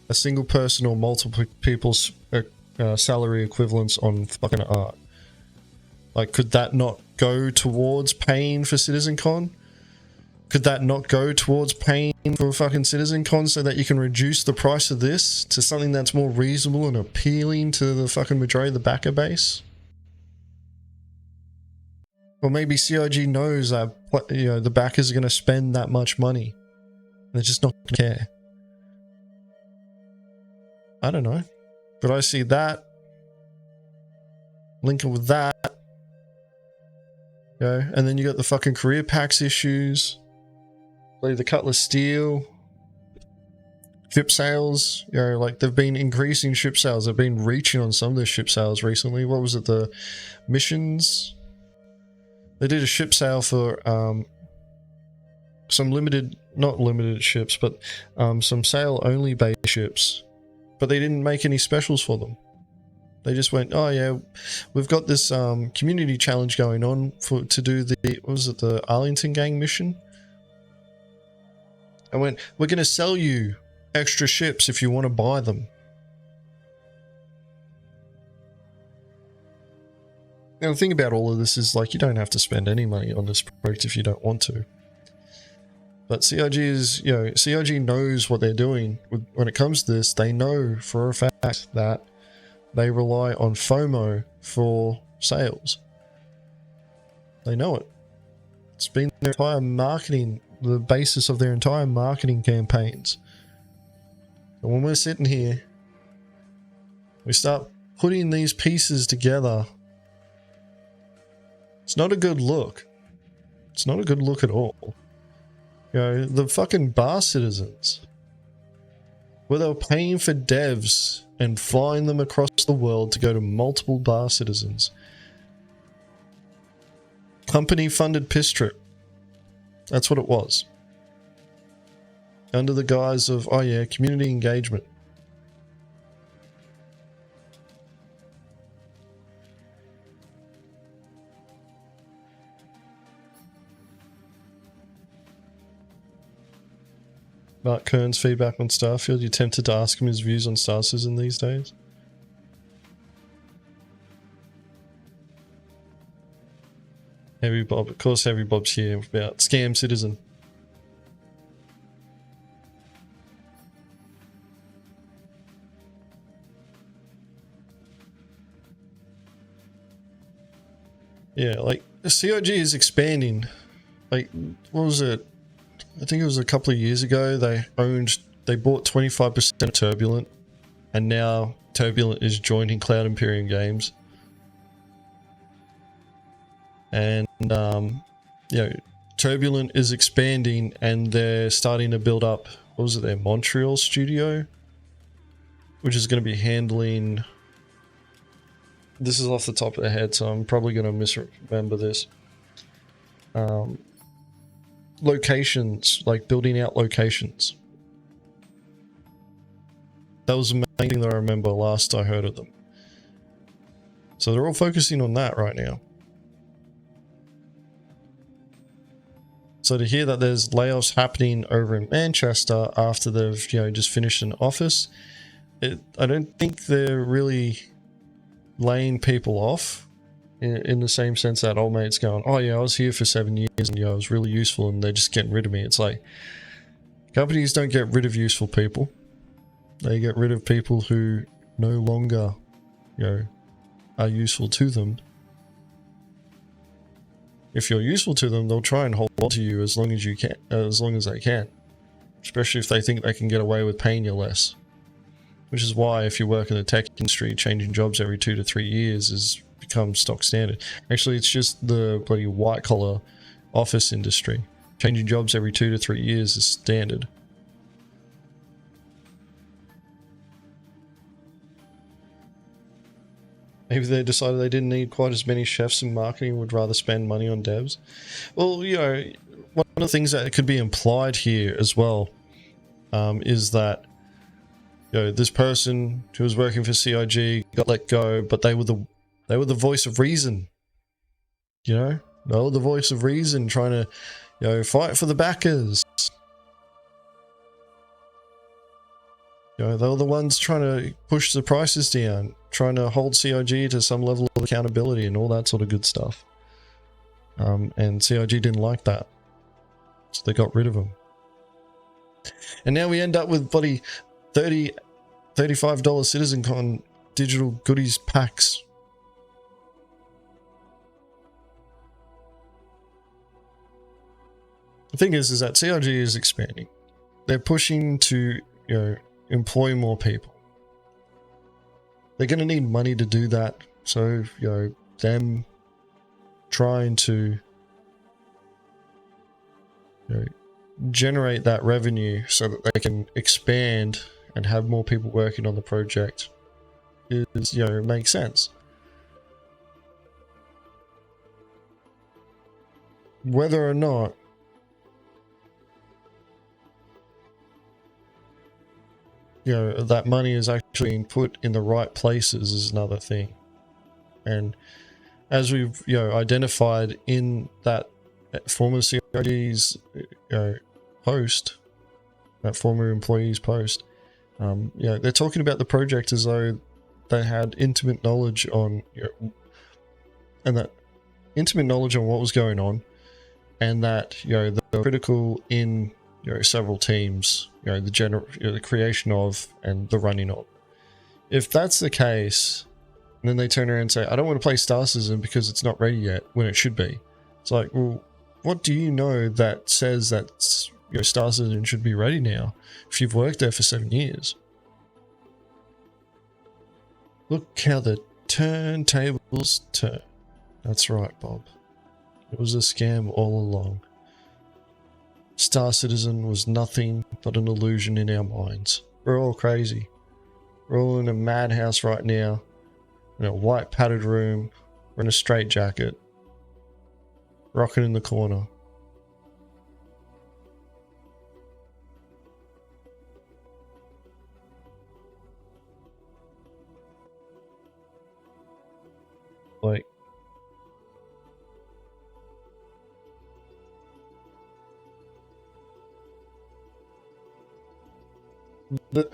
a single person or multiple people's salary equivalents on fucking art. Like, could that not go towards paying for CitizenCon? Could that not go towards paying for fucking CitizenCon so that you can reduce the price of this to something that's more reasonable and appealing to the fucking majority of the backer base? Or maybe CIG knows that, you know, the backers are going to spend that much money. They're just not going to care. I don't know. But I see that. Linking with that. You know, and then you got the fucking career packs issues. Like the Cutlass Steel. Ship sales. You know, like they've been increasing ship sales. They've been reaching on some of the ship sales recently. What was it? The missions? They did a ship sale for some limited, not limited ships, but some sale only base ships. But they didn't make any specials for them. They just went, oh yeah, we've got this community challenge going on to do the, what was it, the Arlington Gang mission? I went, we're going to sell you extra ships if you want to buy them. Now the thing about all of this is, like, you don't have to spend any money on this project if you don't want to. But CIG is, you know, CIG knows what they're doing. When it comes to this, they know for a fact that they rely on FOMO for sales. They know it. It's been their entire marketing, the basis of their entire marketing campaigns. And when we're sitting here, we start putting these pieces together. It's not a good look. It's not a good look at all. You know, the fucking bar citizens, where they were paying for devs and flying them across the world to go to multiple bar citizens. Company funded piss trip. That's what it was. Under the guise of, oh yeah, community engagement. Mark Kern's feedback on Starfield. You tempted to ask him his views on Star Citizen these days? Heavy Bob. Of course Heavy Bob's here about Scam Citizen. Yeah, like, the CIG is expanding. Like, what was it? I think it was a couple of years ago, they bought 25% of Turbulent, and now Turbulent is joining Cloud Imperium Games. And, you know, Turbulent is expanding, and they're starting to build up, what was it, their Montreal studio? Which is going to be handling, this is off the top of the head, so I'm probably going to misremember this. Locations, like building out locations. That was the main thing that I remember last I heard of them. So they're all focusing on that right now. So to hear that there's layoffs happening over in Manchester after they've, you know, just finished an office, I don't think they're really laying people off. In the same sense that old mate's going, oh yeah, I was here for 7 years and, you know, I was really useful and they're just getting rid of me. It's like, companies don't get rid of useful people. They get rid of people who no longer, you know, are useful to them. If you're useful to them, they'll try and hold on to you as long as you can, as long as they can. Especially if they think they can get away with paying you less. Which is why if you work in the tech industry, changing jobs every 2 to 3 years is become stock standard. Actually, it's just the bloody white collar office industry. Changing jobs every 2 to 3 years is standard. Maybe they decided they didn't need quite as many chefs in marketing, would rather spend money on devs. Well, you know, one of the things that could be implied here as well is that, you know, this person who was working for CIG got let go, but they were the voice of reason. You know, they were the voice of reason, trying to, you know, fight for the backers. You know, they were the ones trying to push the prices down, trying to hold CIG to some level of accountability and all that sort of good stuff. And CIG didn't like that, so they got rid of them. And now we end up with bloody $35 CitizenCon digital goodies packs. The thing is that CIG is expanding. They're pushing to, you know, employ more people. They're going to need money to do that. So, you know, them trying to, you know, generate that revenue so that they can expand and have more people working on the project is, you know, makes sense. Whether or not you know that money is actually being put in the right places is another thing. And as we've, you know, identified in that former CIG's, you know, post, that former employee's post, you know, they're talking about the project as though they had intimate knowledge on, you know, and that intimate knowledge on what was going on, and that, you know, they were critical in, you know, several teams, you know, the creation of and the running of. If that's the case, and then they turn around and say, I don't want to play Star Citizen because it's not ready yet, when it should be. It's like, well, what do you know that says that, you know, Star Citizen should be ready now if you've worked there for 7 years? Look how the turntables turn. That's right, Bob. It was a scam all along. Star Citizen was nothing but an illusion in our minds. We're all crazy. We're all in a madhouse right now, in a white padded room, we're in a straitjacket, rocking in the corner. Like, the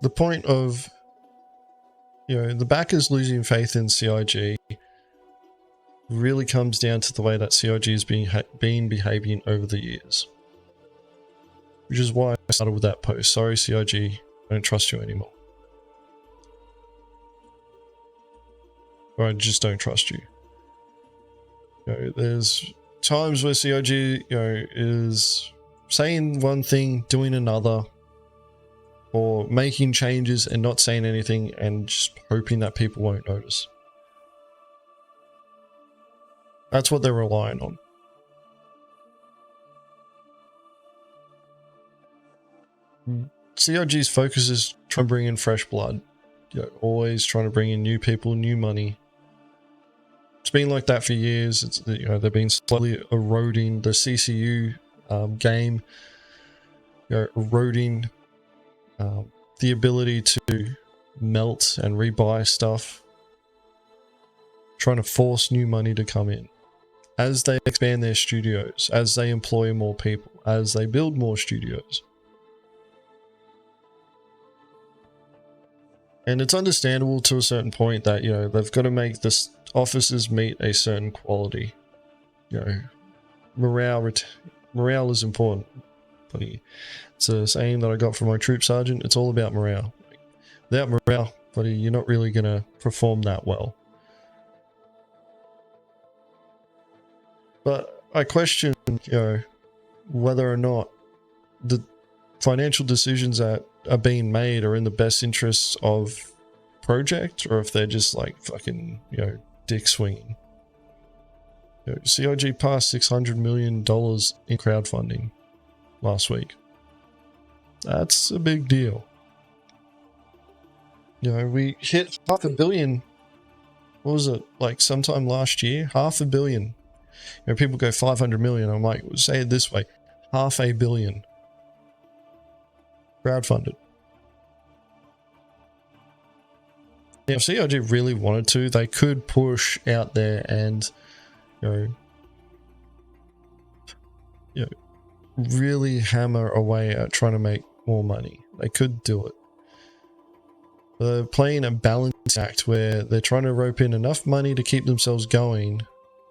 point of, you know, the backers losing faith in CIG really comes down to the way that CIG has been behaving over the years. Which is why I started with that post. Sorry, CIG, I don't trust you anymore. Or I just don't trust you. You know, there's times where CIG, you know, is saying one thing, doing another, or making changes and not saying anything and just hoping that people won't notice. That's what they're relying on. CIG's focus is trying to bring in fresh blood. You know, always trying to bring in new people, new money. It's been like that for years. It's, you know, they've been slowly eroding the CCU game, you know, eroding the ability to melt and rebuy stuff, trying to force new money to come in as they expand their studios, as they employ more people, as they build more studios. And it's understandable to a certain point that, you know, they've got to make this officers meet a certain quality. You know, morale is important. Buddy, it's a saying that I got from my troop sergeant. It's all about morale. Without morale, buddy, you're not really going to perform that well. But I question, you know, whether or not the financial decisions that are being made are in the best interests of project, or if they're just like fucking, you know, dick swinging. You know, CIG passed $600 million in crowdfunding last week. That's a big deal. You know, we hit $500 million. What was it, like sometime last year? $500 million. You know, people go 500 million. I'm like, say it this way, $500 million crowdfunded. Now, if CIG really wanted to, they could push out there and, you know, really hammer away at trying to make more money. They could do it. They're playing a balance act where they're trying to rope in enough money to keep themselves going,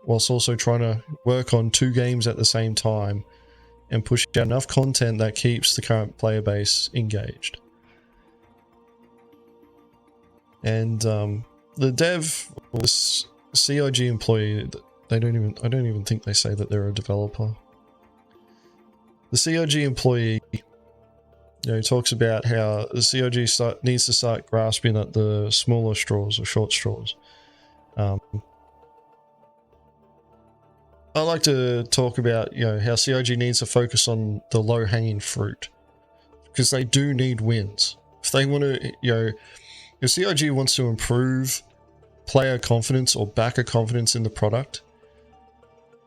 whilst also trying to work on 2 games at the same time and push out enough content that keeps the current player base engaged. And the dev, or this CIG employee, I don't even think they say that they're a developer. The CIG employee, talks about how the CIG needs to start grasping at the smaller straws or short straws. I like to talk about, how CIG needs to focus on the low-hanging fruit, because they do need wins. If they want to, if CIG wants to improve player confidence or backer confidence in the product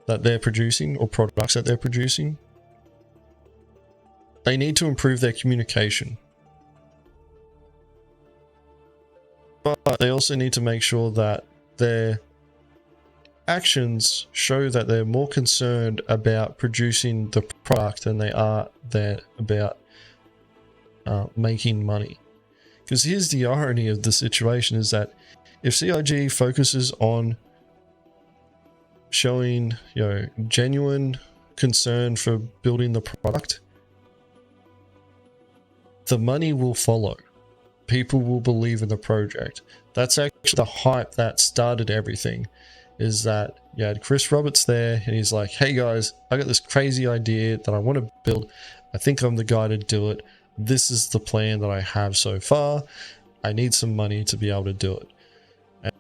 that they're producing or products that they're producing, they need to improve their communication. But they also need to make sure that their actions show that they're more concerned about producing the product than they are about making money. Because here's the irony of the situation, is that if CIG focuses on showing, genuine concern for building the product, the money will follow. People will believe in the project. That's actually the hype that started everything, is that you had Chris Roberts there and he's like, hey guys, I got this crazy idea that I want to build. I think I'm the guy to do it. This is the plan that I have so far. I need some money to be able to do it.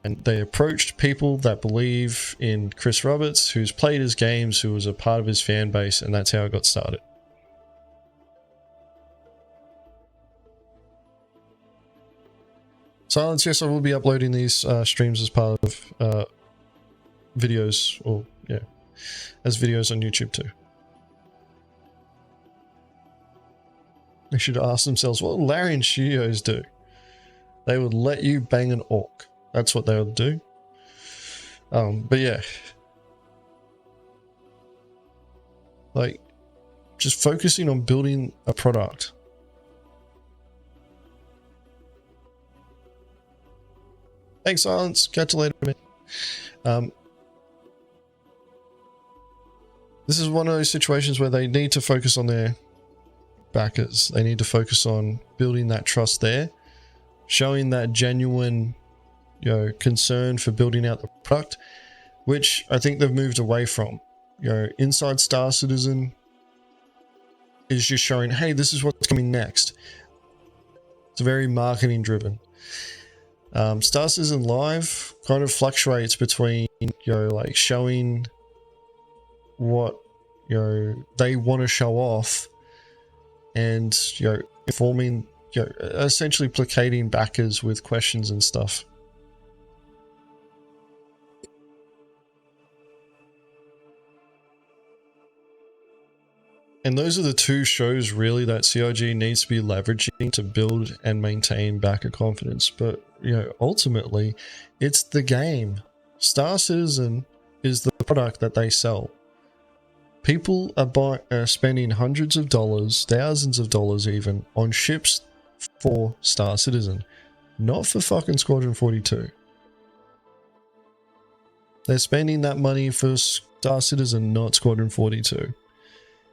And they approached people that believe in Chris Roberts, who's played his games, who was a part of his fan base, and that's how it got started. Silence, yes, I will be uploading these streams as part of videos, or as videos on YouTube too. They should ask themselves, what would Larian Studios do? They would let you bang an orc. That's what they would do. But yeah. Like, just focusing on building a product. Thanks, Silence. Catch you later, man. This is one of those situations where they need to focus on their backers. They need to focus on building that trust there, showing that genuine, concern for building out the product, which I think they've moved away from. Inside Star Citizen is just showing, hey, this is what's coming next. It's very marketing driven. Star Citizen Live kind of fluctuates between, like showing what, they want to show off and, informing, essentially placating backers with questions and stuff. And those are the 2 shows really that CIG needs to be leveraging to build and maintain backer confidence. But, ultimately, it's the game. Star Citizen is the product that they sell. People are spending hundreds of dollars, thousands of dollars even, on ships for Star Citizen. Not for fucking Squadron 42. They're spending that money for Star Citizen, not Squadron 42.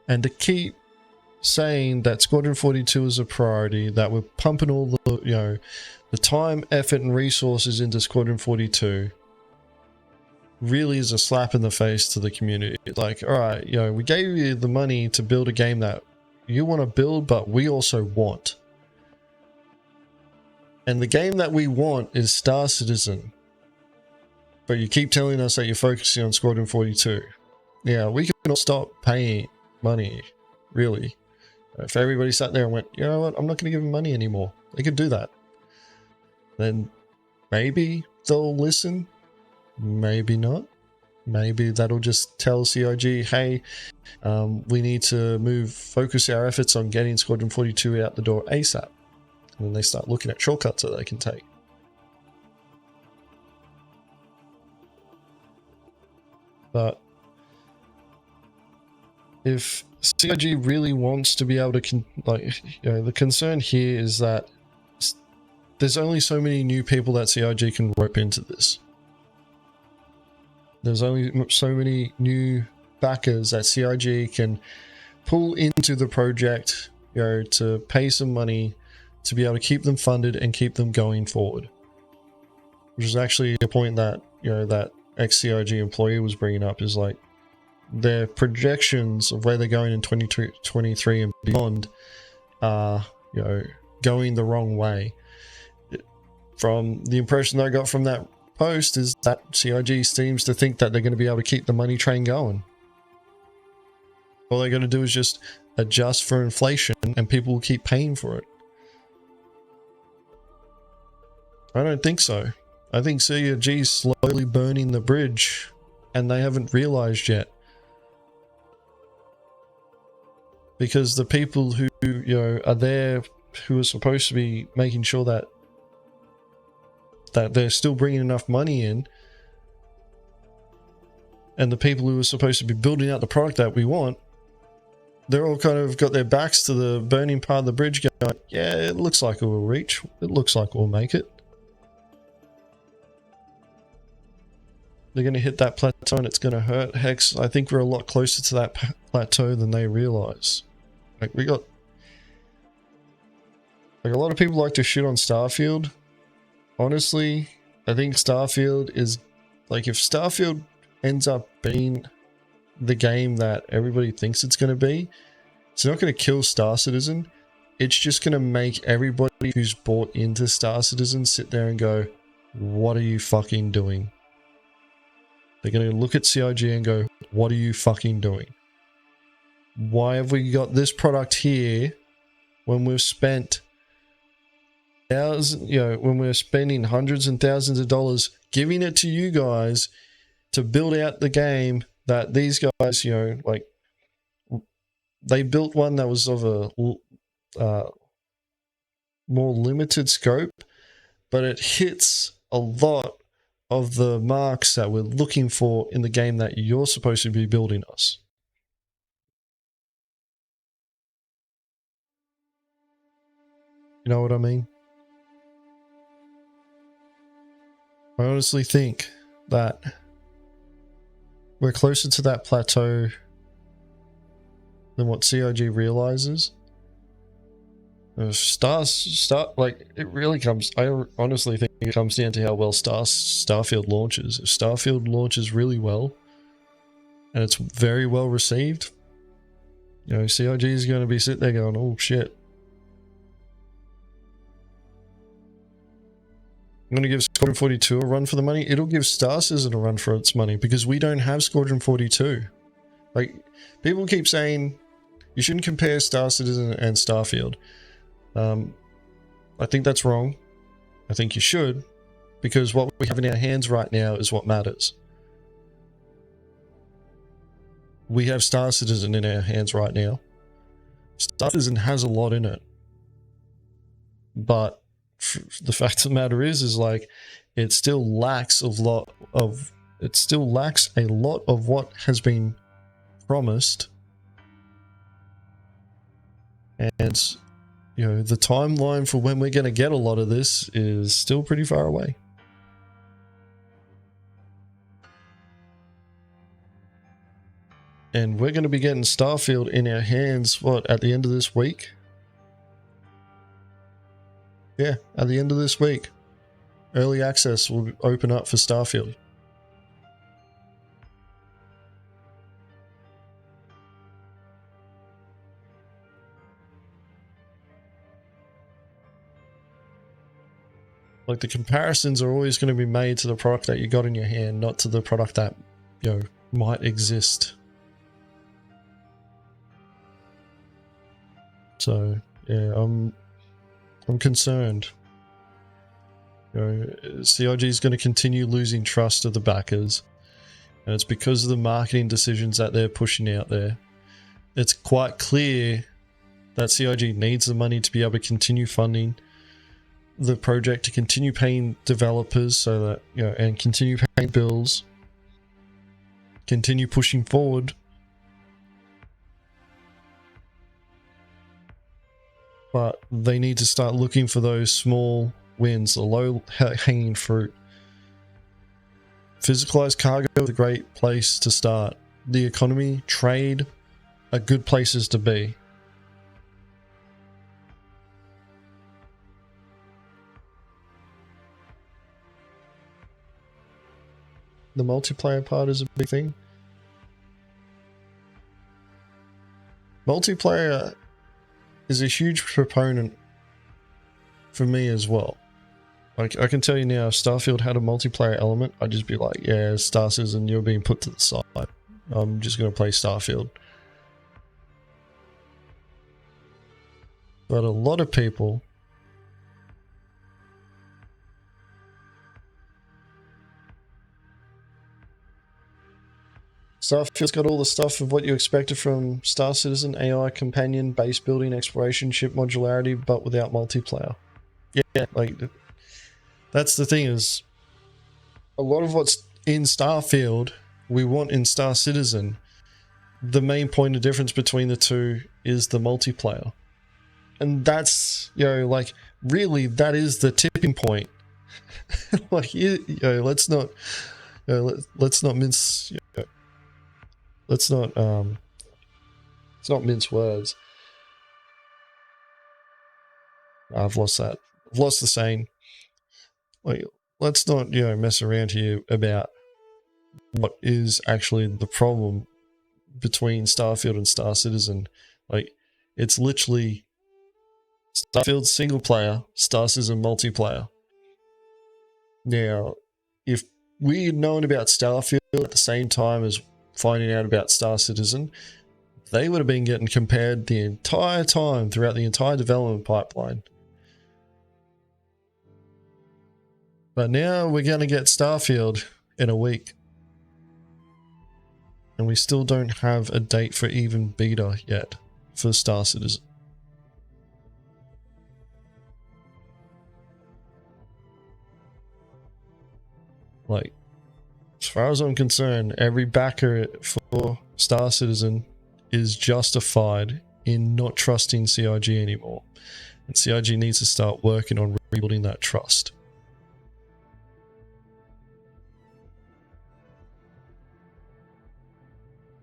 And to keep saying that Squadron 42 is a priority, that we're pumping all the, the time, effort, and resources into Squadron 42, really is a slap in the face to the community. Like, alright, we gave you the money to build a game that you want to build, but we also want. And the game that we want is Star Citizen. But you keep telling us that you're focusing on Squadron 42. Yeah, we can all stop paying money, really. If everybody sat there and went, you know what, I'm not going to give them money anymore. They could do that. Then maybe they'll listen. Maybe not. Maybe that'll just tell CIG, hey, we need to focus our efforts on getting Squadron 42 out the door ASAP. And then they start looking at shortcuts that they can take. But if CIG really wants to be able to, the concern here is that there's only so many new people that CIG can rope into this. There's only so many new backers that CIG can pull into the project, to pay some money to be able to keep them funded and keep them going forward. Which is actually a point that, that ex-CIG employee was bringing up, is like their projections of where they're going in 2023 and beyond are, going the wrong way. From the impression that I got from that post is that CIG seems to think that they're going to be able to keep the money train going. All they're going to do is just adjust for inflation and people will keep paying for it. I don't think so. I think CIG is slowly burning the bridge and they haven't realized yet. Because the people who, are there, who are supposed to be making sure that they're still bringing enough money in, and the people who are supposed to be building out the product that we want, they're all kind of got their backs to the burning part of the bridge going, yeah, it looks like it will reach. It looks like we'll make it. They're going to hit that plateau and it's going to hurt. Hex, I think we're a lot closer to that plateau than they realize. Like, a lot of people like to shit on Starfield. Honestly, I think Starfield is, like, if Starfield ends up being the game that everybody thinks it's going to be, it's not going to kill Star Citizen. It's just going to make everybody who's bought into Star Citizen sit there and go, what are you fucking doing? They're going to look at CIG and go, what are you fucking doing? Why have we got this product here when we've spent when we're spending hundreds and thousands of dollars giving it to you guys to build out the game that these guys, like, they built one that was of a more limited scope, but it hits a lot of the marks that we're looking for in the game that you're supposed to be building us. You know what I mean? I honestly think that we're closer to that plateau than what CIG realizes. Like, it really comes, I honestly think it comes down to how well Starfield launches. If Starfield launches really well, and it's very well received, CIG is going to be sitting there going, oh shit. I'm going to give Squadron 42 a run for the money. It'll give Star Citizen a run for its money because we don't have Squadron 42. Like, people keep saying you shouldn't compare Star Citizen and Starfield. I think that's wrong. I think you should, because what we have in our hands right now is what matters. We have Star Citizen in our hands right now. Star Citizen has a lot in it, but the fact of the matter is like, it still lacks a lot of what has been promised, and the timeline for when we're going to get a lot of this is still pretty far away. And we're going to be getting Starfield in our hands, at the end of this week? Yeah, at the end of this week. Early access will open up for Starfield. Like, the comparisons are always going to be made to the product that you got in your hand, not to the product that, might exist. So, yeah, I'm concerned. CIG is going to continue losing trust of the backers, and it's because of the marketing decisions that they're pushing out there. It's quite clear that CIG needs the money to be able to continue funding the project, to continue paying developers, so that and continue paying bills, continue pushing forward. but they need to start looking for those small wins, the low hanging fruit. Physicalized cargo is a great place to start. The economy, trade are good places to be. The multiplayer part is a big thing. Multiplayer is a huge proponent for me as well. Like, I can tell you now, if Starfield had a multiplayer element, I'd just be like, yeah, Star Citizen, you're being put to the side. I'm just going to play Starfield. But a lot of people Starfield's got all the stuff of what you expected from Star Citizen: AI, companion, base building, exploration, ship modularity, but without multiplayer. Yeah, like, that's the thing, is a lot of what's in Starfield we want in Star Citizen. The main point of difference between the two is the multiplayer. And that's, you know, like, really, that is the tipping point. Like, you know, let's not mince, you know, let's not mince words. I've lost that. I've lost the saying. Like, let's not, you know, mess around here about what is actually the problem between Starfield and Star Citizen. Like, it's literally Starfield single player, Star Citizen multiplayer. Now, if we had known about Starfield at the same time as finding out about Star Citizen, they would have been getting compared the entire time throughout the entire development pipeline. But now we're going to get Starfield in a week. And we still don't have a date for even beta yet for Star Citizen. Like, as far as I'm concerned, every backer for Star Citizen is justified in not trusting CIG anymore. And CIG needs to start working on rebuilding that trust.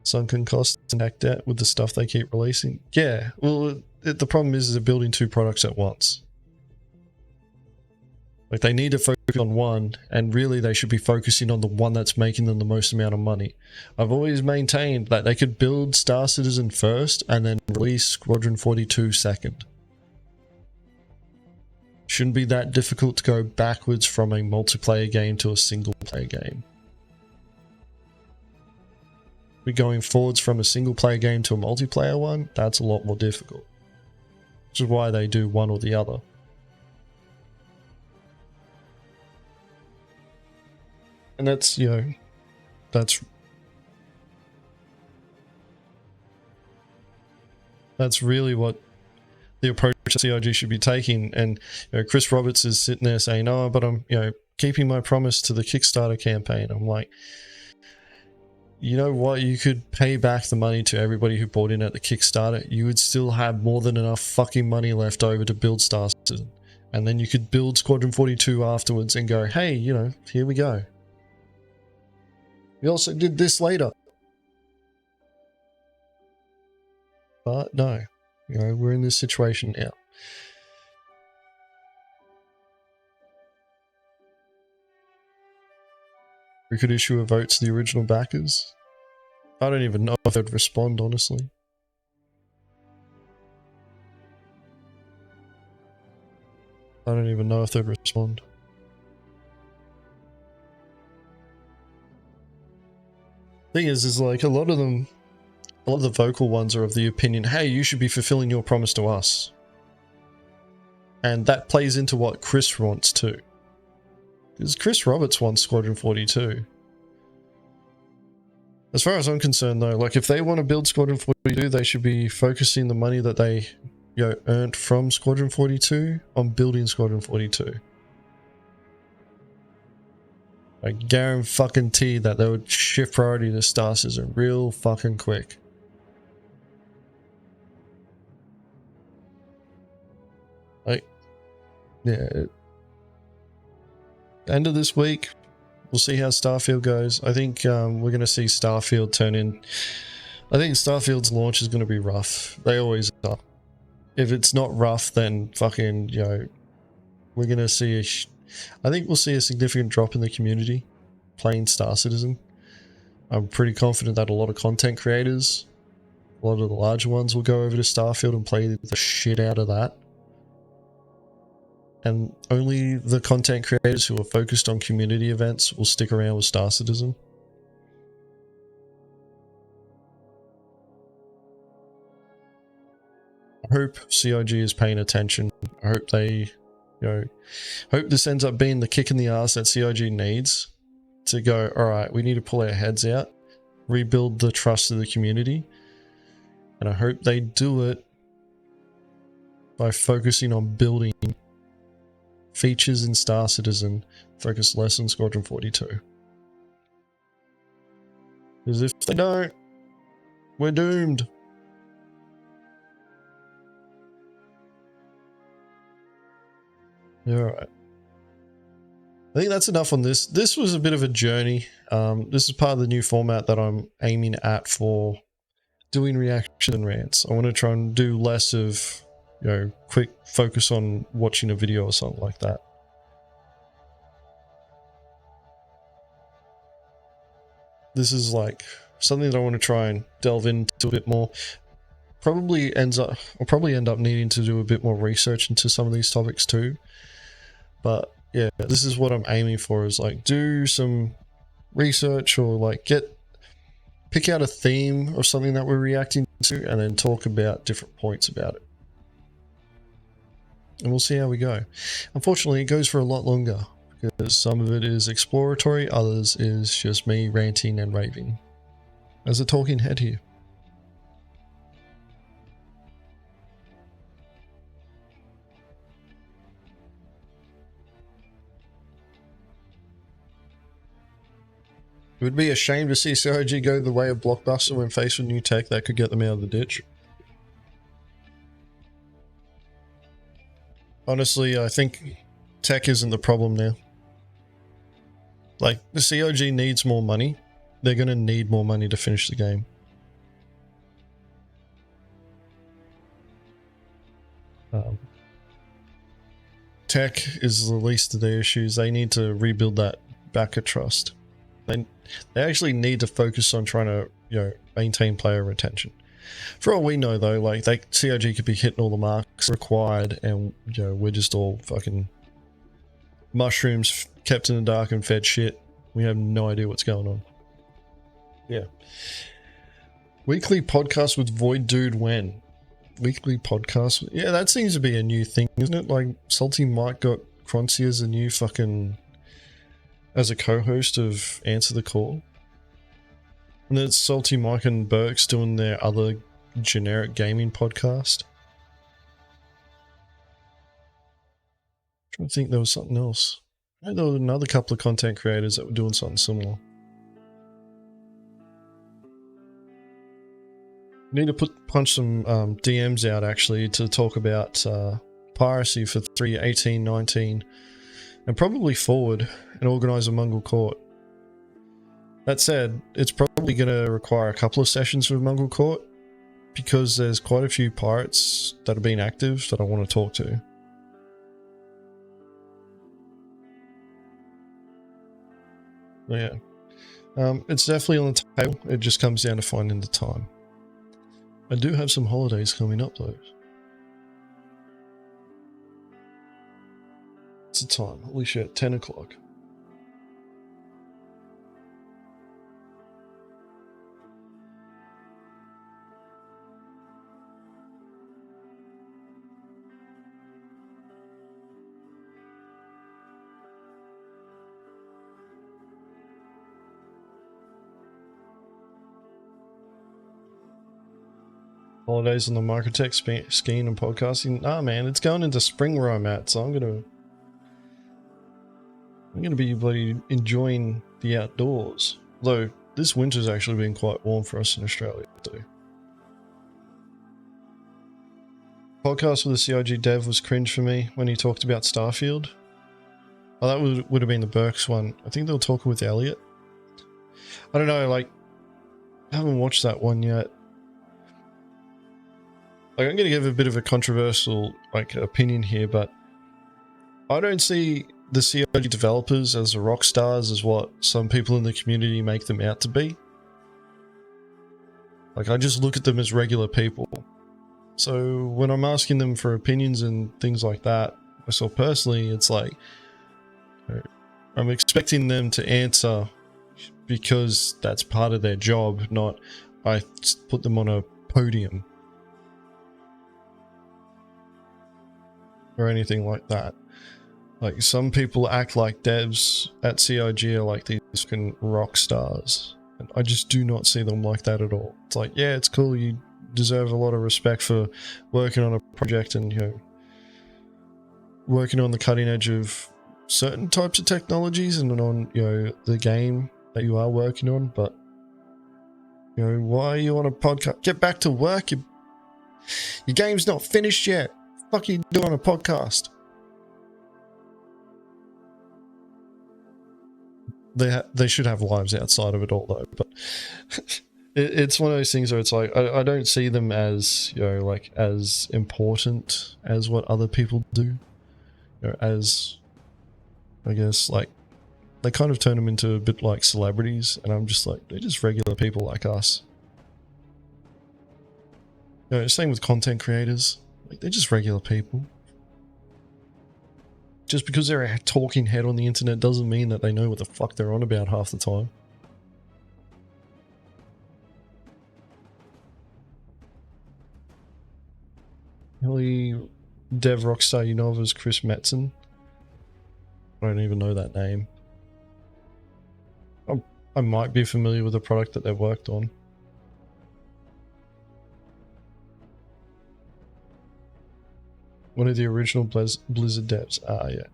Sunken costs and act debt with the stuff they keep releasing. Yeah, well, the problem is they're building two products at once. Like, they need to focus on one, and really they should be focusing on the one that's making them the most amount of money. I've always maintained that they could build Star Citizen first and then release Squadron 42 second. Shouldn't be that difficult to go backwards from a multiplayer game to a single player game. We're going forwards from a single player game to a multiplayer one, that's a lot more difficult. Which is why they do one or the other. And that's, you know, that's really what the approach CIG should be taking. And, you know, Chris Roberts is sitting there saying, oh, but I'm, you know, keeping my promise to the Kickstarter campaign. I'm like, you know what, you could pay back the money to everybody who bought in at the Kickstarter. You would still have more than enough fucking money left over to build Star Citizen. And then you could build Squadron 42 afterwards and go, hey, you know, here we go. We also did this later. But no, you know, we're in this situation now. We could issue a vote to the original backers. I don't even know if they'd respond, honestly. I don't even know if they'd respond. Thing is like, a lot of the vocal ones are of the opinion, hey, you should be fulfilling your promise to us. And that plays into what Chris wants too. Because Chris Roberts wants Squadron 42. As far as I'm concerned though, like, if they want to build Squadron 42, they should be focusing the money that they, you know, earned from Squadron 42 on building Squadron 42. I guarantee that they would shift priority to Star Citizen real fucking quick. Like, yeah. End of this week, we'll see how Starfield goes. I think we're going to see Starfield turn in. I think Starfield's launch is going to be rough. They always are. If it's not rough, then fucking, you know, we're going to see I think we'll see a significant drop in the community playing Star Citizen. I'm pretty confident that a lot of content creators, a lot of the larger ones, will go over to Starfield and play the shit out of that. And only the content creators who are focused on community events will stick around with Star Citizen. I hope CIG is paying attention. I hope they, you know, hope this ends up being the kick in the ass that CIG needs to go, alright, we need to pull our heads out, rebuild the trust of the community. And I hope they do it by focusing on building features in Star Citizen, focus less on Squadron 42. Because if they don't, we're doomed. Alright. I think that's enough on this. This was a bit of a journey. This is part of the new format that I'm aiming at for doing reaction and rants. I want to try and do less of, you know, quick focus on watching a video or something like that. This is like something that I want to try and delve into a bit more. I'll probably end up needing to do a bit more research into some of these topics too. But yeah, this is what I'm aiming for, is like do some research or like pick out a theme or something that we're reacting to and then talk about different points about it. And we'll see how we go. Unfortunately, it goes for a lot longer because some of it is exploratory, others is just me ranting and raving as a talking head here. It would be a shame to see CIG go the way of Blockbuster when faced with new tech that could get them out of the ditch. Honestly, I think tech isn't the problem now. Like, the CIG needs more money. They're going to need more money to finish the game. Tech is the least of their issues. They need to rebuild that backer trust. They actually need to focus on trying to, you know, maintain player retention. For all we know, though, like, CIG could be hitting all the marks required, and, you know, we're just all fucking mushrooms kept in the dark and fed shit. We have no idea what's going on. Yeah. Weekly podcast with Void Dude when? Weekly podcast? Yeah, that seems to be a new thing, isn't it? Like, Salty Mike got Croncy as a new fucking... as a co-host of Answer the Call. And it's Salty Mike and Burks doing their other generic gaming podcast. I'm trying to think there was something else. I know there was another couple of content creators that were doing something similar. Need to punch some DMs out actually to talk about piracy for 3.18.19 and probably forward and organise a Mongrel Court. That said, it's probably going to require a couple of sessions with Mongrel Court because there's quite a few pirates that have been active that I want to talk to. Yeah. It's definitely on the table. It just comes down to finding the time. I do have some holidays coming up though. What's the time? Holy shit, 10 o'clock. Holidays on the Microtech skiing and podcasting. Nah, man, it's going into spring where I'm at, so I'm gonna be bloody enjoying the outdoors. Though this winter's actually been quite warm for us in Australia too. podcast with the CIG dev was cringe for me when he talked about Starfield. Oh, that would have been the Burks one. I think they were talking with Elliot. I don't know, like, I haven't watched that one yet. Like, I'm going to give a bit of a controversial, like, opinion here, but I don't see the CIG developers as the rock stars as what some people in the community make them out to be. Like, I just look at them as regular people. So when I'm asking them for opinions and things like that, myself personally, it's like, I'm expecting them to answer because that's part of their job, not I put them on a podium or anything like that. Like, some people act like devs at CIG are like these fucking rock stars, and I just do not see them like that at all. It's like, yeah, it's cool, you deserve a lot of respect for working on a project and, you know, working on the cutting edge of certain types of technologies and on, you know, the game that you are working on, but, you know, why are you on a podcast? Get back to work. Your game's not finished yet. Fuck you doing on a podcast? They should have lives outside of it all, though. But it's one of those things where it's like, I don't see them as, you know, like, as important as what other people do. You know, as, I guess, like, they kind of turn them into a bit like celebrities, and I'm just like, they're just regular people like us. You know, same with content creators. Like, they're just regular people. Just because they're a talking head on the internet doesn't mean that they know what the fuck they're on about half the time. The only dev rockstar you know of is Chris Metzen. I don't even know that name. I might be familiar with the product that they've worked on. One of the original Blizzard devs. Ah, yeah.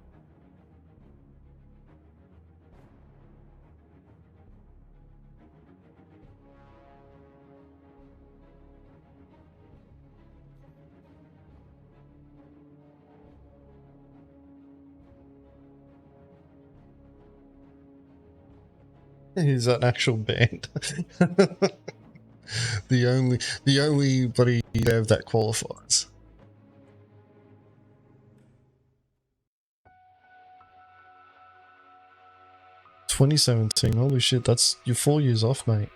Is that an actual band? the only bloody dev that qualifies. $2017. Holy shit, you're 4 years off, mate.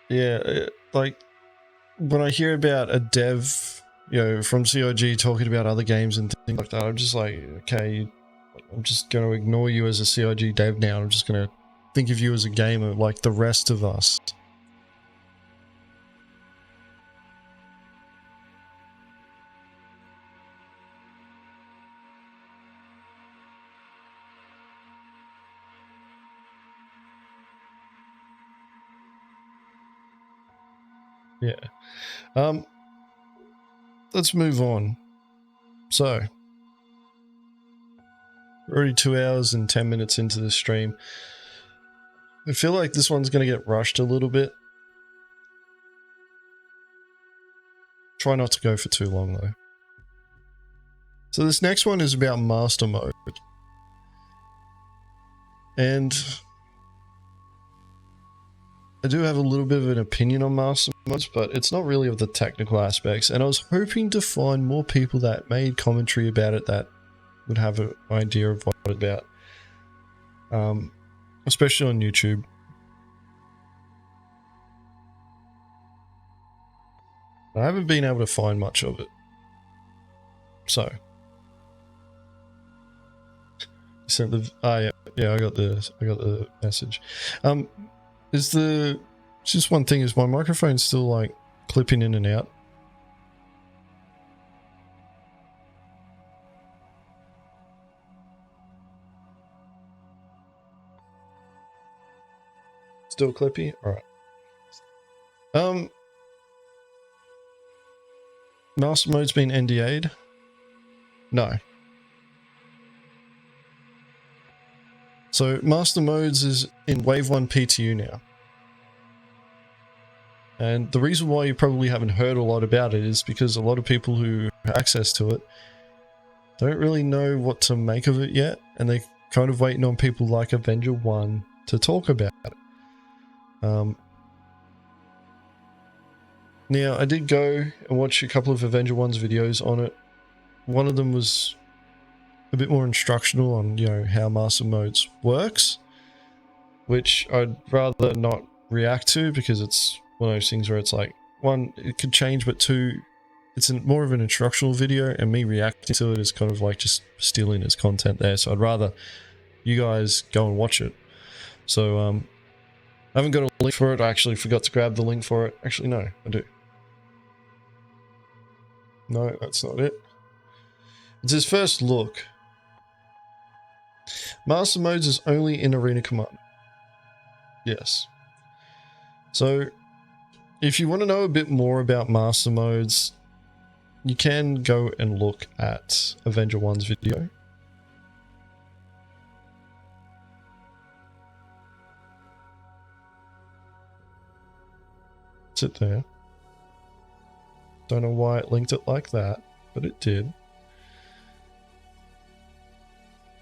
Yeah, like, when I hear about a dev, you know, from CIG talking about other games and things like that, I'm just like, okay, I'm just going to ignore you as a CIG dev now. I'm just going to think of you as a gamer like the rest of us. Yeah. Let's move on. So, we're already 2 hours and 10 minutes into the stream. I feel like this one's going to get rushed a little bit. Try not to go for too long, though. So this next one is about master mode. And I do have a little bit of an opinion on master modes, but it's not really of the technical aspects. And I was hoping to find more people that made commentary about it that would have an idea of what it's about. Especially on YouTube. I haven't been able to find much of it. So. Sent the yeah, I got the message. Just one thing, is my microphone still like clipping in and out? Still clippy? Alright. Master mode's been NDA'd? No. So Master Modes is in Wave 1 PTU now. And the reason why you probably haven't heard a lot about it is because a lot of people who have access to it don't really know what to make of it yet, and they're kind of waiting on people like Avenger 1 to talk about it. Now, I did go and watch a couple of Avenger 1's videos on it. One of them was a bit more instructional on, you know, how Master Modes works, which I'd rather not react to because it's one of those things where it's like, one, it could change, but two, it's more of an instructional video, and me reacting to it is kind of like just stealing its content there. So I'd rather you guys go and watch it. So I haven't got a link for it. I actually forgot to grab the link for it. Actually, no, I do. No, that's not it. It's his first look. Master Modes is only in Arena Command. Yes. So if you want to know a bit more about Master Modes, you can go and look at Avenger 1's video. It's it there. Don't know why it linked it like that, but it did.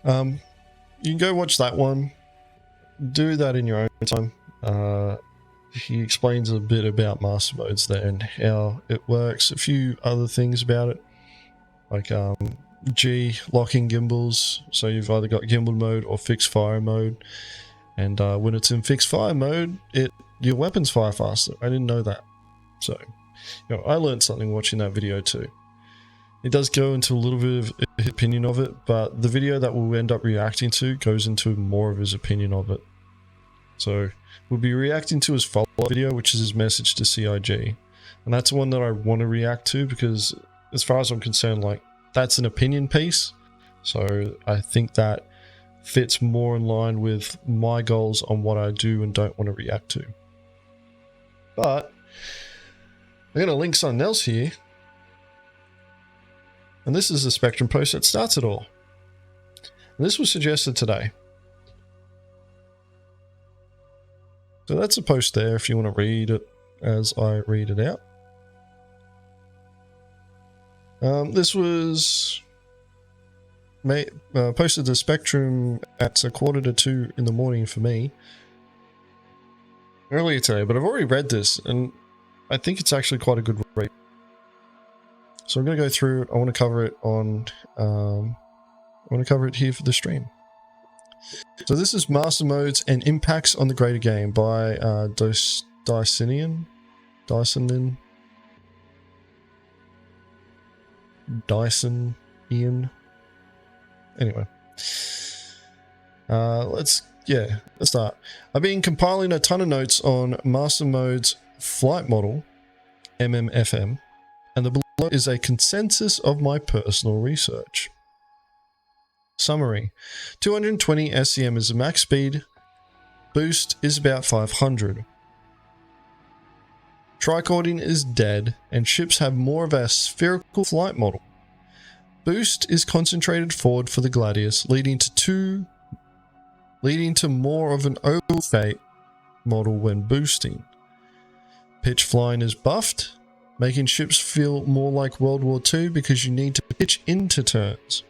You can go watch that one. Do that in your own time. He explains a bit about Master Modes there and how it works. A few other things about it, like G locking gimbals. So you've either got gimbal mode or fixed fire mode, and when it's in fixed fire mode, your weapons fire faster. I didn't know that, so you know, I learned something watching that video too. It does go into a little bit of his opinion of it, but the video that we'll end up reacting to goes into more of his opinion of it. So we'll be reacting to his follow-up video, which is his message to CIG. And that's the one that I want to react to because as far as I'm concerned, like, that's an opinion piece. So I think that fits more in line with my goals on what I do and don't want to react to. But I'm going to link something else here. And this is the Spectrum post that starts it all. And this was suggested today. So that's a post there if you want to read it as I read it out. This was posted to Spectrum at 1:45 in the morning for me earlier today, but I've already read this and I think it's actually quite a good read. So I'm going to go through it. I want to cover it on, I want to cover it here for the stream. So this is Master Modes and Impacts on the Greater Game by Dysonian. Anyway. Let's start. I've been compiling a ton of notes on Master Mode's flight model, MMFM, and the below is a consensus of my personal research. Summary: 220 SCM is the max speed, boost is about 500. Tricording is dead, and ships have more of a spherical flight model. Boost is concentrated forward for the Gladius, leading to more of an oval fate model when boosting. Pitch flying is buffed, making ships feel more like World War II because you need to pitch into turns.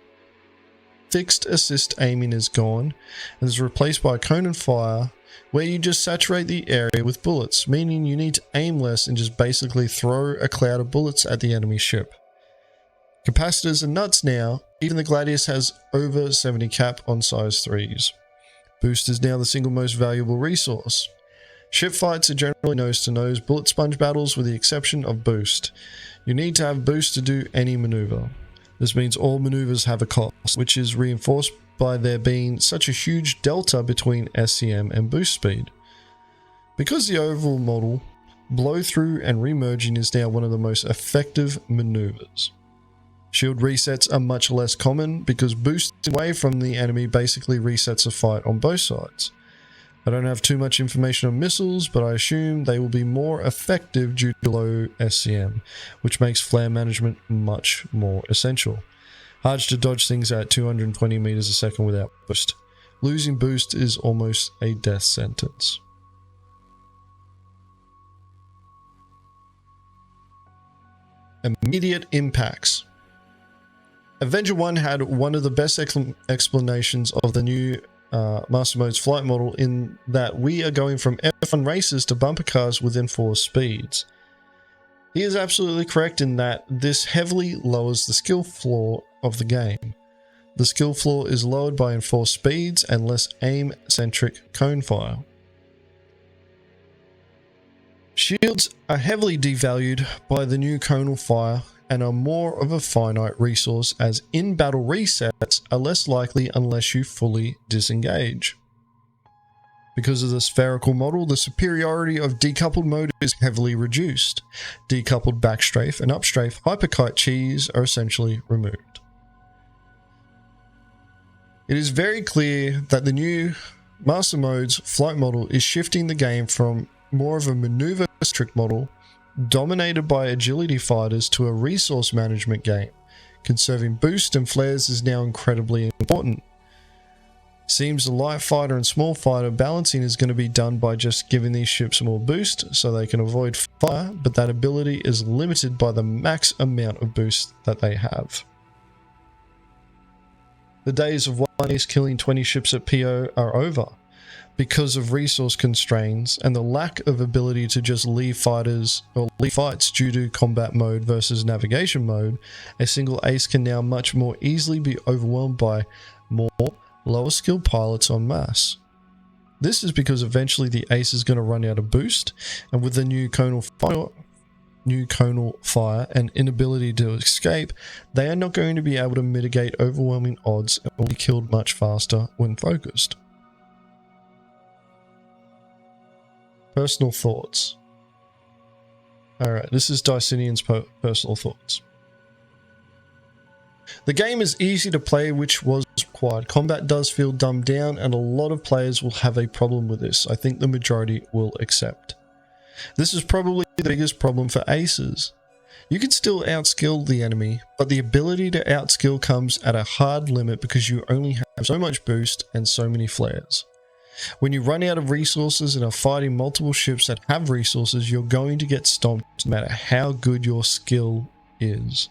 Fixed assist aiming is gone and is replaced by cone and fire, where you just saturate the area with bullets, meaning you need to aim less and just basically throw a cloud of bullets at the enemy ship. Capacitors are nuts now, even the Gladius has over 70 cap on size 3s. Boost is now the single most valuable resource. Ship fights are generally nose-to-nose bullet sponge battles with the exception of boost. You need to have boost to do any maneuver. This means all maneuvers have a cost, which is reinforced by there being such a huge delta between SCM and boost speed. Because the oval model, blow-through and remerging is now one of the most effective maneuvers. Shield resets are much less common because boosting away from the enemy basically resets a fight on both sides. I don't have too much information on missiles, but I assume they will be more effective due to low SCM, which makes flare management much more essential. Hard to dodge things at 220 meters a second without boost. Losing boost is almost a death sentence. Immediate impacts. Avenger 1 had one of the best explanations of the new Master Mode's flight model, in that we are going from F1 races to bumper cars with enforced speeds. He is absolutely correct in that this heavily lowers the skill floor of the game. The skill floor is lowered by enforced speeds and less aim-centric cone fire. Shields are heavily devalued by the new conal fire and are more of a finite resource, as in-battle resets are less likely unless you fully disengage. Because of the spherical model, the superiority of decoupled mode is heavily reduced. Decoupled backstrafe and upstrafe hyperkite cheese are essentially removed. It is very clear that the new Master Mode's flight model is shifting the game from more of a maneuver-centric model dominated by agility fighters to a resource management game. Conserving boost and flares is now incredibly important. Seems the light fighter and small fighter balancing is going to be done by just giving these ships more boost so they can avoid fire, but that ability is limited by the max amount of boost that they have. The days of one ace killing 20 ships at PO are over. Because of resource constraints and the lack of ability to just leave fighters or leave fights due to combat mode versus navigation mode, a single ace can now much more easily be overwhelmed by more lower skilled pilots en masse. This is because eventually the ace is going to run out of boost, and with the new conal fire and inability to escape, they are not going to be able to mitigate overwhelming odds and will be killed much faster when focused. Personal thoughts. Alright, this is Dicinian's personal thoughts. The game is easy to play, which was required. Combat does feel dumbed down, and a lot of players will have a problem with this. I think the majority will accept. This is probably the biggest problem for aces. You can still outskill the enemy, but the ability to outskill comes at a hard limit because you only have so much boost and so many flares. When you run out of resources and are fighting multiple ships that have resources, you're going to get stomped no matter how good your skill is.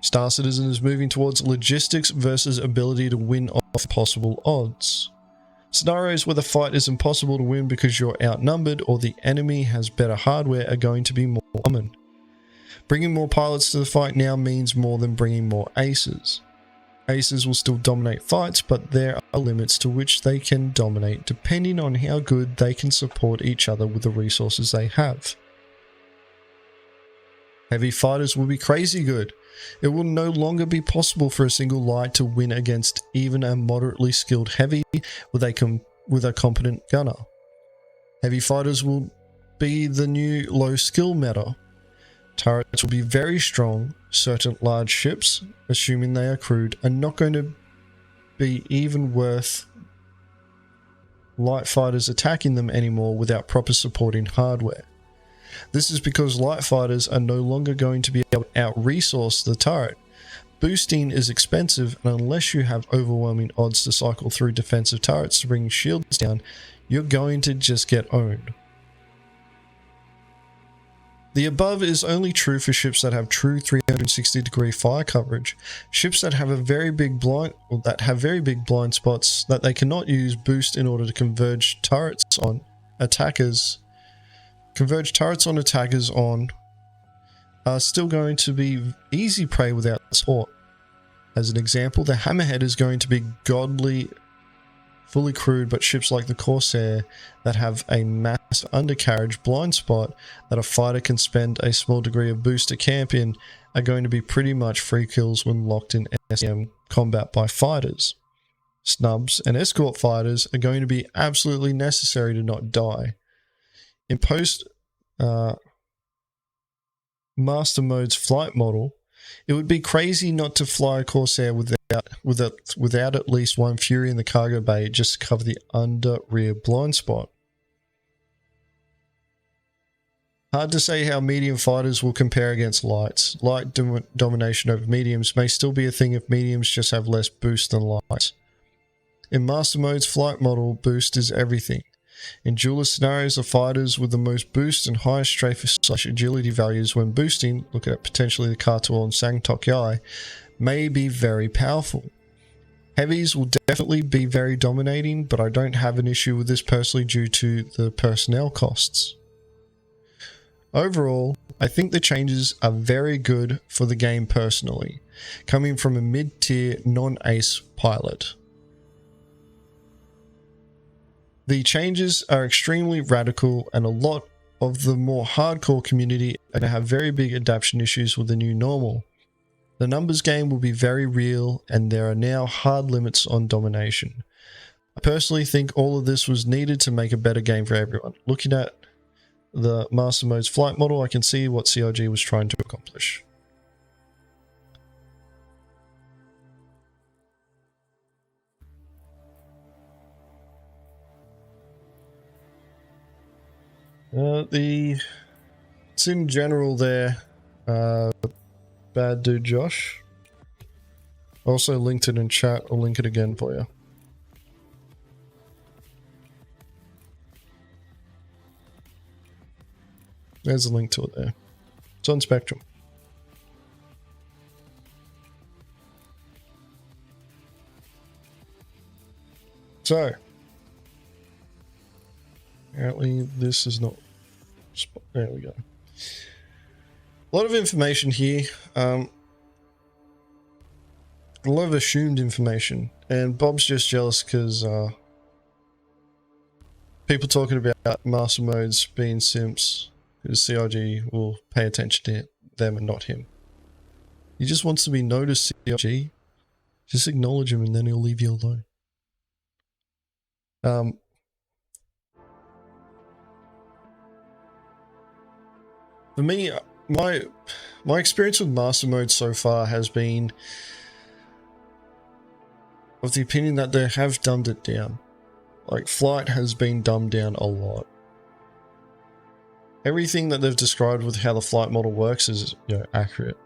Star Citizen is moving towards logistics versus ability to win off possible odds. Scenarios where the fight is impossible to win because you're outnumbered or the enemy has better hardware are going to be more common. Bringing more pilots to the fight now means more than bringing more aces. Aces will still dominate fights, but there are limits to which they can dominate depending on how good they can support each other with the resources they have. Heavy fighters will be crazy good. It will no longer be possible for a single light to win against even a moderately skilled heavy with a competent gunner. Heavy fighters will be the new low skill meta. Turrets will be very strong. Certain large ships, assuming they are crewed, are not going to be even worth light fighters attacking them anymore without proper supporting hardware. This is because light fighters are no longer going to be able to out-resource the turret. Boosting is expensive, and unless you have overwhelming odds to cycle through defensive turrets to bring shields down, you're going to just get owned. The above is only true for ships that have true 360-degree fire coverage. Ships that have very big blind spots that they cannot use boost in order to converge turrets on attackers are still going to be easy prey without support. As an example, the Hammerhead is going to be godly fully crewed, but ships like the Corsair that have a mass undercarriage blind spot that a fighter can spend a small degree of boost to camp in are going to be pretty much free kills when locked in SEM combat by fighters. Snubs and escort fighters are going to be absolutely necessary to not die. In post Master Mode's flight model, it would be crazy not to fly a Corsair without at least one Fury in the cargo bay just to cover the under-rear blind spot. Hard to say how medium fighters will compare against lights. Light domination over mediums may still be a thing if mediums just have less boost than lights. In Master Mode's flight model, boost is everything. In duelist scenarios, the fighters with the most boost and highest strafe/agility values when boosting, look at potentially the Cartel and Sang Tok Yai, may be very powerful. Heavies will definitely be very dominating, but I don't have an issue with this personally due to the personnel costs. Overall, I think the changes are very good for the game personally, coming from a mid-tier non-ace pilot. The changes are extremely radical, and a lot of the more hardcore community are going to have very big adaptation issues with the new normal. The numbers game will be very real, and there are now hard limits on domination. I personally think all of this was needed to make a better game for everyone. Looking at the Master Mode's flight model, I can see what CIG was trying to accomplish. It's in general there, Bad Dude Josh. Also linked it in chat, I'll link it again for you. There's a link to it there. It's on Spectrum. So, apparently this is not... There we go. A lot of information here. A lot of assumed information. And Bob's just jealous because people talking about master modes being simps, because CIG will pay attention to them and not him. He just wants to be noticed, CIG. Just acknowledge him and then he'll leave you alone. For me, my experience with master mode so far has been of the opinion that they have dumbed it down. Like, flight has been dumbed down a lot. Everything that they've described with how the flight model works is, you know, accurate.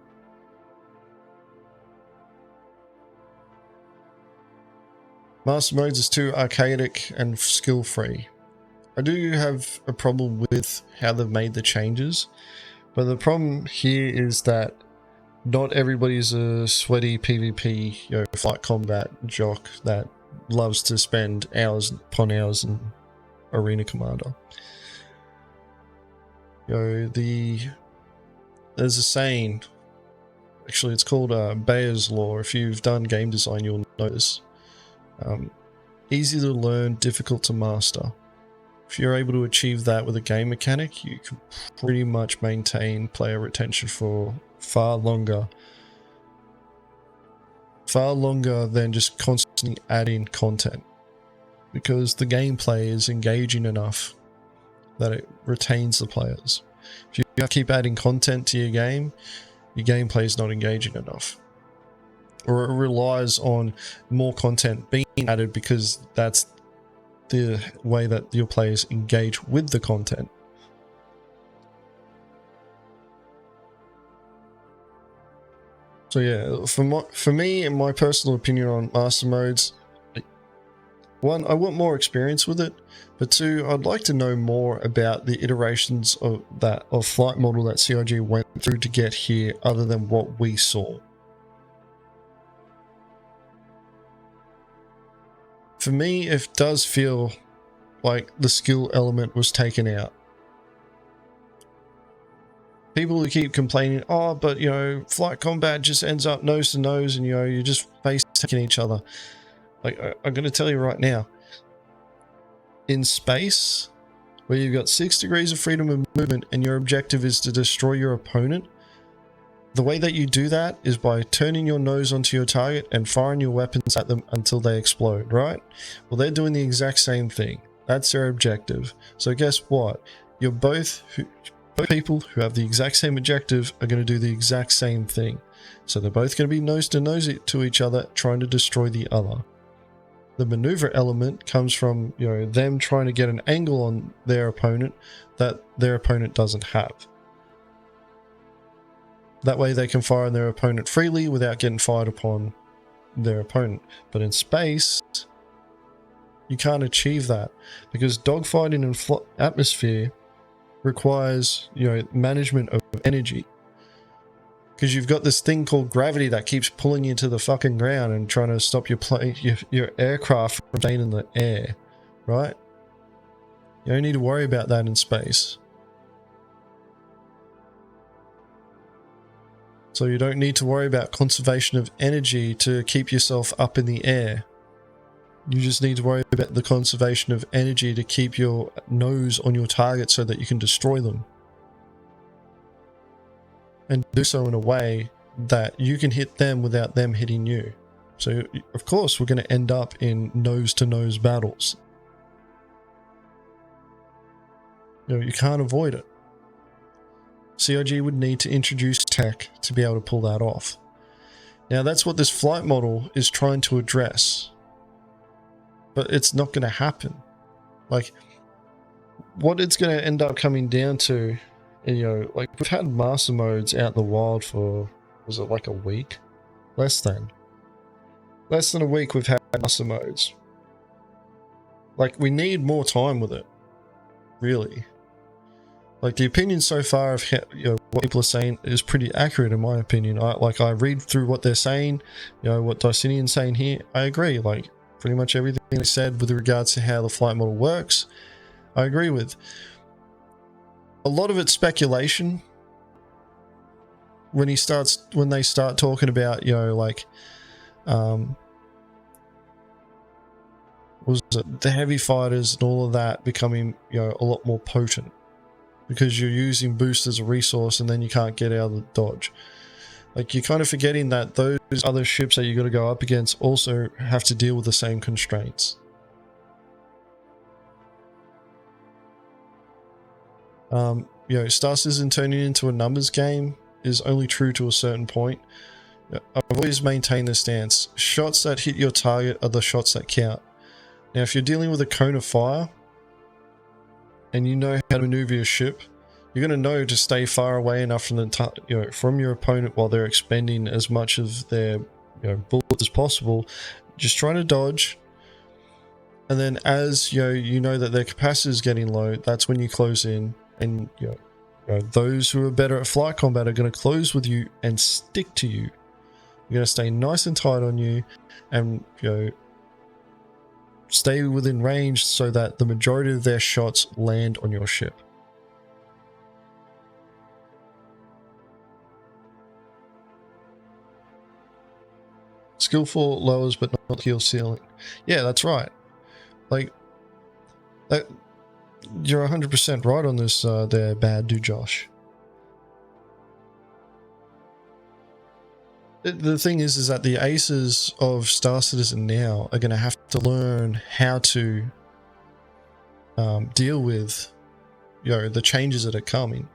Master modes is too archaic and skill free. I do have a problem with how they've made the changes, but the problem here is that not everybody's a sweaty PvP, you know, flight combat jock that loves to spend hours upon hours in Arena Commander. You know, there's a saying, actually it's called Bayer's Law. If you've done game design, you'll notice. Easy to learn, difficult to master. If you're able to achieve that with a game mechanic, you can pretty much maintain player retention for far longer than just constantly adding content, because the gameplay is engaging enough that it retains the players. If you keep adding content to your gameplay is not engaging enough, or it relies on more content being added because that's the way that your players engage with the content. So yeah, for me, in my personal opinion on master modes, one, I want more experience with it, but two, I'd like to know more about the iterations of flight model that CIG went through to get here, other than what we saw. For me, it does feel like the skill element was taken out. People who keep complaining, oh, but you know, flight combat just ends up nose to nose and you know, you're just face taking each other. Like, I'm going to tell you right now, in space, where you've got 6 degrees of freedom of movement and your objective is to destroy your opponent, the way that you do that is by turning your nose onto your target and firing your weapons at them until they explode, right? Well, they're doing the exact same thing. That's their objective. So guess what? Both people who have the exact same objective are going to do the exact same thing. So they're both going to be nose to nose to each other, trying to destroy the other. The maneuver element comes from, you know, them trying to get an angle on their opponent that their opponent doesn't have. That way they can fire on their opponent freely without getting fired upon their opponent. But in space, You can't achieve that because dogfighting in atmosphere requires, you know, management of energy. Because you've got this thing called gravity that keeps pulling you to the fucking ground and trying to stop your aircraft from staying in the air, right? You don't need to worry about that in space. So you don't need to worry about conservation of energy to keep yourself up in the air. You just need to worry about the conservation of energy to keep your nose on your target so that you can destroy them. And do so in a way that you can hit them without them hitting you. So, of course, we're going to end up in nose-to-nose battles. You know, you can't avoid it. CIG would need to introduce tech to be able to pull that off. Now, that's what this flight model is trying to address. But it's not going to happen. Like, what it's going to end up coming down to, you know, like, we've had master modes out in the wild for, was it like a week? Less than a week we've had master modes. Like, we need more time with it. Really. Like, the opinion so far of how, you know, what people are saying is pretty accurate in my opinion. I read through what they're saying, you know, what Dicinian's saying here. I agree. Like, pretty much everything they said with regards to how the flight model works, I agree with. A lot of it's speculation. When they start talking about, you know, like, was it the heavy fighters and all of that becoming, you know, a lot more potent because you're using boost as a resource and then you can't get out of the dodge. Like, you're kind of forgetting that those other ships that you got to go up against also have to deal with the same constraints. You know, Star Citizen turning into a numbers game is only true to a certain point. I've always maintained this stance. Shots that hit your target are the shots that count. Now, if you're dealing with a cone of fire and you know how to maneuver your ship, you're going to know to stay far away enough from the from your opponent while they're expending as much of their bullets as possible. Just trying to dodge, and then as you know that their capacity is getting low, that's when you close in, and those who are better at flight combat are going to close with you and stick to you. You're going to stay nice and tight on you, and stay within range so that the majority of their shots land on your ship. Skillful lowers but not kill ceiling. Yeah, that's right. Like, you're 100% right on this there, bad dude Josh. The thing is that the aces of Star Citizen now are going to have to learn how to deal with the changes that are coming,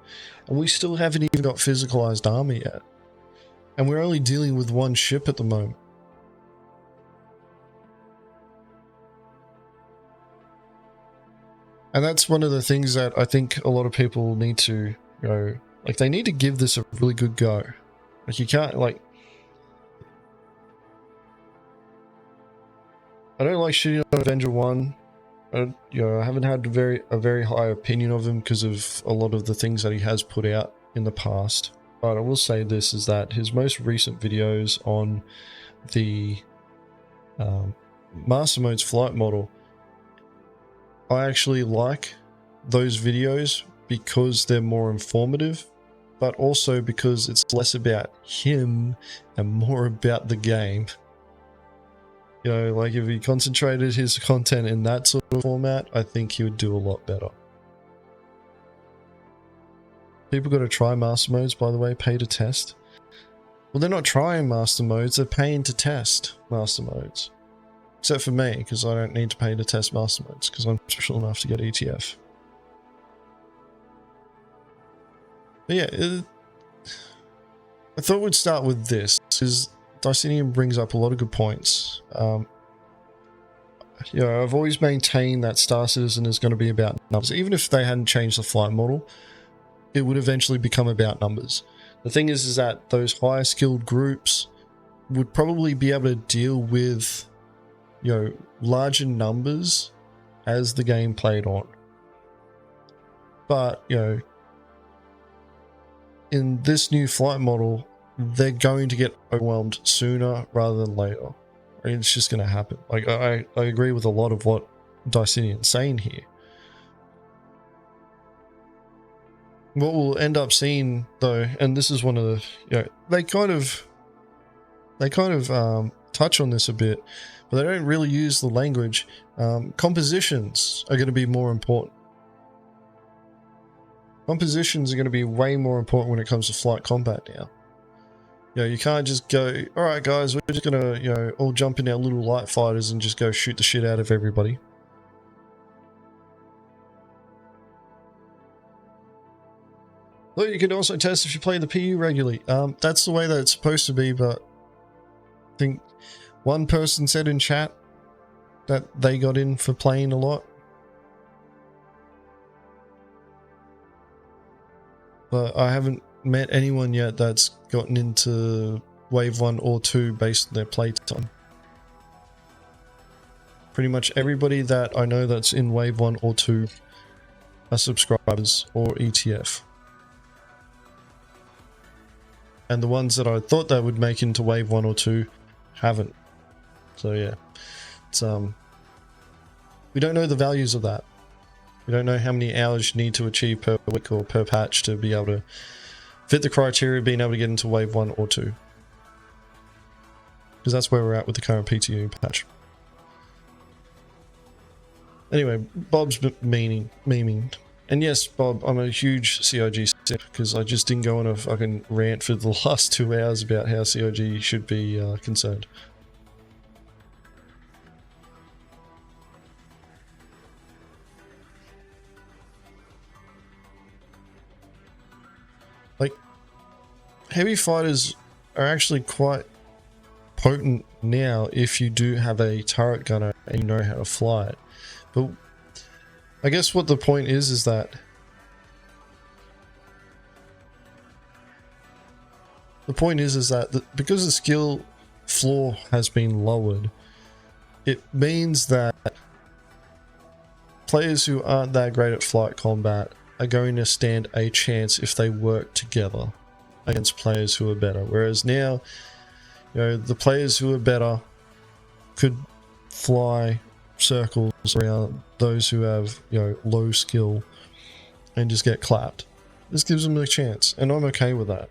and we still haven't even got physicalized armor yet, and we're only dealing with one ship at the moment. And that's one of the things that I think a lot of people need to like, they need to give this a really good go. Like, you can't, like, I don't like shitting on Avenger 1. I haven't had a very high opinion of him because of a lot of the things that he has put out in the past. But I will say this, is that his most recent videos on the Master Mode's flight model, I actually like those videos because they're more informative, but also because it's less about him and more about the game. Like, if he concentrated his content in that sort of format, I think he would do a lot better. People got to try master modes, by the way, pay to test. Well, they're not trying master modes, they're paying to test master modes. Except for me, because I don't need to pay to test master modes, because I'm special enough to get ETF. But yeah, I thought we'd start with this, because Dicinian brings up a lot of good points. I've always maintained that Star Citizen is going to be about numbers. Even if they hadn't changed the flight model, it would eventually become about numbers. The thing is that those higher skilled groups would probably be able to deal with larger numbers as the game played on. But, in this new flight model, they're going to get overwhelmed sooner rather than later. It's just going to happen. Like, I agree with a lot of what Dicinian's saying here. What we'll end up seeing, though, and this is one of the, they kind of touch on this a bit, but they don't really use the language. Compositions are going to be more important. Compositions are going to be way more important when it comes to flight combat now. You can't just go, all right, guys, we're just going to, all jump in our little light fighters and just go shoot the shit out of everybody. Look, you can also test if you play the PU regularly. That's the way that it's supposed to be, but I think one person said in chat that they got in for playing a lot. But I haven't met anyone yet that's gotten into Wave 1 or 2 based on their playtime. Pretty much everybody that I know that's in Wave 1 or 2 are subscribers or ETF. And the ones that I thought that would make into Wave 1 or 2 haven't. So yeah, it's we don't know the values of that. We don't know how many hours you need to achieve per week or per patch to be able to fit the criteria of being able to get into Wave 1 or 2. Because that's where we're at with the current PTU patch. Anyway, Bob's memeing. And yes, Bob, I'm a huge CIG simp because I just didn't go on a fucking rant for the last 2 hours about how CIG should be concerned. Like, heavy fighters are actually quite potent now if you do have a turret gunner and you know how to fly it. But I guess what the point is that because the skill floor has been lowered, it means that players who aren't that great at flight combat are going to stand a chance if they work together against players who are better. Whereas now, the players who are better could fly circles around those who have, low skill and just get clapped. This gives them a chance, and I'm okay with that.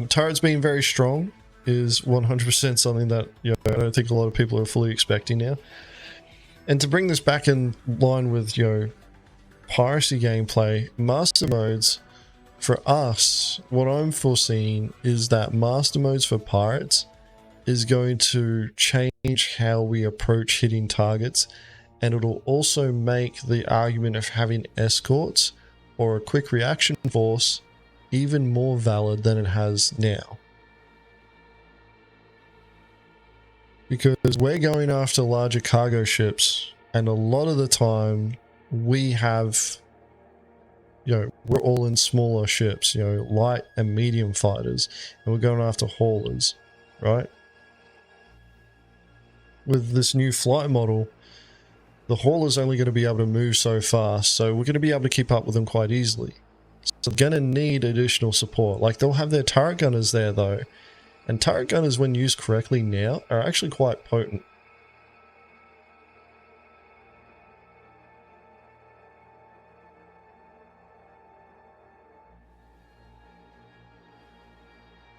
Turrets being very strong is 100% something that I don't think a lot of people are fully expecting now. And to bring this back in line with piracy gameplay, master modes for us, what I'm foreseeing is that master modes for pirates is going to change how we approach hitting targets, and it'll also make the argument of having escorts or a quick reaction force even more valid than it has now. Because we're going after larger cargo ships, and a lot of the time we have, we're all in smaller ships, light and medium fighters, and we're going after haulers, right? With this new flight model, the hauler's only going to be able to move so fast, so we're going to be able to keep up with them quite easily. So they're going to need additional support. Like, they'll have their turret gunners there though, and turret gunners, when used correctly now, are actually quite potent.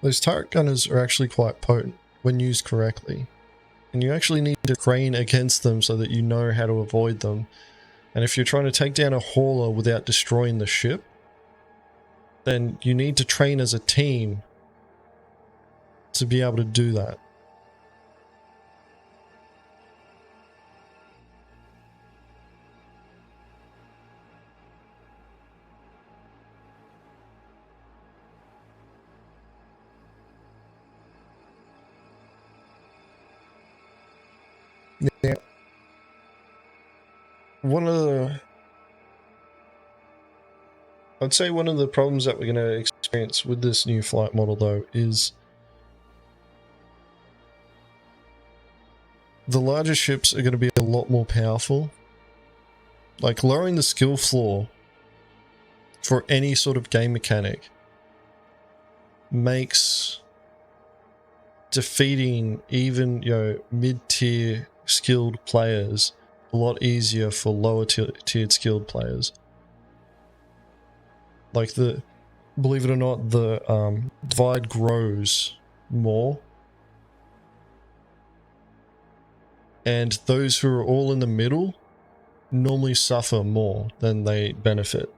Those turret gunners are actually quite potent when used correctly. And you actually need to train against them so that you know how to avoid them. And if you're trying to take down a hauler without destroying the ship, then you need to train as a team to be able to do that. Yeah. I'd say one of the problems that we're going to experience with this new flight model though is the larger ships are going to be a lot more powerful. Like, lowering the skill floor for any sort of game mechanic makes defeating even, you know, mid-tier skilled players a lot easier for lower tiered skilled players. Like, believe it or not, the divide grows more, and those who are all in the middle normally suffer more than they benefit.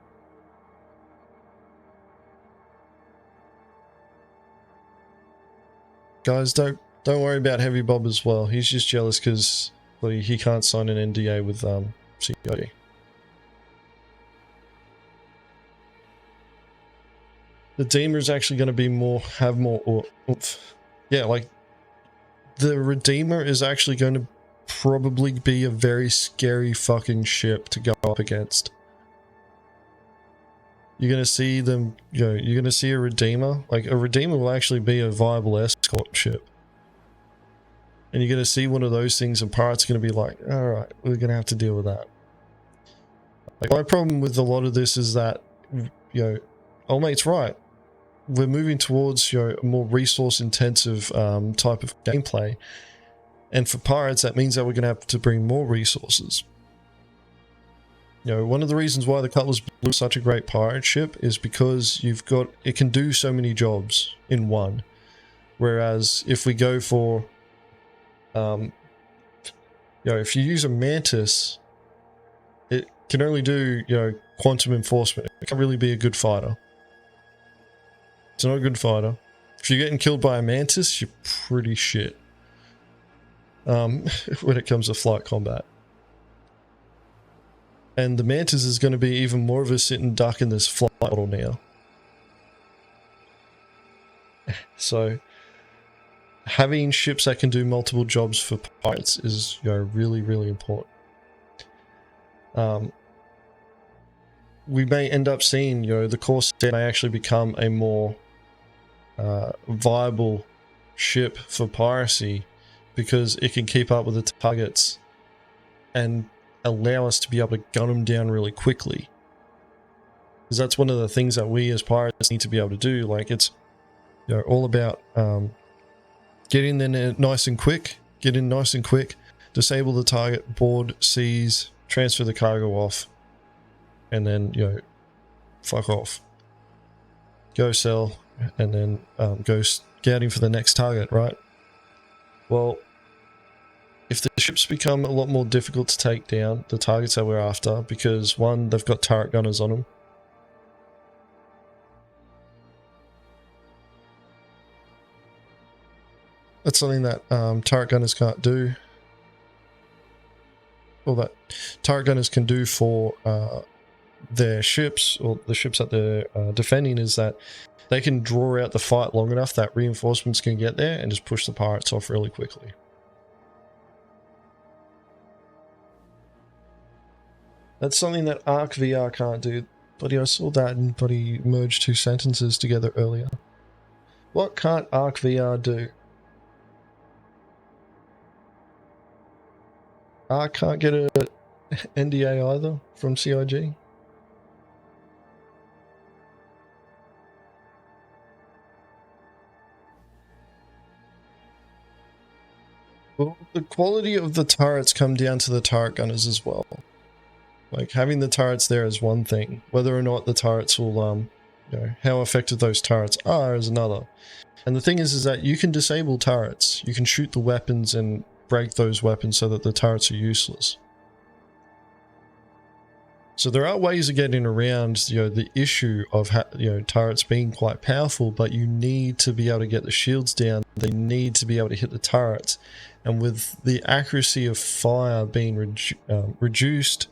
Guys, don't worry about Heavy Bob as well. He's just jealous because he can't sign an NDA with CIG. The Redeemer is actually going to be have more oomph. Yeah, like, the Redeemer is actually going to probably be a very scary fucking ship to go up against. You're going to see them, you know, you're going to see a Redeemer. Like, a Redeemer will actually be a viable escort ship. And you're going to see one of those things, and pirates are going to be like, alright, we're going to have to deal with that. Like, my problem with a lot of this is that, you know, old mate's right. We're moving towards, you know, a more resource intensive type of gameplay. And for pirates, that means that we're going to have to bring more resources. You know, one of the reasons why the Cutlass Blue is such a great pirate ship is because it can do so many jobs in one. Whereas if we go for, you know, if you use a Mantis, it can only do, you know, quantum enforcement. It can't really be a good fighter. It's not a good fighter. If you're getting killed by a Mantis, you're pretty shit. When it comes to flight combat. And the Mantis is going to be even more of a sit and duck in this flight model now. So, having ships that can do multiple jobs for pirates is, you know, really, really important. We may end up seeing, you know, the Corsair may actually become a more viable ship for piracy, because it can keep up with the targets and allow us to be able to gun them down really quickly. Because that's one of the things that we as pirates need to be able to do. Like, it's, you know, all about get in there nice and quick, disable the target, board, seize, transfer the cargo off, and then, you know, fuck off. Go sell, and then go scouting for the next target, right? Well, if the ships become a lot more difficult to take down, the targets that we're after, because one, they've got turret gunners on them. That's something that turret gunners can't do. Or that turret gunners can do for their ships, or the ships that they're defending, is that they can draw out the fight long enough that reinforcements can get there and just push the pirates off really quickly. That's something that Arc VR can't do. Buddy, I saw that and buddy merged two sentences together earlier. What can't Arc VR do? Arc can't get a NDA either from CIG? Well, the quality of the turrets come down to the turret gunners as well. Like, having the turrets there is one thing. Whether or not the turrets will, you know, how effective those turrets are is another. And the thing is that you can disable turrets. You can shoot the weapons and break those weapons so that the turrets are useless. So there are ways of getting around, you know, the issue of, you know, turrets being quite powerful, but you need to be able to get the shields down. They need to be able to hit the turrets. And with the accuracy of fire being reduced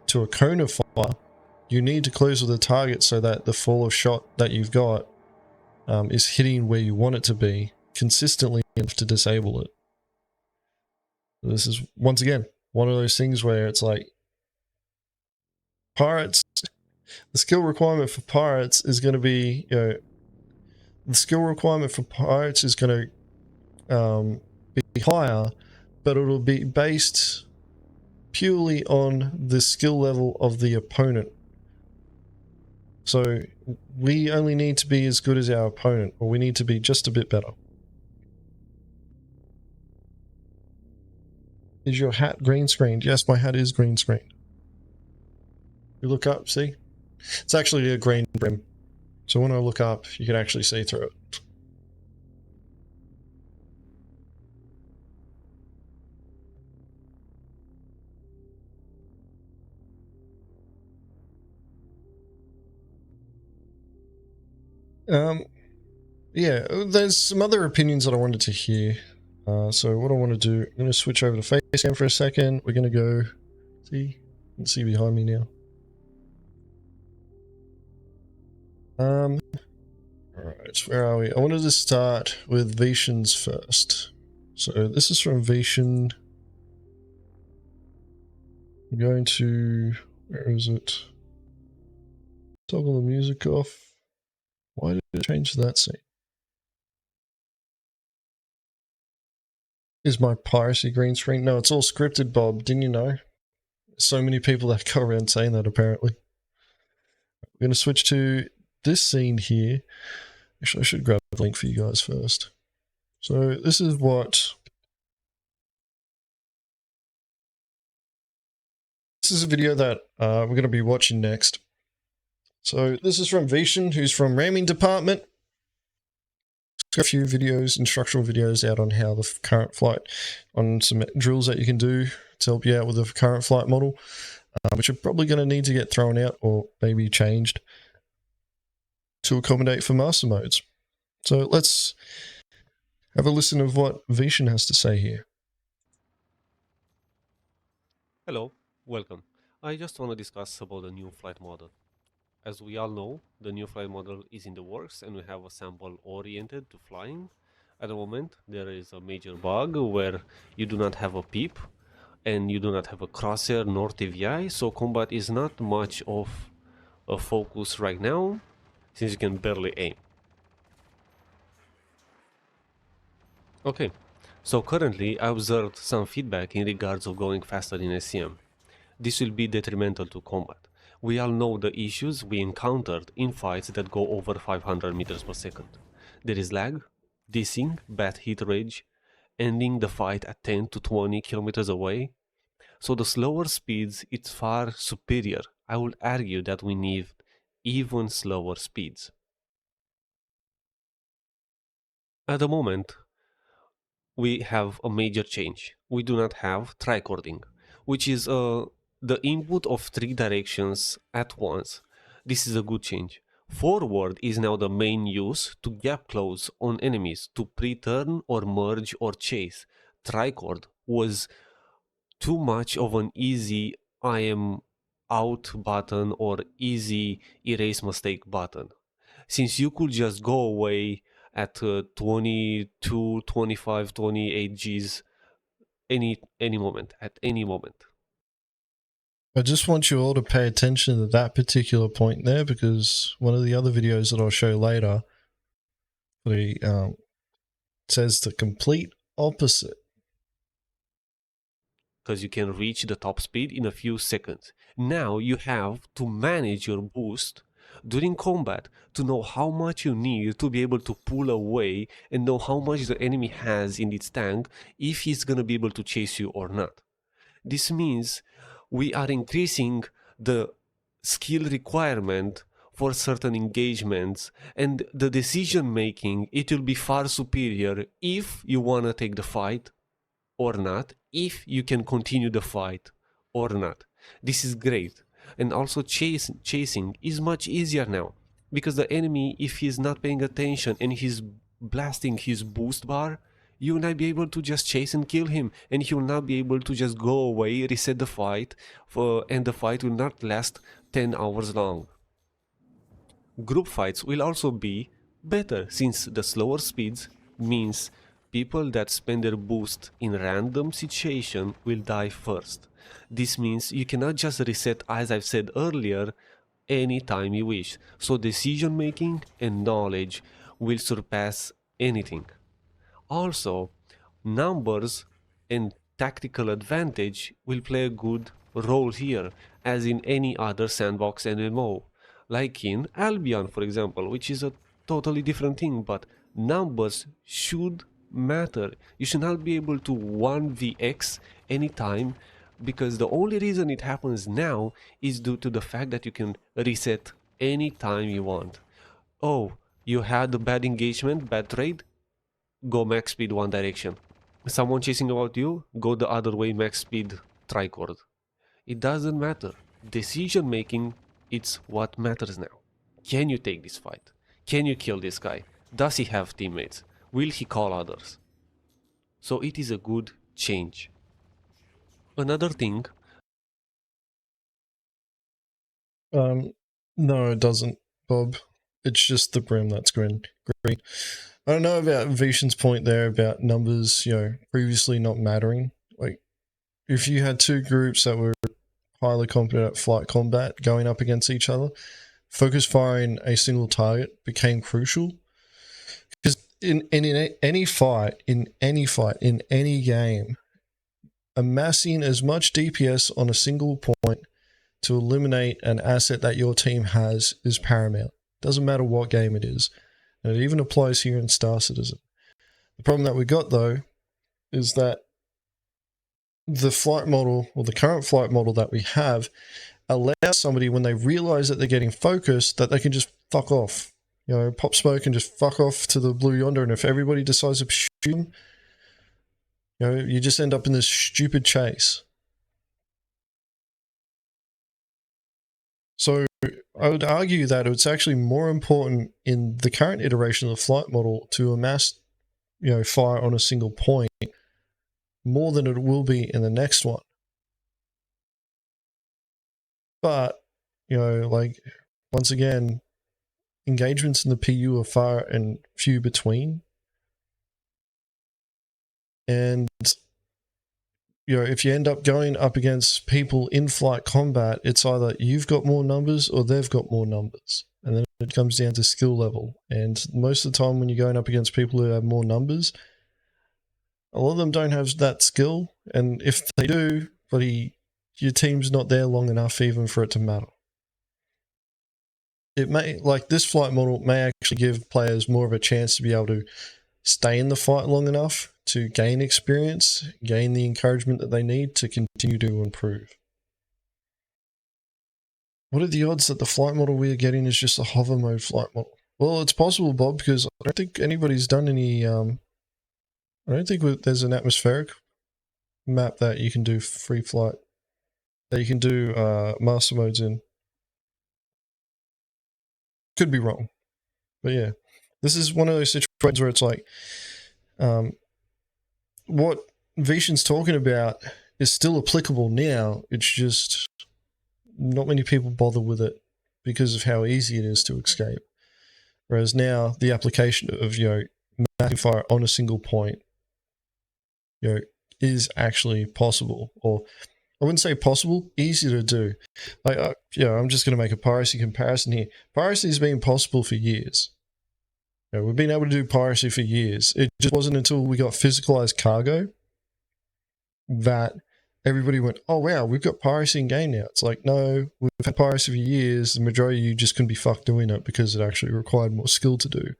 to a cone of fire, you need to close with the target so that the fall of shot that you've got is hitting where you want it to be consistently enough to disable it. This is, once again, one of those things where it's like, pirates, the skill requirement for pirates is going to be, you know, the skill requirement for pirates is going to be higher, but it'll be based purely on the skill level of the opponent. So we only need to be as good as our opponent, or we need to be just a bit better. Is your hat green screened? Yes, my hat is green screened. You look up, see? It's actually a green brim. So when I look up, you can actually see through it. Yeah, there's some other opinions that I wanted to hear. So what I want to do, I'm going to switch over to Facecam for a second. We're going to go, see, you can see behind me now. Alright, where are we? I wanted to start with Vatians first. So this is from Vatian. I'm going to, where is it? Toggle the music off. Why did it change that scene? Is my piracy green screen? No, it's all scripted, Bob. Didn't you know? So many people that go around saying that, apparently. We're going to switch to this scene here. Actually, I should grab a link for you guys first. So this is what... This is a video that we're going to be watching next. So this is from Vishan, who's from Ramming Department. Got a few videos, instructional videos out on how the current flight, on some drills that you can do to help you out with the current flight model, which are probably going to need to get thrown out or maybe changed to accommodate for master modes. So let's have a listen of what Vishan has to say here. Hello, welcome. I just want to discuss about the new flight model. As we all know, the new flight model is in the works and we have a sample oriented to flying. At the moment, there is a major bug where you do not have a PEEP and you do not have a crosshair nor TVI, so combat is not much of a focus right now since you can barely aim. Okay, so currently I observed some feedback in regards of going faster in SCM. This will be detrimental to combat. We all know the issues we encountered in fights that go over 500 meters per second. There is lag, dissing, bad hit rage, ending the fight at 10 to 20 kilometers away. So the slower speeds, it's far superior. I would argue that we need even slower speeds. At the moment, we have a major change. We do not have tricording, which is the input of three directions at once. This is a good change. Forward is now the main use to gap close on enemies, to pre-turn or merge or chase. Tricord was too much of an easy I am out button or easy erase mistake button. Since you could just go away at 22, 25, 28 Gs any moment, at any moment. I just want you all to pay attention to that particular point there, because one of the other videos that I'll show later says the complete opposite. Because you can reach the top speed in a few seconds. Now you have to manage your boost during combat to know how much you need to be able to pull away and know how much the enemy has in its tank if he's gonna be able to chase you or not. This means we are increasing the skill requirement for certain engagements, and the decision making, it will be far superior if you want to take the fight or not, if you can continue the fight or not. This is great. And also chasing is much easier now, because the enemy, if he's not paying attention and he's blasting his boost bar, you will not be able to just chase and kill him, and he will not be able to just go away, reset the fight, and the fight will not last 10 hours long. Group fights will also be better, since the slower speeds means people that spend their boost in random situation will die first. This means you cannot just reset, as I've said earlier, anytime you wish. So decision making and knowledge will surpass anything. Also, numbers and tactical advantage will play a good role here, as in any other sandbox MMO. Like in Albion, for example, which is a totally different thing, but numbers should matter. You should not be able to 1vx anytime, because the only reason it happens now is due to the fact that you can reset anytime you want. Oh, you had a bad engagement, bad trade? Go max speed one direction. Someone chasing about you? Go the other way, max speed tricord. It doesn't matter. Decision making, it's what matters now. Can you take this fight? Can you kill this guy? Does he have teammates? Will he call others? So it is a good change. Another thing. No, it doesn't, Bob. It's just the brim that's green. I don't know about Vishan's point there about numbers, previously not mattering. Like, if you had two groups that were highly competent at flight combat going up against each other, focus firing a single target became crucial. Because in any fight, in any game, amassing as much DPS on a single point to eliminate an asset that your team has is paramount. Doesn't matter what game it is. And it even applies here in Star Citizen. The problem that we got, though, is that the flight model, or the current flight model that we have, allows somebody, when they realize that they're getting focused, that they can just fuck off. Pop smoke and just fuck off to the blue yonder. And if everybody decides to shoot them, you just end up in this stupid chase. So I would argue that it's actually more important in the current iteration of the flight model to amass, fire on a single point more than it will be in the next one. But, once again, engagements in the PU are far and few between. And, if you end up going up against people in flight combat, it's either you've got more numbers or they've got more numbers. And then it comes down to skill level. And most of the time when you're going up against people who have more numbers, a lot of them don't have that skill. And if they do, your team's not there long enough even for it to matter. It may, this flight model may actually give players more of a chance to be able to stay in the fight long enough to gain experience, gain the encouragement that they need to continue to improve. What are the odds that the flight model we are getting is just a hover mode flight model? Well, it's possible, Bob, because I don't think anybody's done any, I don't think there's an atmospheric map that you can do free flight, that you can do master modes in. Could be wrong. But yeah, this is one of those situations where it's like, what Vishan's talking about is still applicable now. It's just not many people bother with it because of how easy it is to escape. Whereas now the application of, mapping fire on a single point, is actually possible. Or I wouldn't say possible, easy to do. I'm just going to make a piracy comparison here. Piracy has been possible for years. We've been able to do piracy for years. It just wasn't until we got physicalized cargo that everybody went, oh wow, we've got piracy in game now. It's like, no, we've had piracy for years. The majority of you just couldn't be fucked doing it because it actually required more skill to do.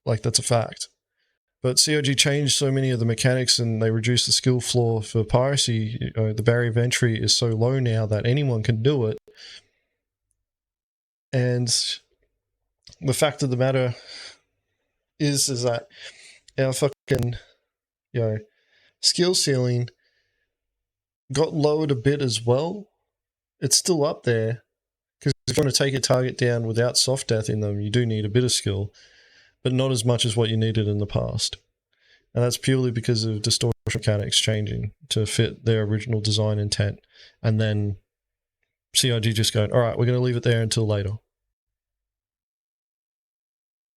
That's a fact. But CIG changed so many of the mechanics and they reduced the skill floor for piracy. The barrier of entry is so low now that anyone can do it. And the fact of the matter is that our fucking, skill ceiling got lowered a bit as well. It's still up there, because if you want to take a target down without soft death in them, you do need a bit of skill, but not as much as what you needed in the past. And that's purely because of distortion mechanics changing to fit their original design intent. And then CIG just going, all right, we're going to leave it there until later.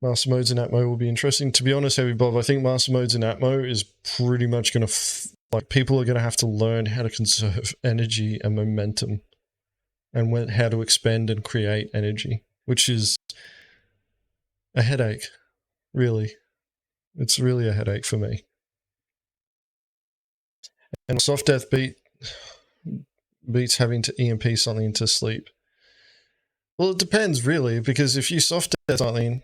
Master modes in Atmo will be interesting. To be honest, Heavy Bob, I think master modes in Atmo is pretty much going to, people are going to have to learn how to conserve energy and momentum and how to expend and create energy, which is a headache, really. It's really a headache for me. And soft death beats having to EMP something to sleep. Well, it depends really, because if you soft death something,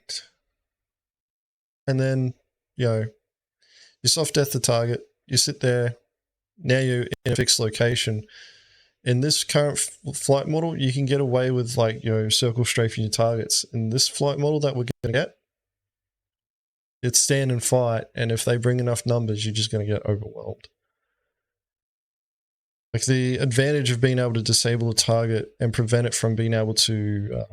and then you soft death the target, you sit there, now you're in a fixed location. In this current flight model, you can get away with circle strafing your targets. In this flight model that we're going to get, it's stand and fight, and if they bring enough numbers, you're just going to get overwhelmed. Like the advantage of being able to disable a target and prevent it from being able to,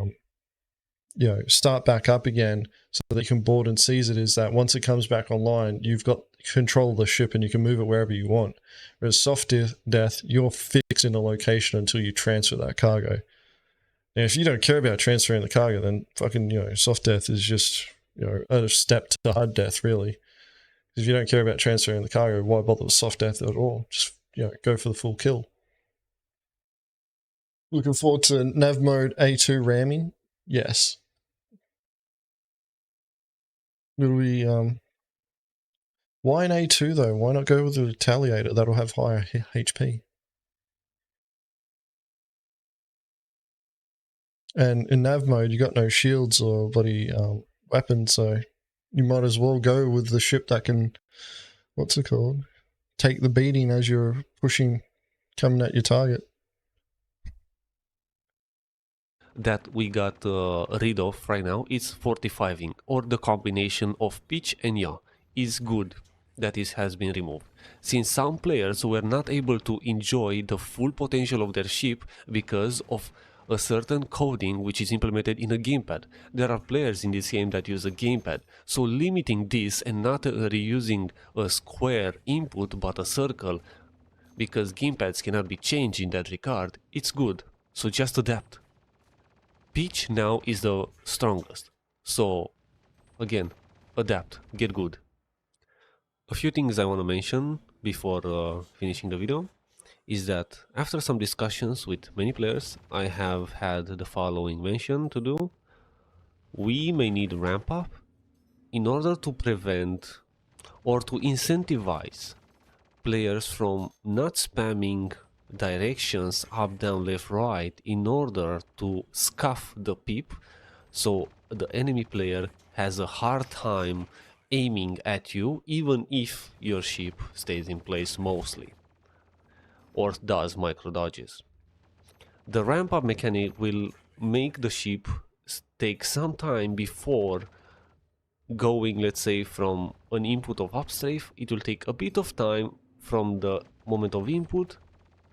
start back up again so that you can board and seize it is that once it comes back online, you've got control of the ship and you can move it wherever you want. Whereas soft death, you're fixed in a location until you transfer that cargo. And if you don't care about transferring the cargo, then fucking, soft death is just, a step to hard death, really. If you don't care about transferring the cargo, why bother with soft death at all? Just, go for the full kill. Looking forward to nav mode A2 ramming? Yes. Will we, why an A2 though? Why not go with the Retaliator? That'll have higher HP. And in nav mode, you got no shields or bloody weapons, so you might as well go with the ship that can, what's it called? Take the beating as you're pushing, coming at your target. That we got rid of right now is 45ing, or the combination of pitch and yaw is good that it has been removed, since some players were not able to enjoy the full potential of their ship because of a certain coding which is implemented in a gamepad. There are players in this game that use a gamepad, so limiting this and not reusing a square input but a circle, because gamepads cannot be changed in that regard, it's good, so just adapt. Pitch now is the strongest, so again, adapt, get good. A few things I want to mention before finishing the video is that after some discussions with many players, I have had the following mention to do. We may need ramp up in order to prevent or to incentivize players from not spamming directions up, down, left, right in order to scuff the pip, so the enemy player has a hard time aiming at you even if your ship stays in place mostly or does micro dodges. The ramp up mechanic will make the ship take some time before going, let's say, from an input of upstrafe. It will take a bit of time from the moment of input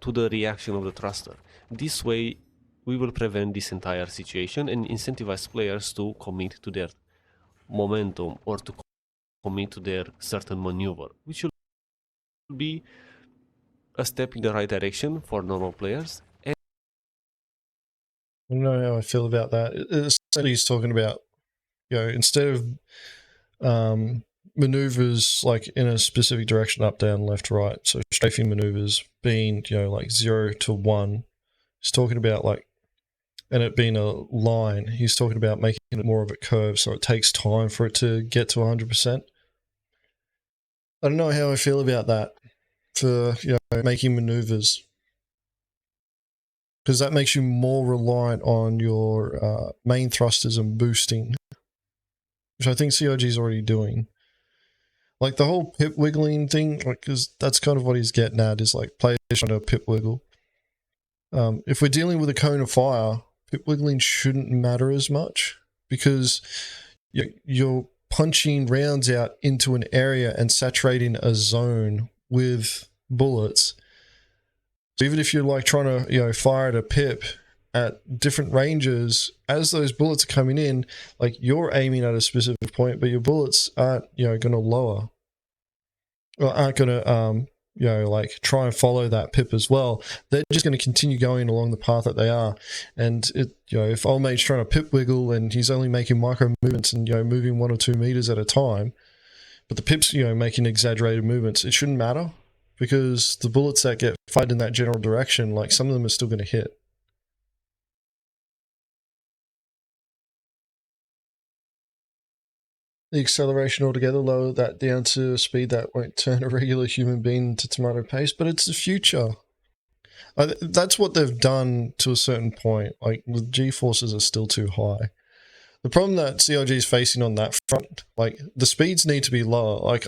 to the reaction of the thruster. This way we will prevent this entire situation and incentivize players to commit to their momentum or to commit to their certain maneuver, which will be a step in the right direction for normal players. I don't know how I feel about that. Essentially, he's talking about, instead of maneuvers like in a specific direction, up, down, left, right, so strafing maneuvers being, like 0 to 1, he's talking about and it being a line, he's talking about making it more of a curve, so it takes time for it to get to 100%. I don't know how I feel about that for, making maneuvers, because that makes you more reliant on your main thrusters and boosting, which I think CIG is already doing. Like the whole pip wiggling thing, because that's kind of what he's getting at, is like players trying to pip wiggle. If we're dealing with a cone of fire, pip wiggling shouldn't matter as much, because you're punching rounds out into an area and saturating a zone with bullets. So even if you're trying to fire at a pip at different ranges, as those bullets are coming in, you're aiming at a specific point, but your bullets aren't going to lower, or aren't going to try and follow that pip as well. They're just going to continue going along the path that they are. And if old mate's trying to pip wiggle and he's only making micro movements and moving 1 or 2 meters at a time, but the pip's making exaggerated movements, it shouldn't matter, because the bullets that get fired in that general direction, some of them are still going to hit. the acceleration altogether, lower that down to a speed that won't turn a regular human being into tomato paste, but it's the future. That's what they've done to a certain point. Like, the G-forces are still too high. The problem that CIG is facing on that front, like, the speeds need to be lower. Like,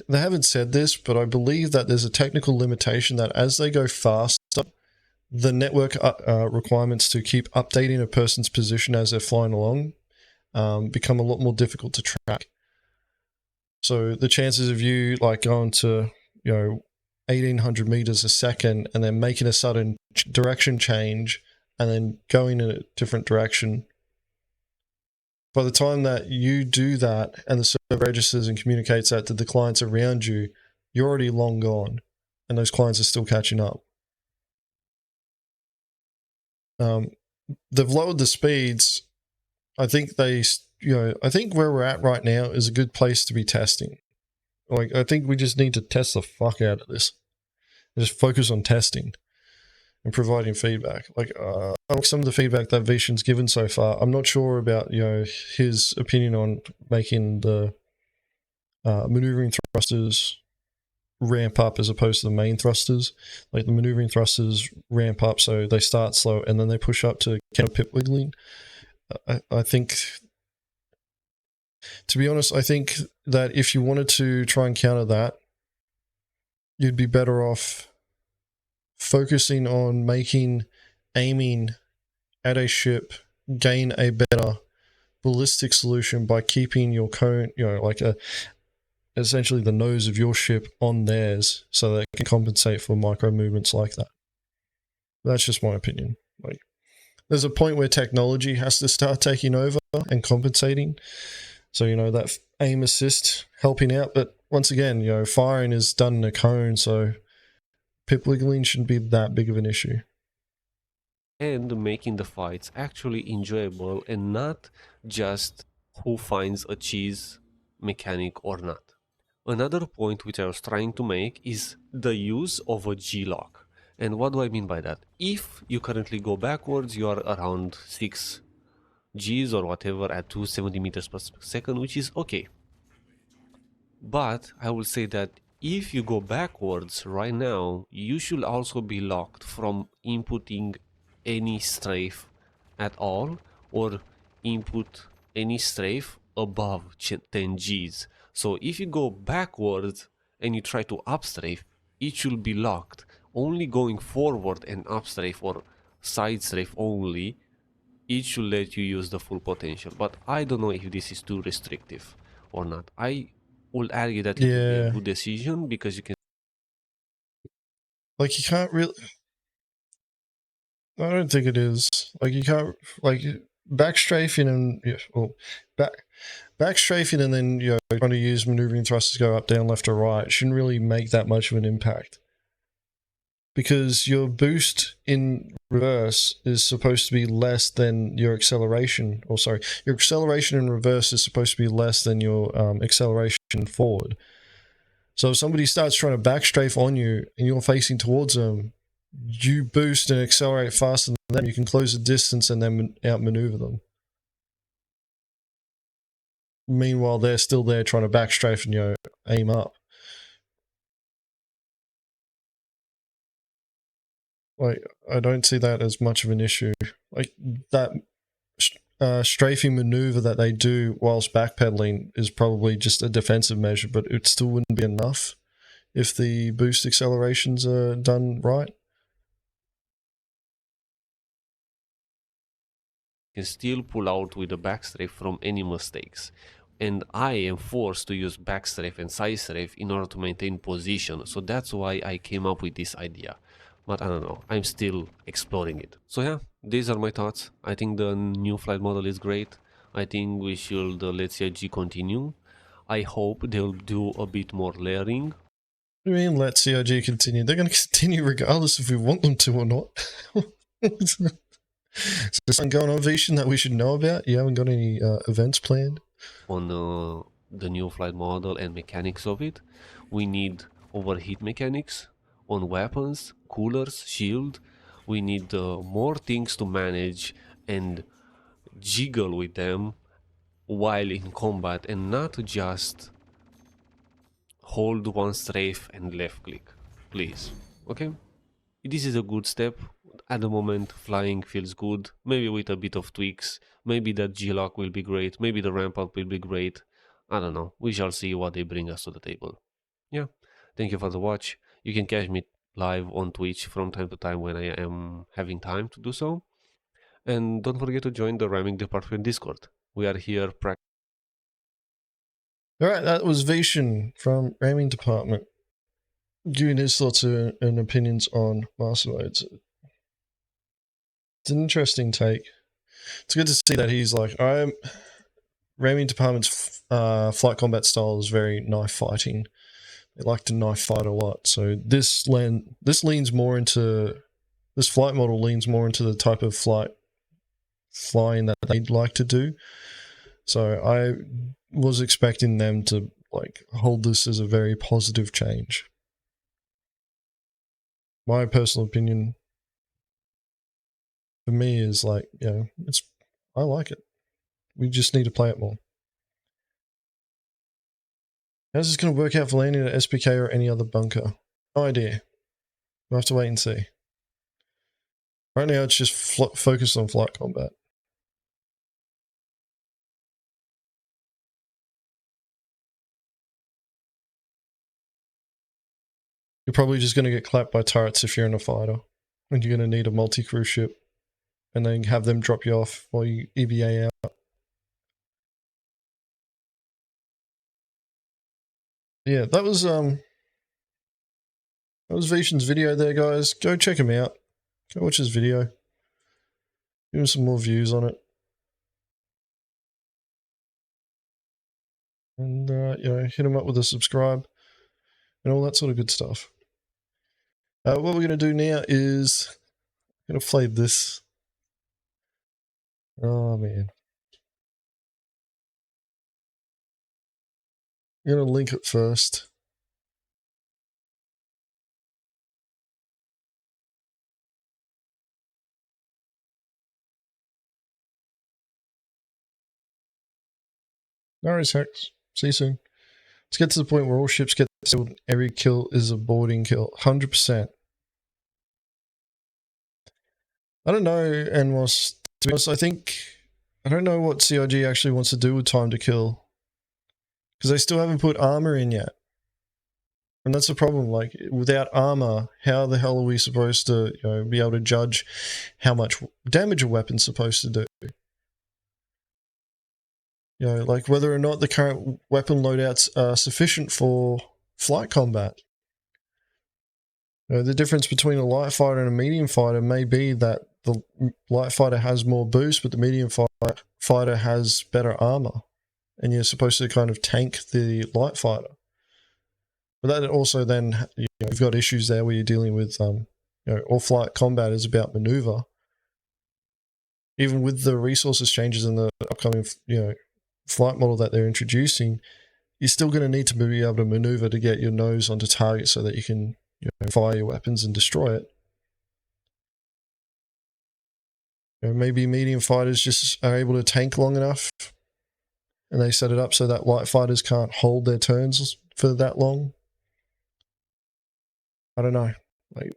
they haven't said this, but I believe that there's a technical limitation that as they go faster, the network requirements to keep updating a person's position as they're flying along become a lot more difficult to track. So the chances of you like going to, 1800 meters a second and then making a sudden direction change and then going in a different direction, by the time that you do that and the server registers and communicates that to the clients around you, you're already long gone and those clients are still catching up. They've lowered the speeds. I think I think where we're at right now is a good place to be testing. Like, I think we just need to test the fuck out of this. Just focus on testing and providing feedback. Like, some of the feedback that Vishen's given so far, I'm not sure about, his opinion on making the maneuvering thrusters ramp up as opposed to the main thrusters. Like, the maneuvering thrusters ramp up so they start slow and then they push up to counter pip wiggling. I think, to be honest, I think that if you wanted to try and counter that, you'd be better off focusing on aiming at a ship gain a better ballistic solution by keeping your cone, essentially the nose of your ship on theirs so that it can compensate for micro movements like that. That's just my opinion. Like, there's a point where technology has to start taking over and compensating. So, that aim assist helping out. But once again, firing is done in a cone, so pip wiggling shouldn't be that big of an issue. And making the fights actually enjoyable and not just who finds a cheese mechanic or not. Another point which I was trying to make is the use of a G-lock. And what do I mean by that? If you currently go backwards, you are around 6 Gs or whatever at 270 meters per second, which is okay. But I will say that if you go backwards right now, you should also be locked from inputting any strafe at all or input any strafe above 10 Gs. So if you go backwards and you try to upstrafe, it should be locked. Only going forward and upstrafe or side strafe only, it should let you use the full potential. But I don't know if this is too restrictive or not. I will argue that it would be a good decision because you can. Like, you can't really. I don't think it is. Like, you can't, like, backstrafing and backstrafing and then trying to use maneuvering thrusters to go up, down, left, or right shouldn't really make that much of an impact, because your boost in reverse is supposed to be less than your acceleration. Or sorry, your acceleration in reverse is supposed to be less than your acceleration forward. So if somebody starts trying to backstrafe on you and you're facing towards them, you boost and accelerate faster than them, you can close the distance and then outmaneuver them. Meanwhile, they're still there trying to backstrafe and aim up. Like, I don't see that as much of an issue. Like, that strafing maneuver that they do whilst backpedaling is probably just a defensive measure, but it still wouldn't be enough if the boost accelerations are done right. Can still pull out with the backstrafe from any mistakes. And I am forced to use backstrafe and side strafe in order to maintain position. So that's why I came up with this idea. But I don't know, I'm still exploring it. So yeah, these are my thoughts. I think the new flight model is great. I think we should let CIG continue. I hope they'll do a bit more layering. What do you mean let CIG continue? They're going to continue regardless if we want them to or not. Is there something going on, Vishen, that we should know about? You haven't got any events planned? On the new flight model and mechanics of it. We need overheat mechanics on weapons, coolers, shield. We need more things to manage and jiggle with them while in combat and not just hold one strafe and left click, please. Okay? This is a good step. At the moment, flying feels good. Maybe with a bit of tweaks. Maybe that G-Lock will be great. Maybe the ramp up will be great. I don't know. We shall see what they bring us to the table. Yeah. Thank you for the watch. You can catch me live on Twitch from time to time when I am having time to do so. And don't forget to join the Ramming Department Discord. We are here Alright, that was Vishen from Ramming Department, giving his thoughts and opinions on master modes. It's an interesting take. It's good to see that he's like, Ramming Department's flight combat style is very knife fighting. They like to knife fight a lot. So this leans more into, this flight model leans more into the type of flying that they'd like to do. So I was expecting them to like hold this as a very positive change. My personal opinion for me is like, I like it. We just need to play it more. How's this going to work out for landing at SPK or any other bunker? No idea. We'll have to wait and see. Right now it's just focused on flight combat. You're probably just going to get clapped by turrets if you're in a fighter. And you're going to need a multi-crew ship. And then have them drop you off while you EVA out. Yeah, that was Vishen's video there, guys. Go check him out. Go watch his video. Give him some more views on it. And, hit him up with a subscribe and all that sort of good stuff. What we're going to do now is I'm going to play this. Oh, man. I'm going to link it first. No worries, Hex. See you soon. Let's get to the point where all ships get sealed and every kill is a boarding kill. 100%. I don't know, Enmos. To be honest, I don't know what CIG actually wants to do with time to kill. Because they still haven't put armor in yet. And that's the problem. Like, without armor, how the hell are we supposed to, be able to judge how much damage a weapon's supposed to do? Like whether or not the current weapon loadouts are sufficient for flight combat. The difference between a light fighter and a medium fighter may be that the light fighter has more boost, but the medium fighter has better armor. And you're supposed to kind of tank the light fighter. But that also then, you've got issues there where you're dealing with, all flight combat is about maneuver. Even with the resources changes in the upcoming, flight model that they're introducing, you're still going to need to be able to maneuver to get your nose onto target so that you can fire your weapons and destroy it. Maybe medium fighters just are able to tank long enough and they set it up so that light fighters can't hold their turns for that long. I don't know. Like,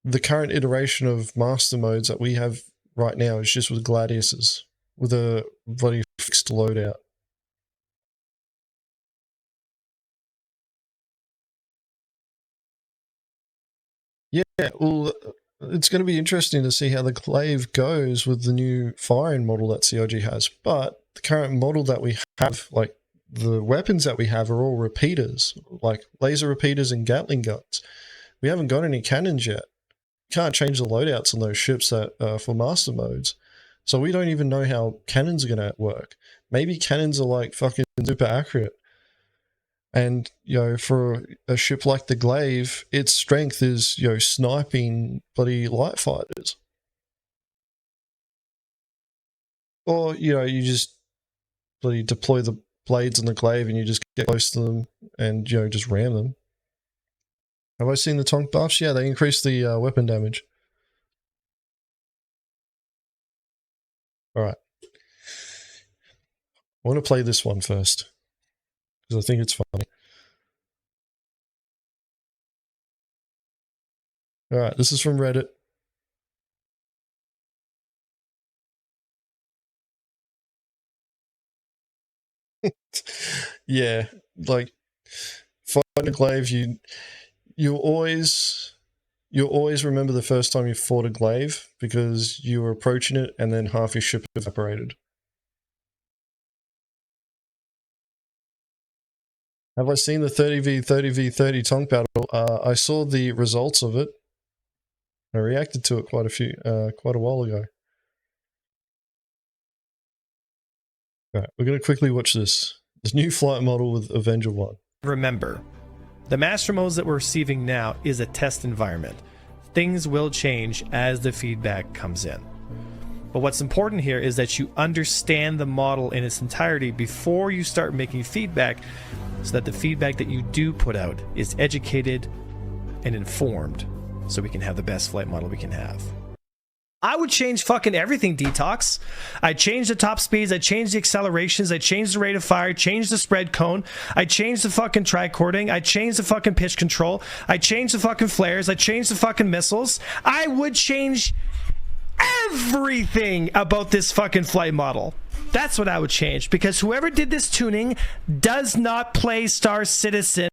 the current iteration of master modes that we have right now is just with gladiuses with a bloody fixed loadout. Yeah, well, it's going to be interesting to see how the glaive goes with the new firing model that CIG has. But the current model that we have, like the weapons that we have, are all repeaters, like laser repeaters and Gatling guns. We haven't got any cannons yet. You can't change the loadouts on those ships that for master modes. So we don't even know how cannons are going to work. Maybe cannons are like fucking super accurate. And, for a ship like the Glaive, its strength is, sniping bloody light fighters. Or, you just bloody deploy the blades on the Glaive and you just get close to them and, just ram them. Have I seen the Tonk buffs? Yeah, they increase the weapon damage. Alright. I want to play this one first because I think it's funny. All right, this is from Reddit. Yeah, like fighting a glaive, you always remember the first time you fought a glaive because you were approaching it and then half your ship evaporated. Have I seen the 30v30v30 tonk battle? I saw the results of it. I reacted to it quite a while ago. All right, we're going to quickly watch this. This new flight model with Avenger 1. Remember, the master modes that we're receiving now is a test environment. Things will change as the feedback comes in. But what's important here is that you understand the model in its entirety before you start making feedback, so that the feedback that you do put out is educated and informed, so we can have the best flight model we can have. I would change fucking everything, Detox. I changed the top speeds, I changed the accelerations, I changed the rate of fire, changed the spread cone, I changed the fucking tricording, I changed the fucking pitch control, I changed the fucking flares, I changed the fucking missiles. I would change everything about this fucking flight model. That's what I would change, because whoever did this tuning does not play Star Citizen.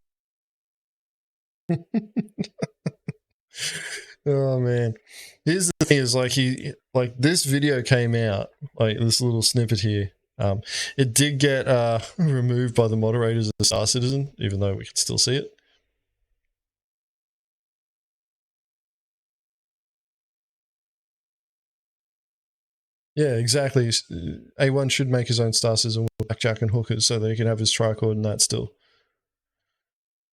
Oh man. Here's the thing is like this video came out, like this little snippet here. It did get removed by the moderators of the Star Citizen, even though we can still see it. Yeah, exactly. A1 should make his own Star Citizen with blackjack and hookers so that he can have his tricord and that still.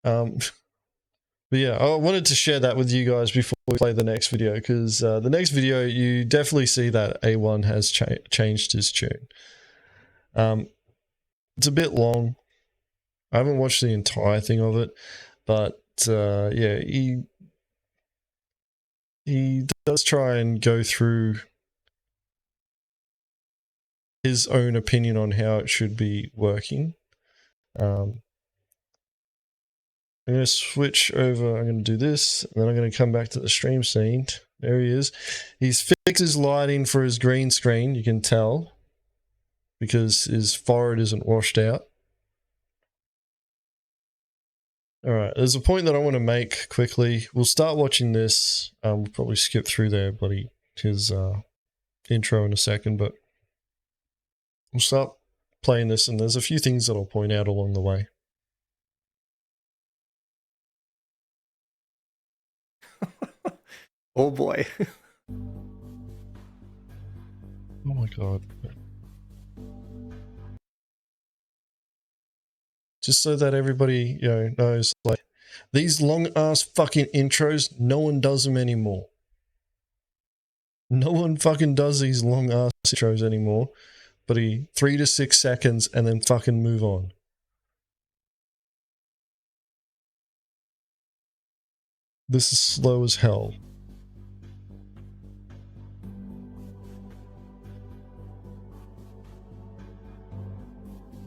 But yeah, I wanted to share that with you guys before we play the next video, because the next video you definitely see that A1 has changed his tune. It's a bit long. I haven't watched the entire thing of it, but yeah, he does try and go through his own opinion on how it should be working. I'm going to switch over. I'm going to do this, and then I'm going to come back to the stream scene. There he is. He's fixed his lighting for his green screen, you can tell, because his forehead isn't washed out. All right, there's a point that I want to make quickly. We'll start watching this. We'll probably skip through there, buddy, his intro in a second, but we'll start playing this, and there's a few things that I'll point out along the way. Oh boy. Oh my god. Just so that everybody, knows, like, these long ass fucking intros, no one does them anymore. No one fucking does these long ass intros anymore. But 3 to 6 seconds and then fucking move on. This is slow as hell.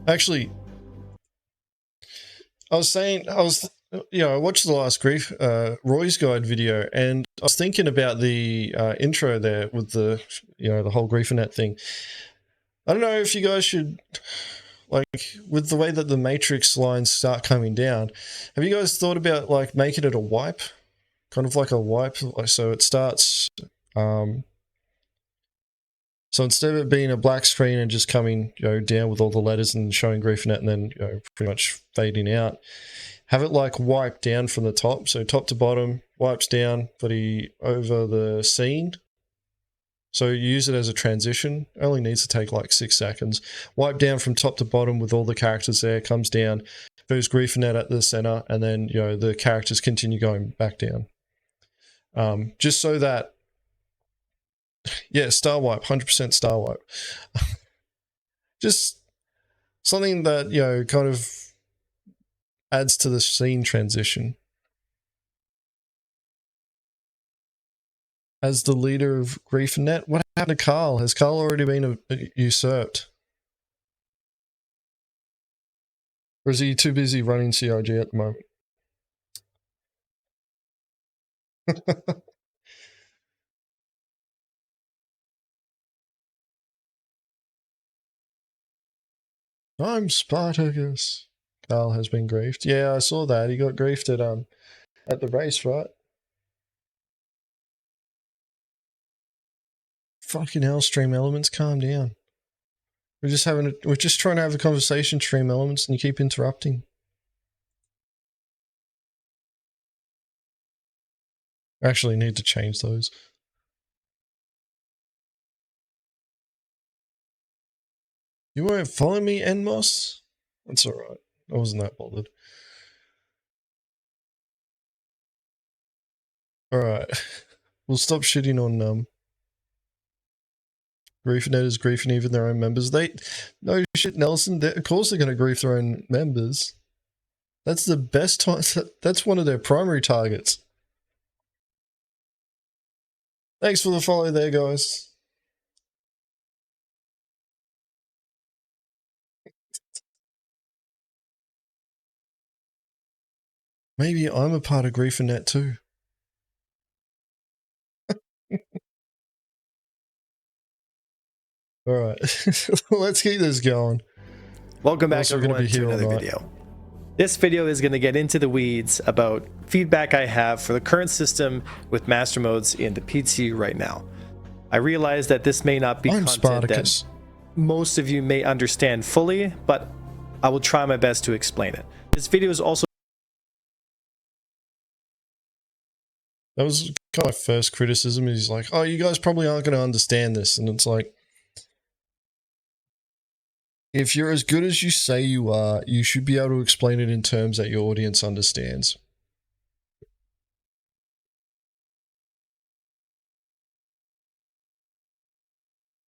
Actually, I watched the last Roy's Guide video, and I was thinking about the intro there with the whole Griefernet thing. I don't know if you guys should, like, with the way that the Matrix lines start coming down, have you guys thought about, like, making it a wipe? Kind of like a wipe, so it starts, so instead of it being a black screen and just coming, down with all the letters and showing Griefernet and then, pretty much fading out, have it like wipe down from the top. So top to bottom, wipes down, but over the scene. So you use it as a transition. It only needs to take like 6 seconds. Wipe down from top to bottom with all the characters there, comes down, goes Griefernet at the center, and then, the characters continue going back down. Just so that, yeah, star wipe, 100% star wipe. Just something that, kind of adds to the scene transition. As the leader of Griefernet, what happened to Carl? Has Carl already been usurped? Or is he too busy running CIG at the moment? I'm Spartacus. Carl has been griefed. Yeah, I saw that. He got griefed at the race, right? Fucking hell, Stream Elements, calm down. We're just trying to have a conversation, Stream Elements, and you keep interrupting. I actually need to change those. You won't follow me, Enmos? That's alright. I wasn't that bothered. Alright. We'll stop shitting on griefing griefing even their own members. No shit, Nelson. Of course they're going to grief their own members. That's the best time. That's one of their primary targets. Thanks for the follow there, guys. Maybe I'm a part of GrieferNet too. Alright, let's keep this going. Welcome back everyone to another video. This video is going to get into the weeds about feedback I have for the current system with master modes in the PT right now. I realize that this may not be content Spartacus. that most of you may understand fully, but I will try my best to explain it. This video is also... That was kind of my first criticism. He's like, oh, you guys probably aren't going to understand this. And it's like, if you're as good as you say you are, you should be able to explain it in terms that your audience understands.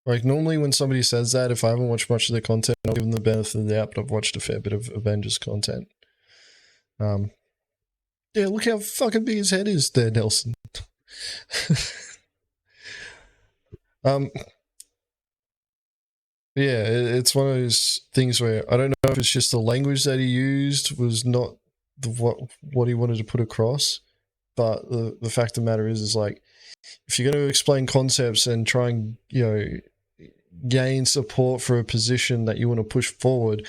Like, normally when somebody says that, if I haven't watched much of their content, I'll give them the benefit of the doubt, but I've watched a fair bit of Avengers content. Yeah, look how fucking big his head is there, Nelson. Yeah, it's one of those things where I don't know if it's just the language that he used was not what he wanted to put across, but the fact of the matter is like, if you're going to explain concepts and try and, you know, gain support for a position that you want to push forward,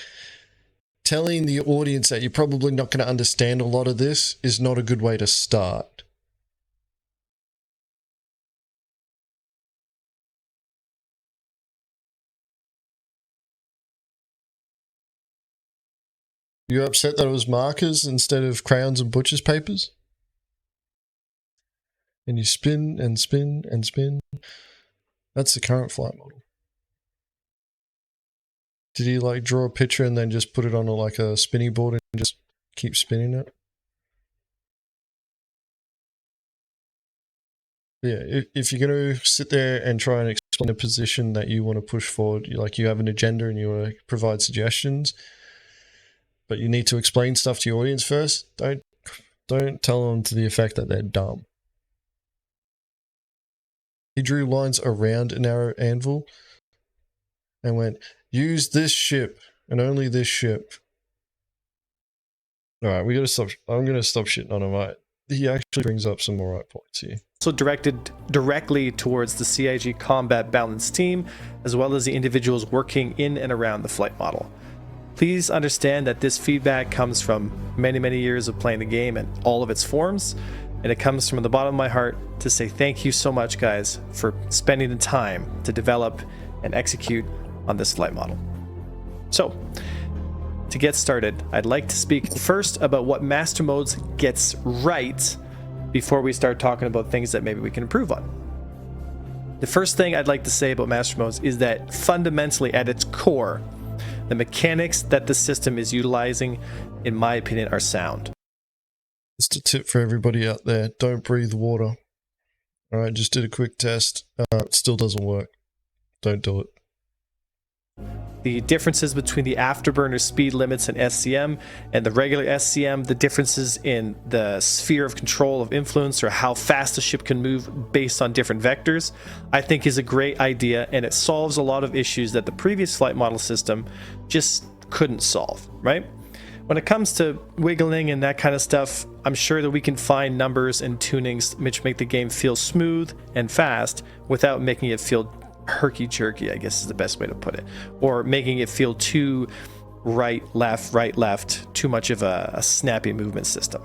telling the audience that you're probably not going to understand a lot of this is not a good way to start. You upset that it was markers instead of crayons and butcher's papers? And you spin and spin and spin. That's the current flight model. Did he like draw a picture and then just put it on like a spinning board and just keep spinning it? Yeah, if you're going to sit there and try and explain a position that you want to push forward, you have an agenda and you want to provide suggestions, but you need to explain stuff to your audience first, don't tell them to the effect that they're dumb. He drew lines around an arrow anvil and went, use this ship and only this ship. Alright, we gotta stop. I'm gonna stop shitting on him, right? He actually brings up some more right points here. Also directed directly towards the CIG combat balance team, as well as the individuals working in and around the flight model. Please understand that this feedback comes from many years of playing the game and all of its forms, and it comes from the bottom of my heart to say thank you so much, guys, for spending the time to develop and execute on this flight model. So, to get started, I'd like to speak first about what Master Modes gets right before we start talking about things that maybe we can improve on. The first thing I'd like to say about Master Modes is that fundamentally at its core, the mechanics that the system is utilizing, in my opinion, are sound. Just a tip for everybody out there, don't breathe water. Alright, just did a quick test. It still doesn't work. Don't do it. The differences between the afterburner speed limits in SCM and the regular SCM, the differences in the sphere of control of influence or how fast the ship can move based on different vectors, I think is a great idea, and it solves a lot of issues that the previous flight model system just couldn't solve, right? When it comes to wiggling and that kind of stuff, I'm sure that we can find numbers and tunings which make the game feel smooth and fast without making it feel herky-jerky, I guess is the best way to put it, or making it feel too right, left, too much of a snappy movement system.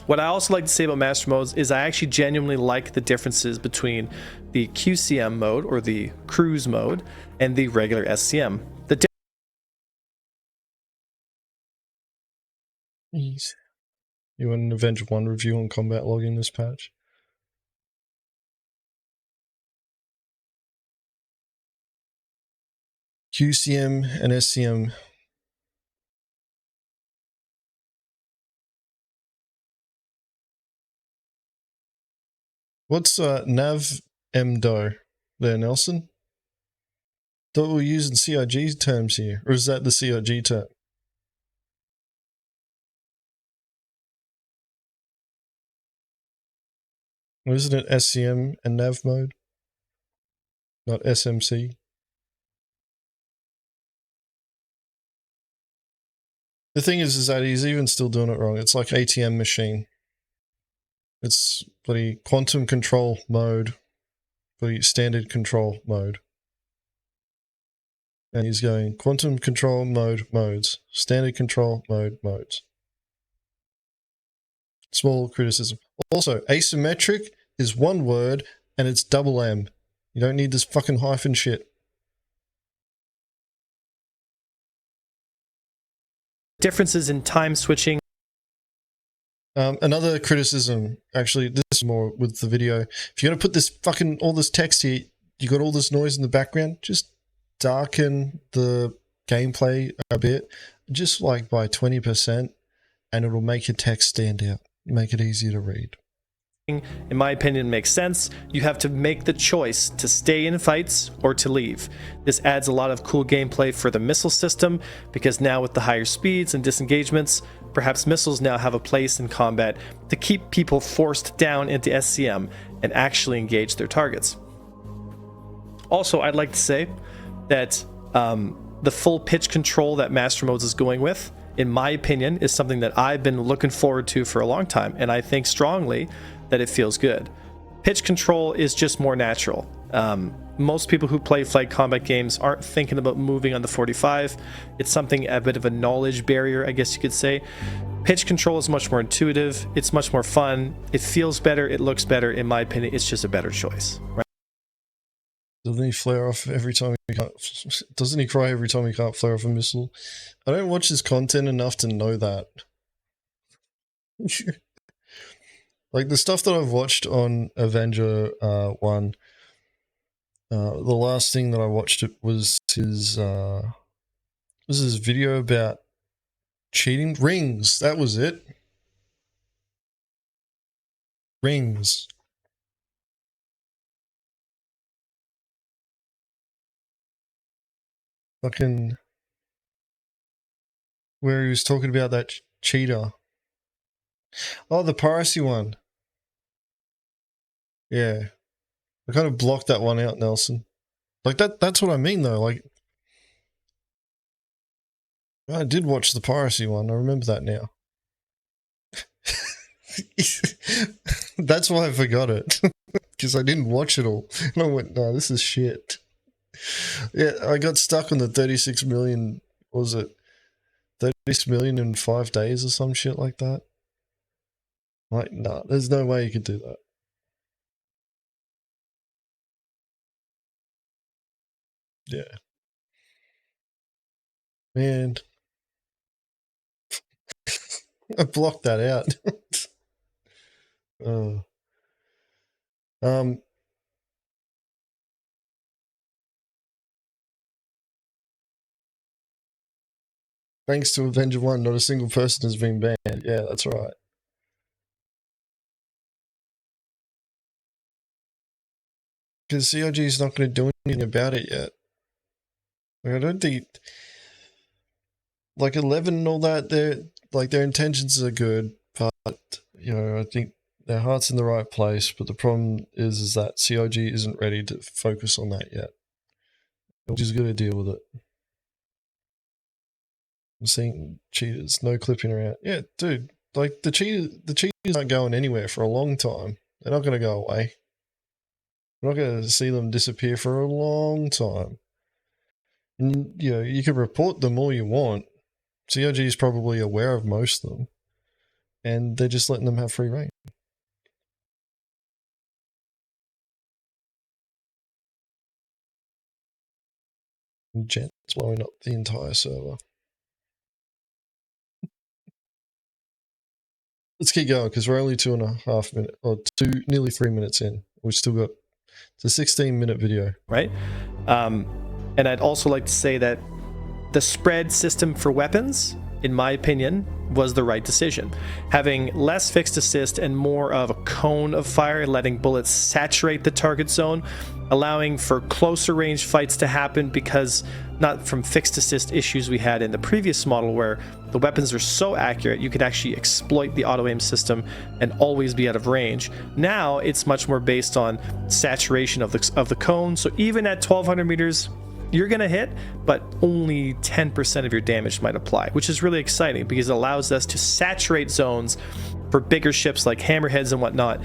What I also like to say about master modes is I actually genuinely like the differences between the QCM mode, or the cruise mode, and the regular SCM. You want an Avenger 1 review on combat logging this patch? QCM and SCM. What's nav MDO there, Nelson? Thought we were using CIG terms here, or is that the CIG term? Isn't it SCM and nav mode? Not SMC? The thing is that he's even still doing it wrong. It's like ATM machine. It's bloody quantum control mode, bloody standard control mode. And he's going quantum control mode modes, standard control mode modes. Small criticism. Also, asymmetric is one word and it's double M. You don't need this fucking hyphen shit. Differences in time switching. Another criticism, actually, this is more with the video. If you're going to put this fucking, all this text here, you got all this noise in the background, just darken the gameplay a bit, just like by 20%, and it'll make your text stand out, make it easier to read. In my opinion, makes sense. You have to make the choice to stay in fights or to leave. This adds a lot of cool gameplay for the missile system, because now with the higher speeds and disengagements, perhaps missiles now have a place in combat to keep people forced down into SCM and actually engage their targets. Also, I'd like to say that the full pitch control that Master Modes is going with, in my opinion, is something that I've been looking forward to for a long time, and I think strongly that it feels good. Pitch control is just more natural. Most people who play flight combat games aren't thinking about moving on the 45. It's something, a bit of a knowledge barrier, I guess you could say. Pitch control is much more intuitive, it's much more fun, it feels better, it looks better. In my opinion, it's just a better choice. Right? Doesn't he flare off every time he can't? Doesn't he cry every time he can't flare off a missile? I don't watch his content enough to know that. Like the stuff that I've watched on Avenger 1, the last thing that I watched was his video about cheating rings. That was it. Rings. Fucking where he was talking about that cheater. Oh, the piracy one. Yeah. I kind of blocked that one out, Nelson. Like that's what I mean though. Like I did watch the piracy one. I remember that now. That's why I forgot it. Because I didn't watch it all. And I went, no, this is shit. Yeah, I got stuck on the 36 million, what was it? 36 million in 5 days or some shit like that. Like, nah, there's no way you could do that. Yeah. Man. I blocked that out. Thanks to Avenger 1, not a single person has been banned. Yeah, that's right. Because CIG is not going to do anything about it yet. Like, I don't think... Like 11 and all that, their intentions are good, but, you know, I think their heart's in the right place, but the problem is that CIG isn't ready to focus on that yet. We're just going to deal with it. I'm seeing cheaters, no clipping around. Yeah, dude, like the cheaters aren't going anywhere for a long time. They're not going to go away. We're not going to see them disappear for a long time. And, you know, you can report them all you want. CIG is probably aware of most of them. And they're just letting them have free reign. And Jet's blowing up the entire server. Let's keep going because we're only 2.5 minutes, or nearly 3 minutes in. We've still got, it's a 16-minute video. Right? And I'd also like to say that the spread system for weapons, in my opinion, was the right decision. Having less fixed assist and more of a cone of fire, letting bullets saturate the target zone, allowing for closer range fights to happen, because not from fixed assist issues we had in the previous model where the weapons are so accurate you could actually exploit the auto aim system and always be out of range. Now it's much more based on saturation of the cone, so even at 1200 meters you're gonna hit, but only 10% of your damage might apply, which is really exciting because it allows us to saturate zones for bigger ships like hammerheads and whatnot,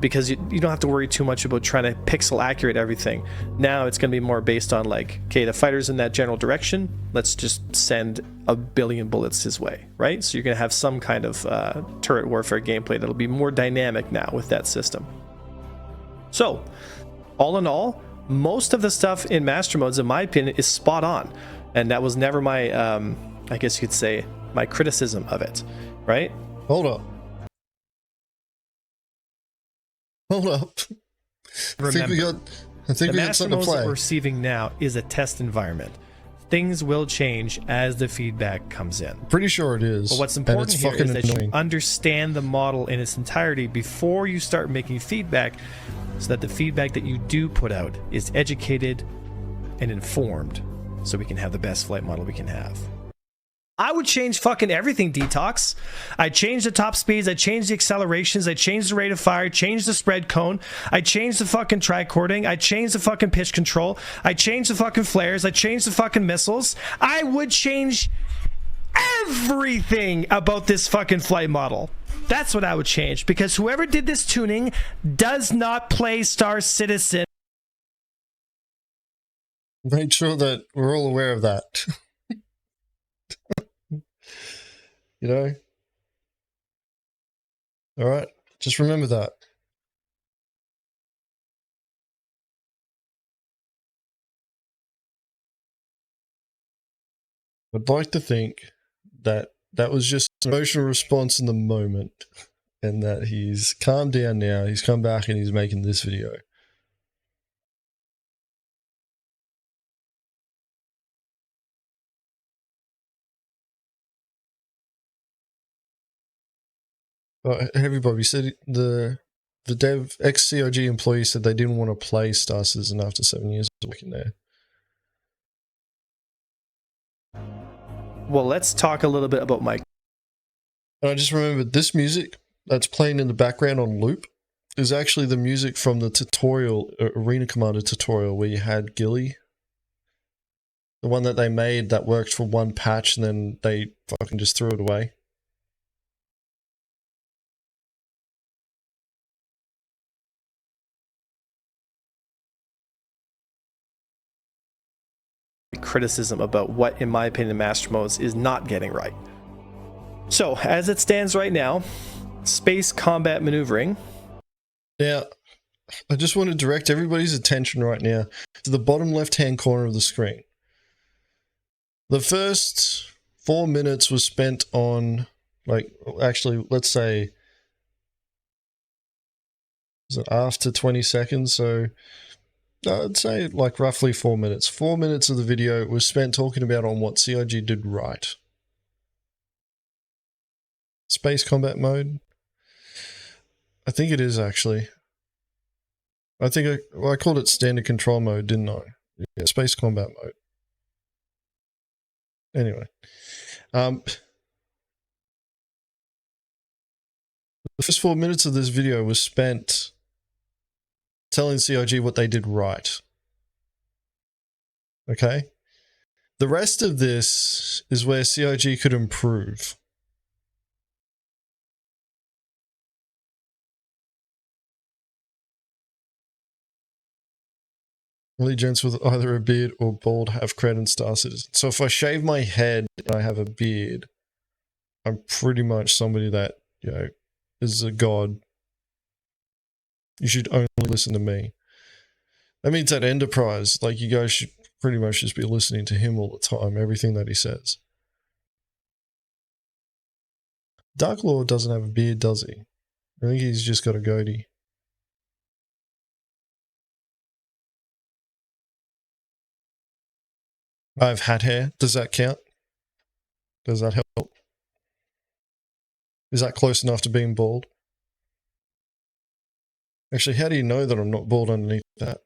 because you don't have to worry too much about trying to pixel accurate everything. Now it's going to be more based on like, okay, the fighter's in that general direction, let's just send 1 billion bullets his way, right? So you're going to have some kind of turret warfare gameplay that'll be more dynamic now with that system. So all in all, most of the stuff in master modes, in my opinion, is spot on, and that was never my I guess you could say my criticism of it, right? Hold up. Remember, I think we got the master something to modes play. that we're receiving now is a test environment. Things will change as the feedback comes in. Pretty sure it is. But what's and important it's here fucking is that annoying. you understand the model in its entirety before you start making feedback, so that the feedback that you do put out is educated and informed, so we can have the best flight model we can have. I would change fucking everything, Detox. I changed the top speeds, I changed the accelerations, I changed the rate of fire, I changed the spread cone, I changed the fucking tricording, I changed the fucking pitch control, I changed the fucking flares, I changed the fucking missiles. I would change everything about this fucking flight model. That's what I would change, because whoever did this tuning does not play Star Citizen. Make sure that we're all aware of that. You know? Alright, just remember that. I'd like to think that that was just an emotional response in the moment, and that he's calmed down now, he's come back and he's making this video. Everybody said the dev ex-CIG employee said they didn't want to play Star Citizen after 7 years of working there. Well, let's talk a little bit about Mike. And I just remembered this music that's playing in the background on loop is actually the music from the tutorial, Arena Commander tutorial, where you had Gilly. The one that they made that worked for one patch and then they fucking just threw it away. Criticism about what, in my opinion, Master Modes is not getting right. So, as it stands right now, space combat maneuvering. Now, I just want to direct everybody's attention right now to the bottom left-hand corner of the screen. The first 4 minutes was spent on, like, actually, let's say, was it after 20 seconds? So, I'd say like roughly 4 minutes. 4 minutes of the video was spent talking about on what CIG did right. Space combat mode. I think it is actually. I think I called it standard control mode, didn't I? Yeah, space combat mode. Anyway. The first 4 minutes of this video was spent telling CIG what they did right. Okay? The rest of this is where CIG could improve. Only gents with either a beard or bald have cred and star citizen. So if I shave my head and I have a beard, I'm pretty much somebody that, you know, is a god. You should only listen to me. That means that Enterprise, like, you guys should pretty much just be listening to him all the time, everything that he says. Dark Lord doesn't have a beard, does he? I think he's just got a goatee. I've had hair. Does that count? Does that help? Is that close enough to being bald? Actually, how do you know that I'm not bald underneath that?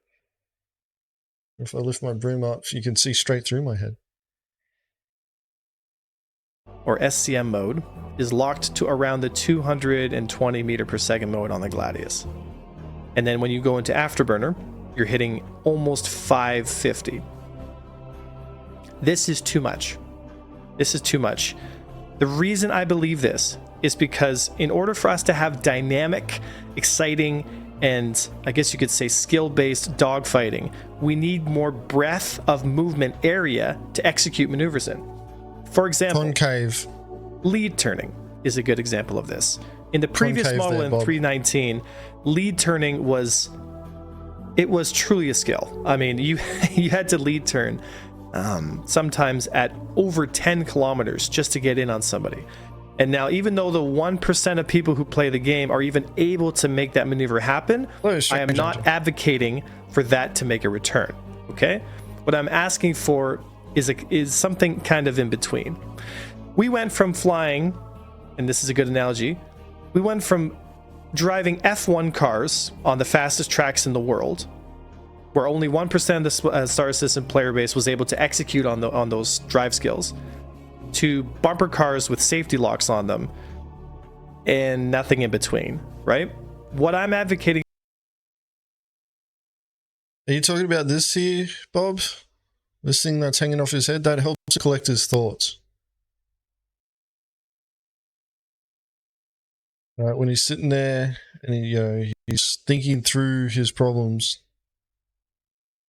If I lift my brim up, you can see straight through my head. Or SCM mode, is locked to around the 220 meter per second mode on the Gladius. And then when you go into Afterburner, you're hitting almost 550. This is too much. This is too much. The reason I believe this is because in order for us to have dynamic, exciting, and I guess you could say skill-based dogfighting, we need more breadth of movement area to execute maneuvers in. For example, Concave. lead turning is a good example of this. In the previous Concave model there, in Bob. 319, lead turning was truly a skill. I mean, you had to lead turn sometimes at over 10 kilometers just to get in on somebody. And now, even though the 1% of people who play the game are even able to make that maneuver happen, I am not advocating for that to make a return. Okay? What I'm asking for is something kind of in between. We went from flying, and this is a good analogy, we went from driving F1 cars on the fastest tracks in the world, where only 1% of the Star Citizen player base was able to execute on those drive skills, to bumper cars with safety locks on them, and nothing in between, right? What I'm advocating... Are you talking about this here, Bob? This thing that's hanging off his head? That helps to collect his thoughts. Right, when he's sitting there and he's thinking through his problems,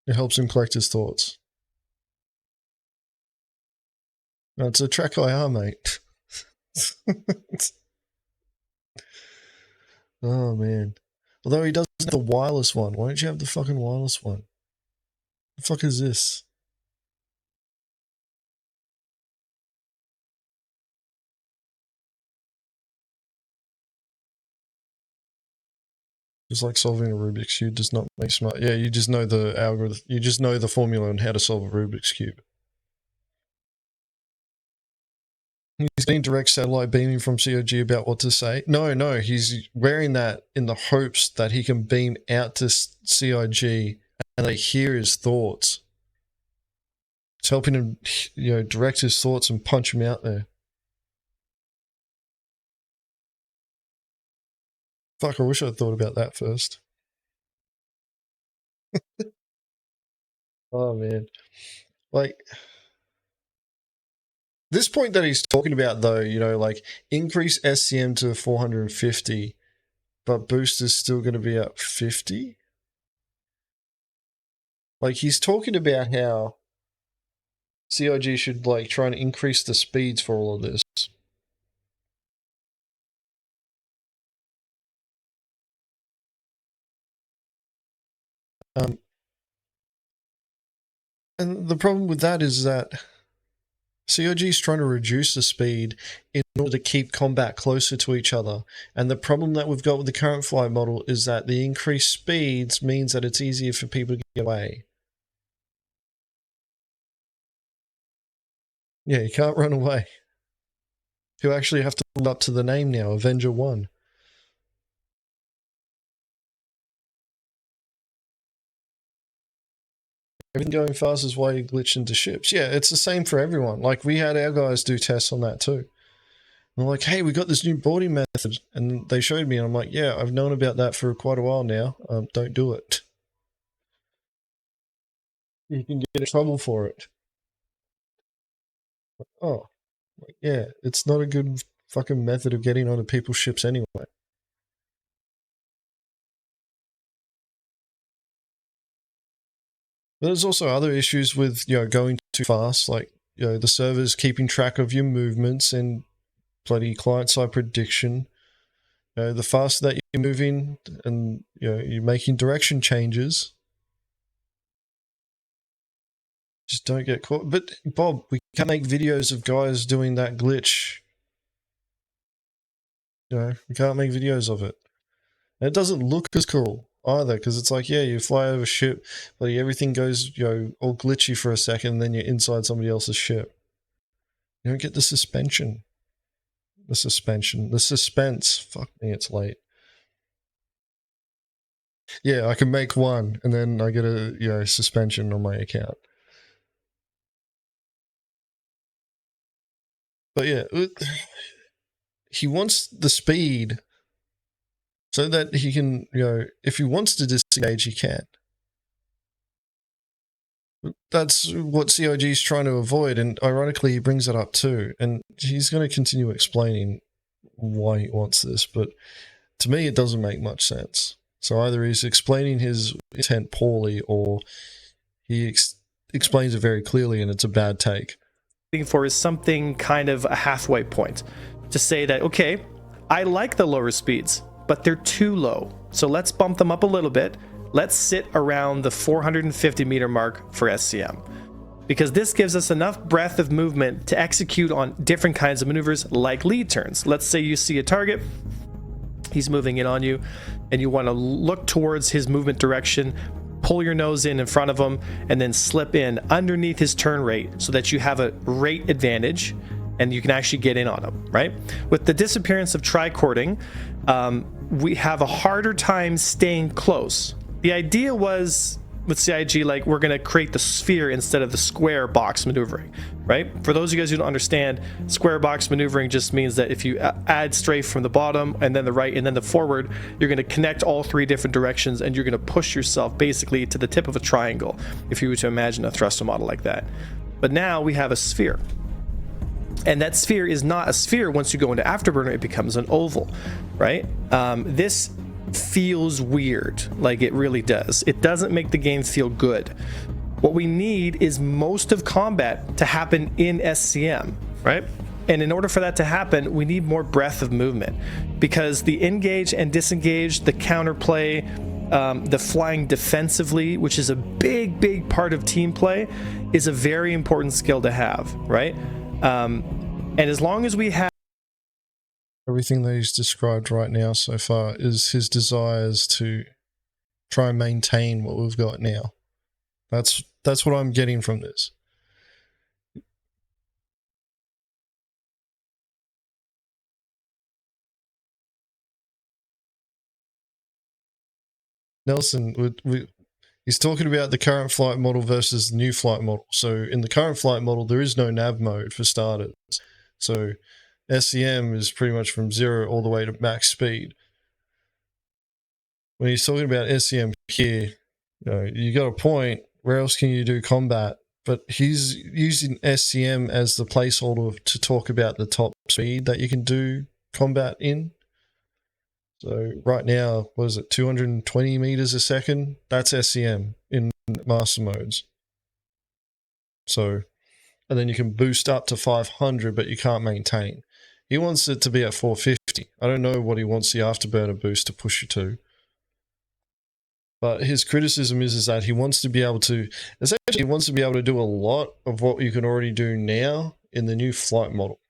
it helps him collect his thoughts. No, it's a track IR, mate. Oh, man. Although he doesn't have the wireless one. Why don't you have the fucking wireless one? The fuck is this? Just like solving a Rubik's Cube does not make smart. Yeah, you just know the algorithm. You just know the formula on how to solve a Rubik's Cube. He's getting direct satellite beaming from CIG about what to say. No, he's wearing that in the hopes that he can beam out to CIG and they hear his thoughts. It's helping him, direct his thoughts and punch him out there. Fuck, I wish I'd thought about that first. Oh, man. Like, this point that he's talking about, though, like, increase SCM to 450, but boost is still going to be at 50? Like, he's talking about how CIG should, like, try and increase the speeds for all of this. And the problem with that is that CIG is trying to reduce the speed in order to keep combat closer to each other. And the problem that we've got with the current flight model is that the increased speeds means that it's easier for people to get away. Yeah, you can't run away. You actually have to live up to the name now, Avenger 1. Everything going fast is why you glitch into ships. Yeah, it's the same for everyone. Like, we had our guys do tests on that too. And they're like, hey, we got this new boarding method. And they showed me, and I'm like, yeah, I've known about that for quite a while now. Don't do it. You can get in trouble for it. Oh, yeah, it's not a good fucking method of getting onto people's ships anyway. But there's also other issues with, going too fast, like, the servers keeping track of your movements and bloody client-side prediction. The faster that you're moving and, you're making direction changes, just don't get caught. But, Bob, we can't make videos of guys doing that glitch. We can't make videos of it. And it doesn't look as cool either, because it's like, yeah, you fly over a ship, but everything goes, all glitchy for a second, and then you're inside somebody else's ship. You don't get the suspension. The suspense. Fuck me, it's late. Yeah, I can make one, and then I get a, suspension on my account. But yeah, he wants the speed so that he can, if he wants to disengage, he can. That's what CIG is trying to avoid, and ironically, he brings that up too. And he's going to continue explaining why he wants this, but to me, it doesn't make much sense. So either he's explaining his intent poorly, or he explains it very clearly, and it's a bad take. For is something kind of a halfway point to say that, okay, I like the lower speeds, but they're too low, so let's bump them up a little bit. Let's sit around the 450 meter mark for SCM, because this gives us enough breadth of movement to execute on different kinds of maneuvers like lead turns. Let's say you see a target, he's moving in on you, and you want to look towards his movement direction, pull your nose in front of him, and then slip in underneath his turn rate so that you have a rate advantage and you can actually get in on him, right? With the disappearance of tricording, we have a harder time staying close. The idea was with CIG, like, we're going to create the sphere instead of the square box maneuvering, right? For those of you guys who don't understand, square box maneuvering just means that if you add strafe from the bottom and then the right and then the forward, you're going to connect all three different directions, and you're going to push yourself basically to the tip of a triangle, if you were to imagine a thruster model like that. But now we have a sphere. And that sphere is not a sphere. Once you go into Afterburner, it becomes an oval, right? This feels weird, like it really does. It doesn't make the game feel good. What we need is most of combat to happen in SCM, right? And in order for that to happen, we need more breadth of movement, because the engage and disengage, the counterplay, the flying defensively, which is a big part of team play, is a very important skill to have, right? And as long as we have everything that he's described right now so far is his desires to try and maintain what we've got now. That's what I'm getting from this. Nelson, he's talking about the current flight model versus the new flight model. So in the current flight model, there is no nav mode for starters. So SCM is pretty much from 0 all the way to max speed. When he's talking about SCM here, you got a point. Where else can you do combat? But he's using SCM as the placeholder to talk about the top speed that you can do combat in. So right now, what is it, 220 meters a second? That's SCM in master modes. So, and then you can boost up to 500, but you can't maintain. He wants it to be at 450. I don't know what he wants the afterburner boost to push you to. But his criticism is that he wants to be able to, essentially he wants to be able to do a lot of what you can already do now in the new flight model.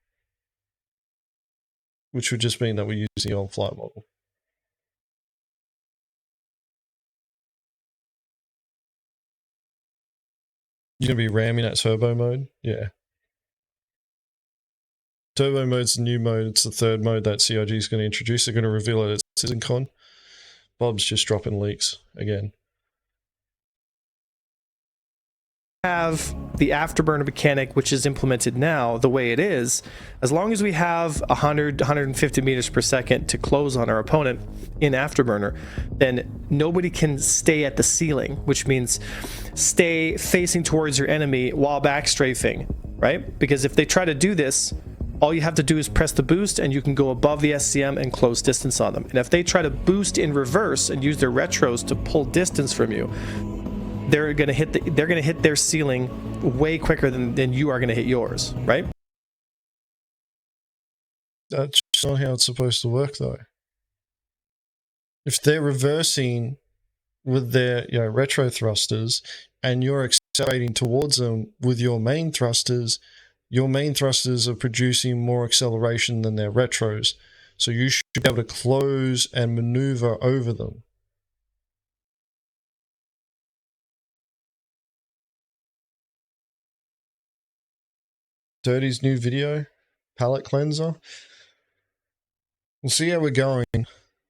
Which would just mean that we use the old flight model. You're going to be ramming at turbo mode? Yeah. Turbo mode's the new mode. It's the third mode that CIG is going to introduce. They're going to reveal it at CitizenCon. Bob's just dropping leaks again. Have the afterburner mechanic, which is implemented now the way it is, as long as we have 150 meters per second to close on our opponent in afterburner, then nobody can stay at the ceiling, which means stay facing towards your enemy while backstrafing right? Because if they try to do this, all you have to do is press the boost and you can go above the SCM and close distance on them. And if they try to boost in reverse and use their retros to pull distance from you, they're going to hit their ceiling way quicker than you are going to hit yours, right? That's not how it's supposed to work, though. If they're reversing with their retro thrusters and you're accelerating towards them with your main thrusters are producing more acceleration than their retros. So you should be able to close and maneuver over them. Dirty's new video, palette cleanser. We'll see how we're going.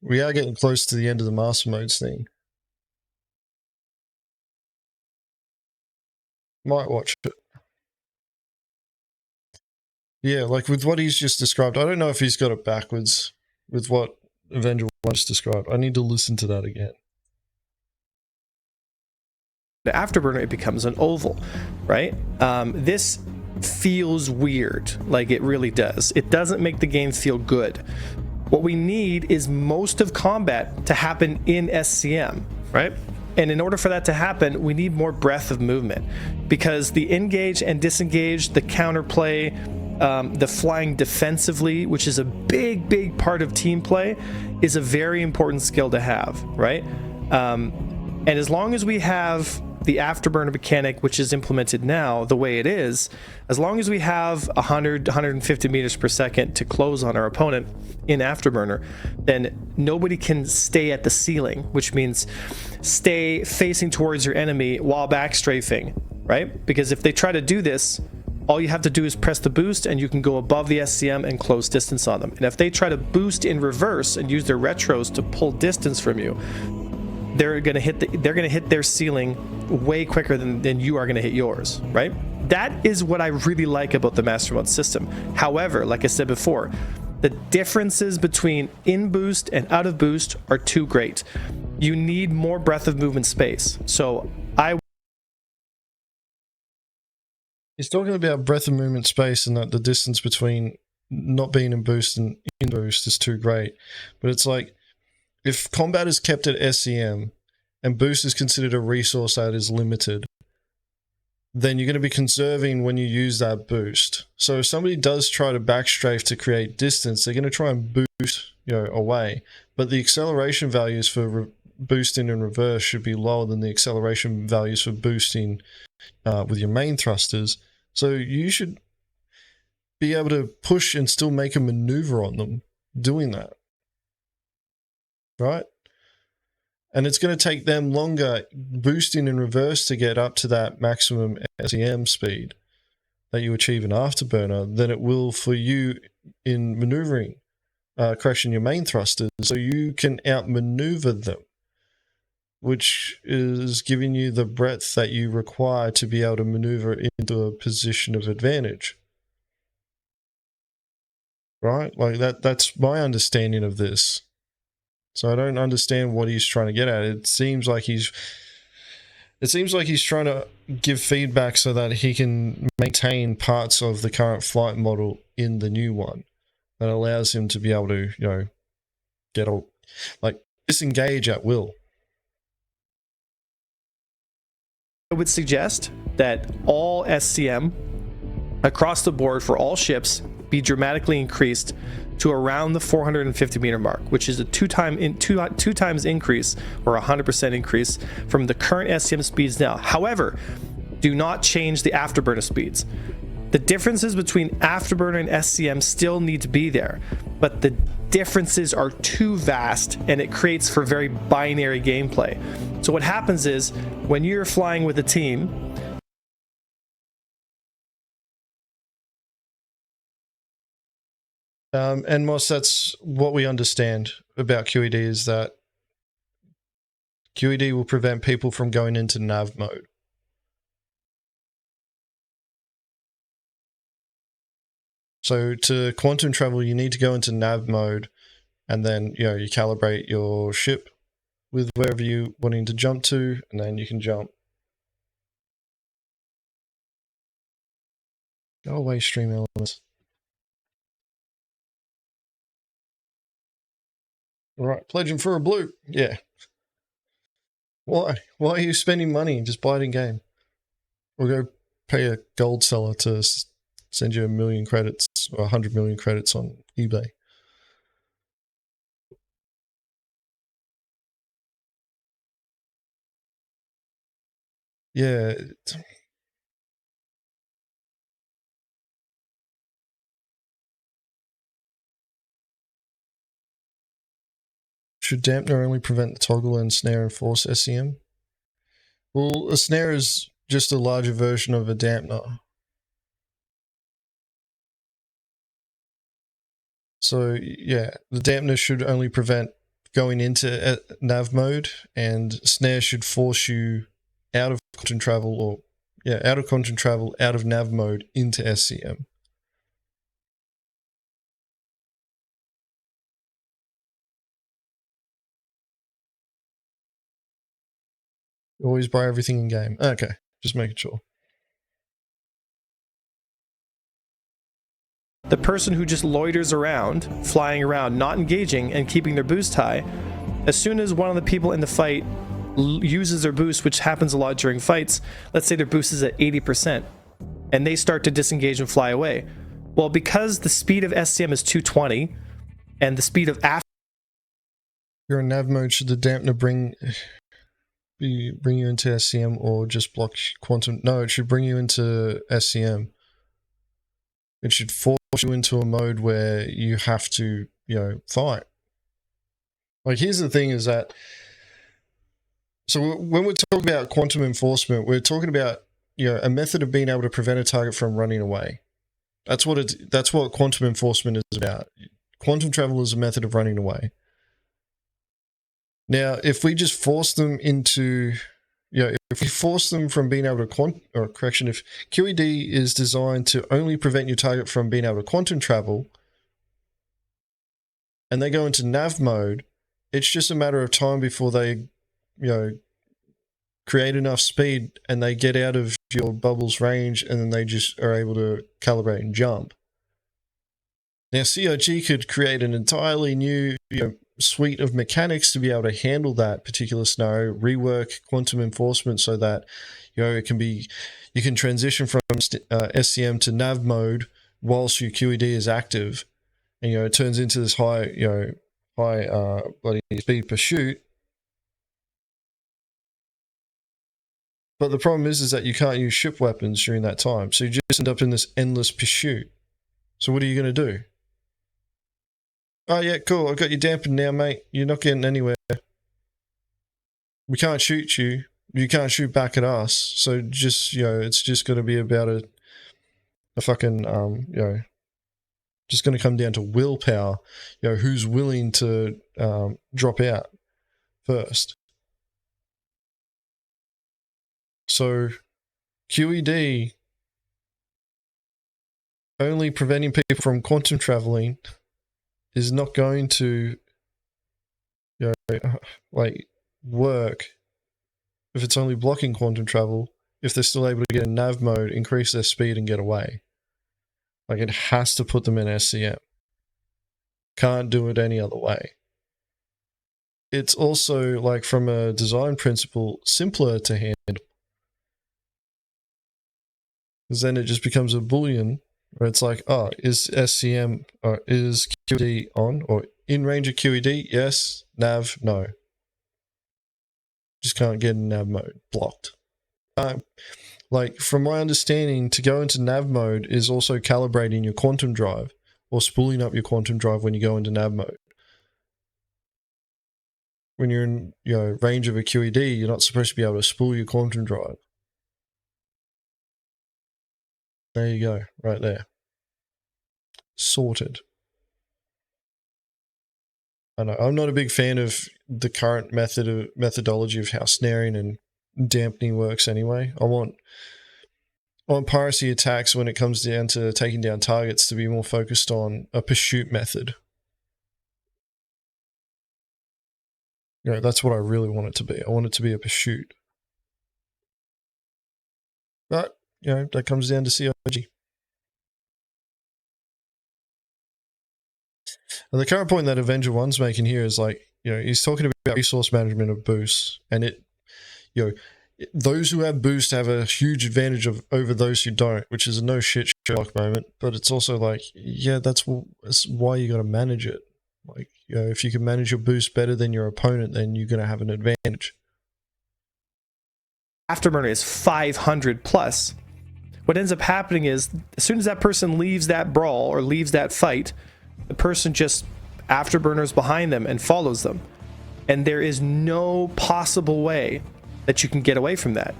We are getting close to the end of the master modes thing. Might watch it. Yeah, like with what he's just described, I don't know if he's got it backwards with what Avenger just described. I need to listen to that again. The afterburner, it becomes an oval, right? This feels weird, like it really does. It doesn't make the game feel good. What we need is most of combat to happen in SCM, right? And in order for that to happen, we need more breadth of movement, because the engage and disengage, the counterplay, the flying defensively, which is a big part of team play, is a very important skill to have, right? And as long as we have the afterburner mechanic, which is implemented now the way it is, as long as we have 150 meters per second to close on our opponent in afterburner, then nobody can stay at the ceiling, which means stay facing towards your enemy while back strafing, right? Because if they try to do this, all you have to do is press the boost and you can go above the SCM and close distance on them. And if they try to boost in reverse and use their retros to pull distance from you, they're going to hit their ceiling way quicker than you are going to hit yours, right? That is what I really like about the Master Mode system. However, like I said before, the differences between in boost and out of boost are too great. You need more breadth of movement space. So He's talking about breadth of movement space and that the distance between not being in boost and in boost is too great. But it's like, if combat is kept at SCM and boost is considered a resource that is limited, then you're going to be conserving when you use that boost. So if somebody does try to backstrafe to create distance, they're going to try and boost away. But the acceleration values for boosting in reverse should be lower than the acceleration values for boosting with your main thrusters. So you should be able to push and still make a maneuver on them doing that. Right? And it's going to take them longer boosting in reverse to get up to that maximum SEM speed that you achieve in Afterburner than it will for you in maneuvering, correction, your main thrusters, so you can outmaneuver them, which is giving you the breadth that you require to be able to maneuver into a position of advantage. Right? Like that's my understanding of this. So I don't understand what he's trying to get at. It seems like he's trying to give feedback so that he can maintain parts of the current flight model in the new one that allows him to be able to, disengage at will. I would suggest that all SCM across the board for all ships be dramatically increased to around the 450 meter mark, which is a two times increase or 100% increase from the current SCM speeds now. However, do not change the afterburner speeds. The differences between afterburner and SCM still need to be there, but the differences are too vast and it creates for very binary gameplay. So what happens is when you're flying with a team, and Moss, that's what we understand about QED, is that QED will prevent people from going into nav mode. So to quantum travel, you need to go into nav mode, and then you calibrate your ship with wherever you're wanting to jump to, and then you can jump. Go away, stream elements. Alright, pledging for a blue. Yeah. Why? Why are you spending money? Just buy it in game. Or go pay a gold seller to send you 1 million credits or 100 million credits on eBay. Yeah. Should dampener only prevent the toggle and snare and force SEM? Well, a snare is just a larger version of a dampener. So yeah, the dampener should only prevent going into nav mode, and snare should force you out of content travel, or out of content travel, out of nav mode into SCM. Always buy everything in game. Okay, just making sure. The person who just loiters around, flying around, not engaging and keeping their boost high, as soon as one of the people in the fight uses their boost, which happens a lot during fights, let's say their boost is at 80%, and they start to disengage and fly away. Well, because the speed of SCM is 220, and the speed of after... You're in nav mode, should the dampener bring you into SCM or just block quantum? No, it should bring you into SCM. It should force you into a mode where you have to, fight. Like, here's the thing is that, so when we're talking about quantum enforcement, we're talking about, a method of being able to prevent a target from running away. That's what quantum enforcement is about. Quantum travel is a method of running away. Now, if we just force them into, if we force them from being able to if QED is designed to only prevent your target from being able to quantum travel, and they go into nav mode, it's just a matter of time before they, create enough speed and they get out of your bubble's range, and then they just are able to calibrate and jump. Now, CIG could create an entirely new, suite of mechanics to be able to handle that particular scenario, rework quantum enforcement so that, you can transition from SCM to nav mode whilst your QED is active, and, it turns into this high bloody speed pursuit. But the problem is that you can't use ship weapons during that time, so you just end up in this endless pursuit. So what are you going to do? Oh yeah, cool, I've got you dampened now, mate. You're not getting anywhere. We can't shoot you. You can't shoot back at us. So just, it's just going to be about a fucking, just going to come down to willpower. Who's willing to drop out first. So QED only preventing people from quantum traveling is not going to, work if it's only blocking quantum travel, if they're still able to get in nav mode, increase their speed and get away. Like, it has to put them in SCM. Can't do it any other way. It's also, like, from a design principle, simpler to handle. Because then it just becomes a Boolean where it's like, oh, is SCM or is QED on or in range of QED? Yes. Nav, no. Just can't get in nav mode. Blocked. Like, from my understanding, to go into nav mode is also calibrating your quantum drive or spooling up your quantum drive when you go into nav mode. When you're in, range of a QED, you're not supposed to be able to spool your quantum drive. There you go, right there. Sorted. I know, I'm not a big fan of the current methodology of how snaring and dampening works anyway. I want piracy attacks, when it comes down to taking down targets, to be more focused on a pursuit method. That's what I really want it to be. I want it to be a pursuit. But, that comes down to CIG. And the current point that Avenger 1's making here is like, he's talking about resource management of boosts, and those who have boost have a huge advantage over those who don't, which is a no shit Sherlock moment. But it's also like, yeah, that's why you got to manage it. Like, if you can manage your boost better than your opponent, then you're going to have an advantage. Afterburner is 500 plus. What ends up happening is, as soon as that person leaves that brawl or leaves that fight, the person just afterburners behind them and follows them. And there is no possible way that you can get away from that.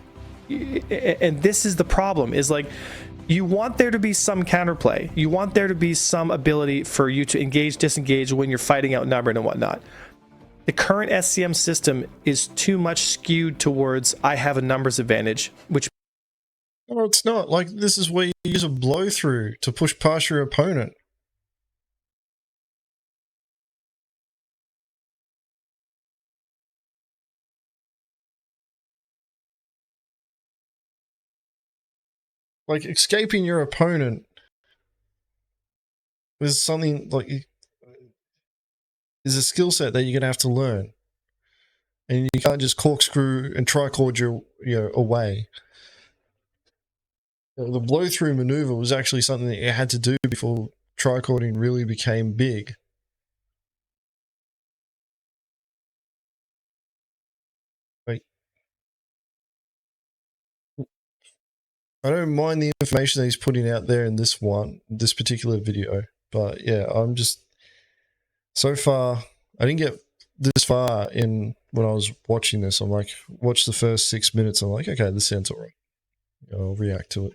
And this is the problem, is like, you want there to be some counterplay. You want there to be some ability for you to engage, disengage when you're fighting outnumbered and whatnot. The current SCM system is too much skewed towards, I have a numbers advantage, which... No, it's not. Like, this is where you use a blow through to push past your opponent. Like, escaping your opponent is something like, is a skill set that you're gonna have to learn, and you can't just corkscrew and tricord your away. The blow through maneuver was actually something that you had to do before tricording really became big. Like, I don't mind the information that he's putting out there in this particular video, but yeah, I'm just, so far, I didn't get this far in when I was watching this. I'm like, watch the first 6 minutes, I'm like, okay, this sounds alright. I'll react to it.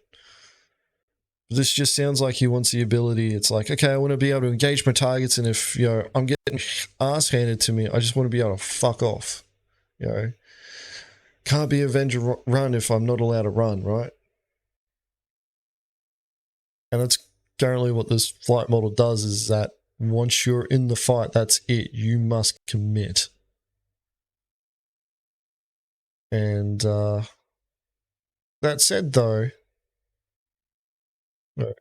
But this just sounds like he wants the ability, it's like, okay, I want to be able to engage my targets, and if, I'm getting ass handed to me, I just want to be able to fuck off. Can't be Avenger run if I'm not allowed to run, right? And that's currently what this flight model does, is that once you're in the fight, that's it. You must commit. And that said, though, the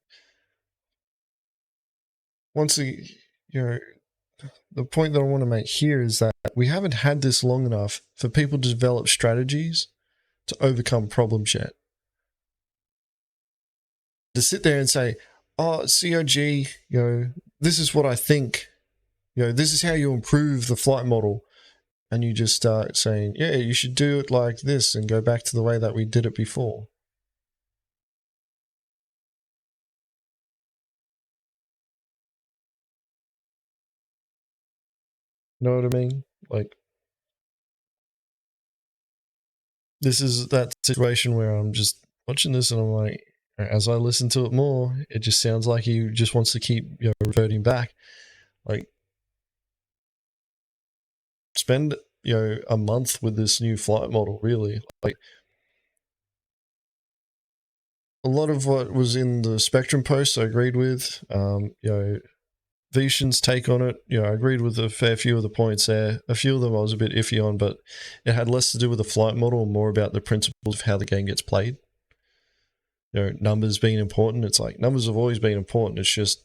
point that I want to make here is that we haven't had this long enough for people to develop strategies to overcome problems yet. To sit there and say, oh, CIG, this is what I think, this is how you improve the flight model. And you just start saying, yeah, you should do it like this and go back to the way that we did it before. Know what I mean? Like, this is that situation where I'm just watching this and I'm like, as I listen to it more, it just sounds like he just wants to keep reverting back. Like, spend a month with this new flight model, really. Like, a lot of what was in the Spectrum post I agreed with. Vishan's take on it, I agreed with a fair few of the points there. A few of them I was a bit iffy on, but it had less to do with the flight model and more about the principles of how the game gets played. Numbers being important. It's like, numbers have always been important. It's just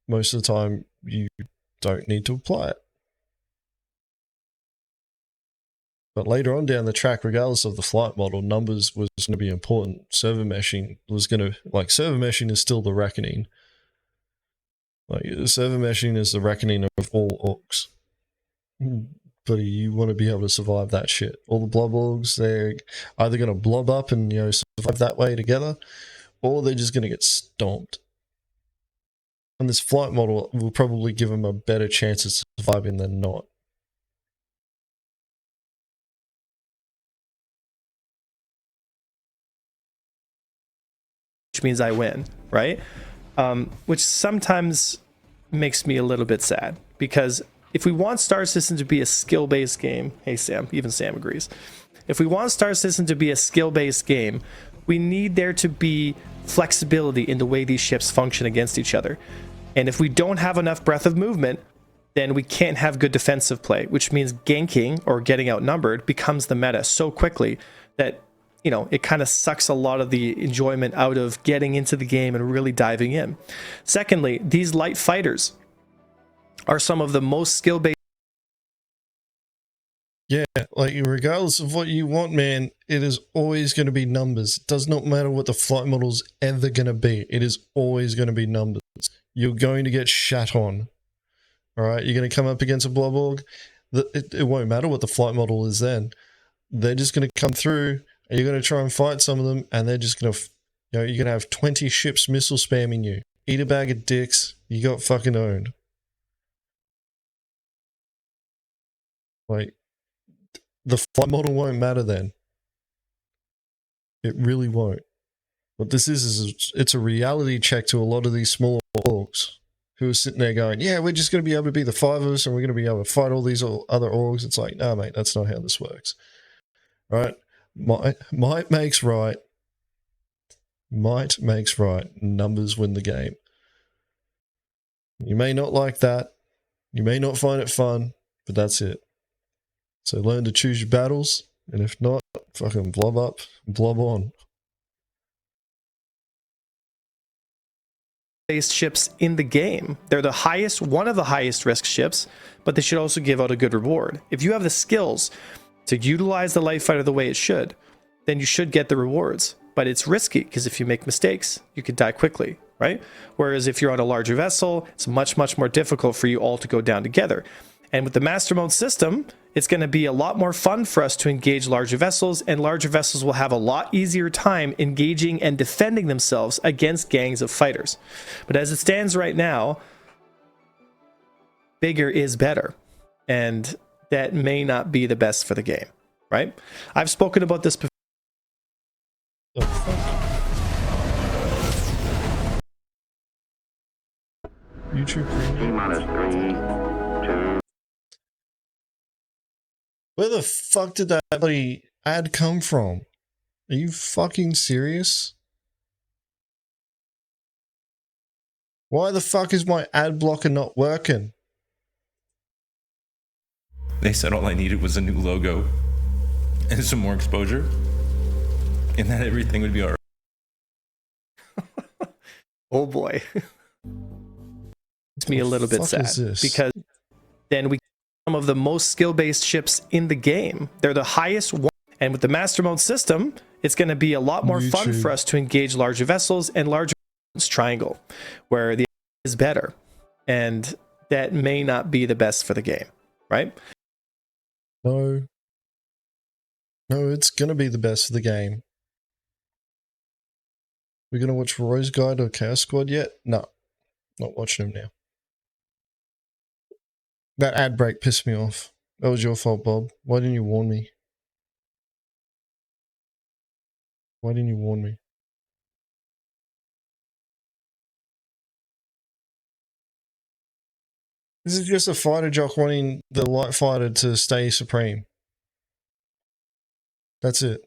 most of the time you don't need to apply it. But later on down the track, regardless of the flight model, numbers was going to be important. Server meshing was going to, server meshing is still the reckoning. Server meshing is the reckoning of all orcs. But you want to be able to survive that shit. All the blob orgs, they're either going to blob up and, survive that way together, or they're just going to get stomped. And this flight model will probably give them a better chance of surviving than not. Which means I win, right? Which sometimes makes me a little bit sad, because if we want Star Citizen to be a skill-based game, hey Sam, even Sam agrees. If we want Star Citizen to be a skill-based game, we need there to be flexibility in the way these ships function against each other. And if we don't have enough breadth of movement, then we can't have good defensive play, which means ganking or getting outnumbered becomes the meta so quickly that it kind of sucks a lot of the enjoyment out of getting into the game and really diving in. Secondly, these light fighters are some of the most skill-based. Yeah, like regardless of what you want, man, it is always going to be numbers. It does not matter what the flight model's ever going to be. It is always going to be numbers. You're going to get shat on. All right, you're going to come up against a blob org. It won't matter what the flight model is then. They're just going to come through, and you're going to try and fight some of them, and they're just going to, you're going to have 20 ships missile spamming you. Eat a bag of dicks. You got fucking owned. Like, the flight model won't matter then. It really won't. What this is it's a reality check to a lot of these smaller orgs who are sitting there going, yeah, we're just going to be able to be the five of us and we're going to be able to fight all these other orgs. It's like, no, mate, that's not how this works. Right? Might makes right. Might makes right. Numbers win the game. You may not like that. You may not find it fun, but that's it. So learn to choose your battles, and if not, fucking blob up, blob on. Based ships in the game. They're the highest, one of the highest risk ships, but they should also give out a good reward. If you have the skills to utilize the light fighter the way it should, then you should get the rewards. But it's risky because if you make mistakes, you could die quickly, right? Whereas if you're on a larger vessel, it's much, much more difficult for you all to go down together. And with the master mode system, it's going to be a lot more fun for us to engage larger vessels, and larger vessels will have a lot easier time engaging and defending themselves against gangs of fighters. But as it stands right now, bigger is better, and that may not be the best for the game, right? I've spoken about this before. The fuck? YouTube Premium. Where the fuck did that bloody ad come from? Are you fucking serious? Why the fuck is my ad blocker not working? They said all I needed was a new logo and some more exposure, and that everything would be all right. Oh boy. It's me a little bit sad because then we some of the most skill-based ships in the game. They're the highest one, and with the master mode system, it's going to be a lot more fun for us to engage larger vessels, and larger triangle, where the is better, and that may not be the best for the game, right? No, it's going to be the best of the game. We're going to watch Roy's Guide or Chaos Squad yet? No, not watching them now. That ad break pissed me off. That was your fault, Bob. Why didn't you warn me? Why didn't you warn me? This is just a fighter jock wanting the light fighter to stay supreme. That's it.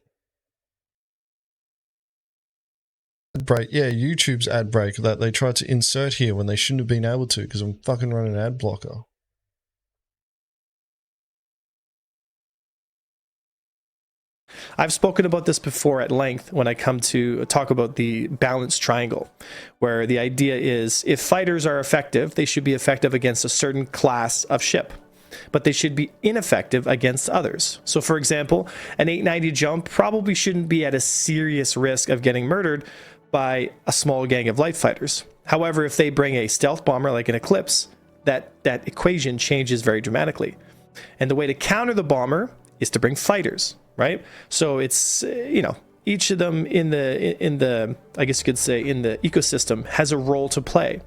Ad break. Yeah, YouTube's ad break that they tried to insert here when they shouldn't have been able to because I'm fucking running an ad blocker. I've spoken about this before at length when I come to talk about the balanced triangle, where the idea is if fighters are effective, they should be effective against a certain class of ship, but they should be ineffective against others. So for example, an 890 jump probably shouldn't be at a serious risk of getting murdered by a small gang of light fighters. However, if they bring a stealth bomber like an Eclipse, that equation changes very dramatically. And the way to counter the bomber is to bring fighters, right? So it's, you know, each of them in the I guess you could say in the ecosystem has a role to play.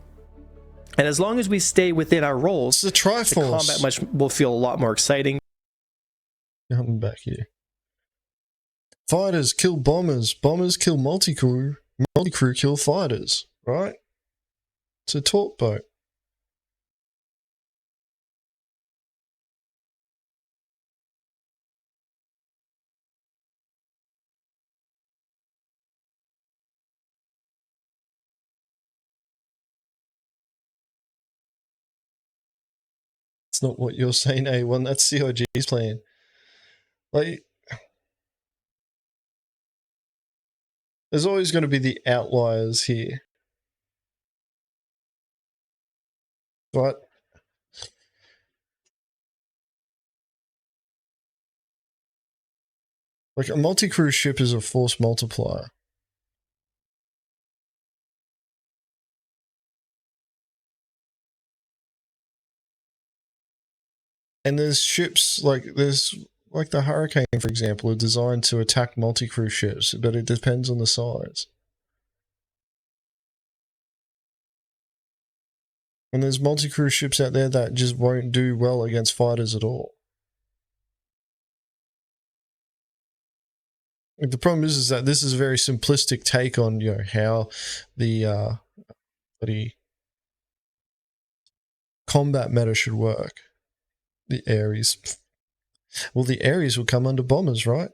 And as long as we stay within our roles, the combat will feel a lot more exciting. Coming back here. Fighters kill bombers, bombers kill multi-crew, multi-crew kill fighters, right? It's a torp boat. It's not what you're saying, A1. That's CIG's plan. Like, there's always going to be the outliers here. But Like a multi-crew ship is a force multiplier. And there's ships like the Hurricane, for example, are designed to attack multi-crew ships, but it depends on the size. And there's multi-crew ships out there that just won't do well against fighters at all. Like the problem is that this is a very simplistic take on how the combat meta should work. The Ares. Well, the Ares will come under bombers, right?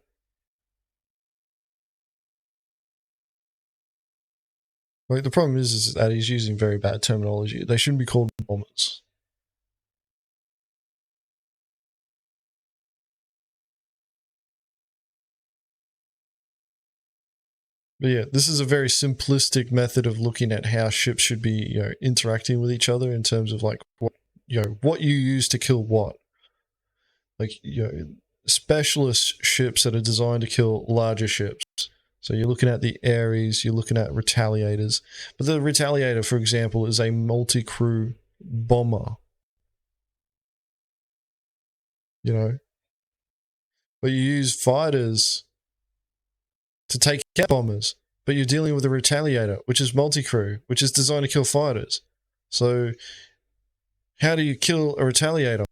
Like the problem is that he's using very bad terminology. They shouldn't be called bombers. But yeah, this is a very simplistic method of looking at how ships should be, interacting with each other in terms of like what you use to kill what. Like, specialist ships that are designed to kill larger ships. So you're looking at the Ares, you're looking at retaliators. But the retaliator, for example, is a multi-crew bomber. But you use fighters to take out bombers. But you're dealing with a retaliator, which is multi-crew, which is designed to kill fighters. So how do you kill a retaliator?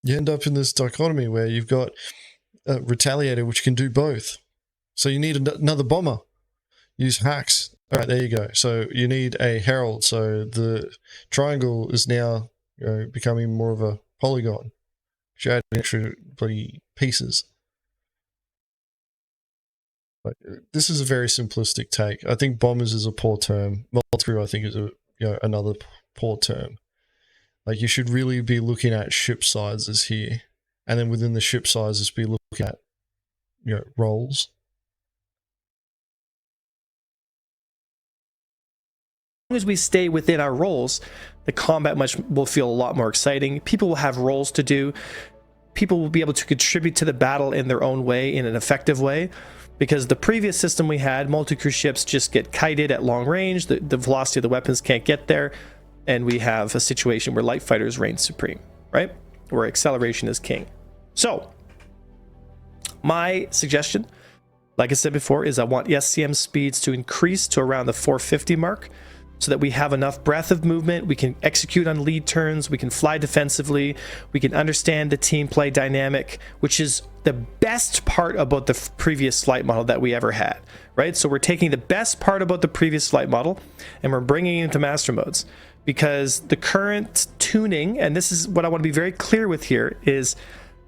You end up in this dichotomy where you've got a retaliator which can do both. So you need another bomber. Use hacks. All right, there you go. So you need a herald. So the triangle is now becoming more of a polygon. You add extra bloody pieces. But this is a very simplistic take. I think bombers is a poor term. Multi-crew, I think, is another poor term. Like you should really be looking at ship sizes here, and then within the ship sizes, be looking at roles. As long as we stay within our roles, the combat will feel a lot more exciting. People will have roles to do. People will be able to contribute to the battle in their own way, in an effective way. Because the previous system we had, multi-crew ships just get kited at long range. The velocity of the weapons can't get there. And we have a situation where light fighters reign supreme, right? Where acceleration is king. So, my suggestion, like I said before, is I want SCM speeds to increase to around the 450 mark so that we have enough breadth of movement. We can execute on lead turns. We can fly defensively. We can understand the team play dynamic, which is the best part about the previous flight model that we ever had, right? So we're taking the best part about the previous flight model and we're bringing it into master modes, because the current tuning, and this is what I want to be very clear with here, is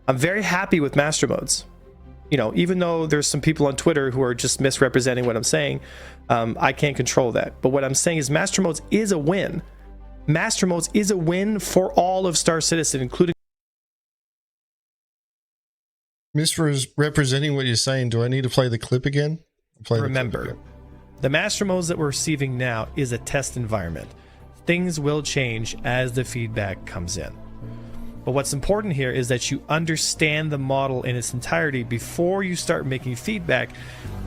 I'm very happy with master modes. Even though there's some people on Twitter who are just misrepresenting what I'm saying, I can't control that. But what I'm saying is master modes is a win. Master modes is a win for all of Star Citizen, including... Misrepresenting what you're saying. Do I need to play the clip again? Remember, the master modes that we're receiving now is a test environment. Things will change as the feedback comes in. But what's important here is that you understand the model in its entirety before you start making feedback,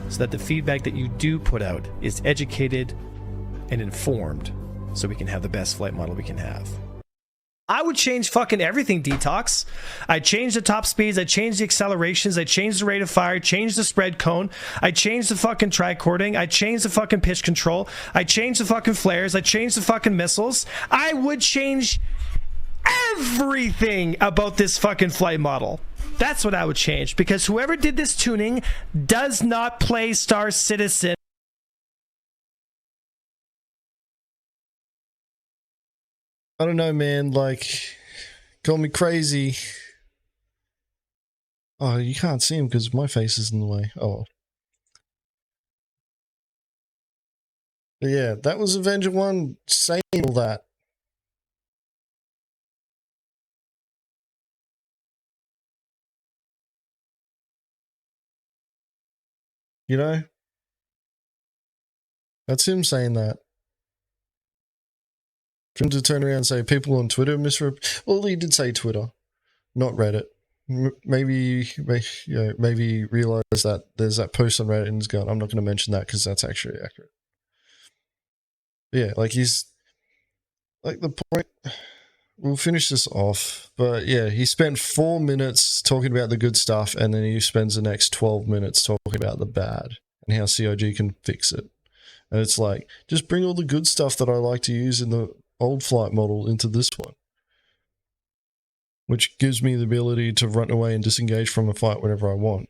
so that the feedback that you do put out is educated and informed, so we can have the best flight model we can have. I would change fucking everything, Detox. I changed the top speeds, I changed the accelerations, I changed the rate of fire, I changed the spread cone, I changed the fucking tricording, I changed the fucking pitch control, I changed the fucking flares, I changed the fucking missiles. I would change everything about this fucking flight model. That's what I would change, because whoever did this tuning does not play Star Citizen. I don't know, man. Like, call me crazy. Oh, you can't see him because my face is in the way. Oh. But yeah, that was Avenger 1 saying all that. That's him saying that. For him to turn around and say people on Twitter well, he did say Twitter, not Reddit. Maybe realize that there's that post on Reddit and he's going, I'm not going to mention that because that's actually accurate. Yeah, like he's like the point. We'll finish this off, but yeah, he spent 4 minutes talking about the good stuff, and then he spends the next 12 minutes talking about the bad and how CIG can fix it. And it's like, just bring all the good stuff that I like to use in the old flight model into this one, which gives me the ability to run away and disengage from a fight whenever I want.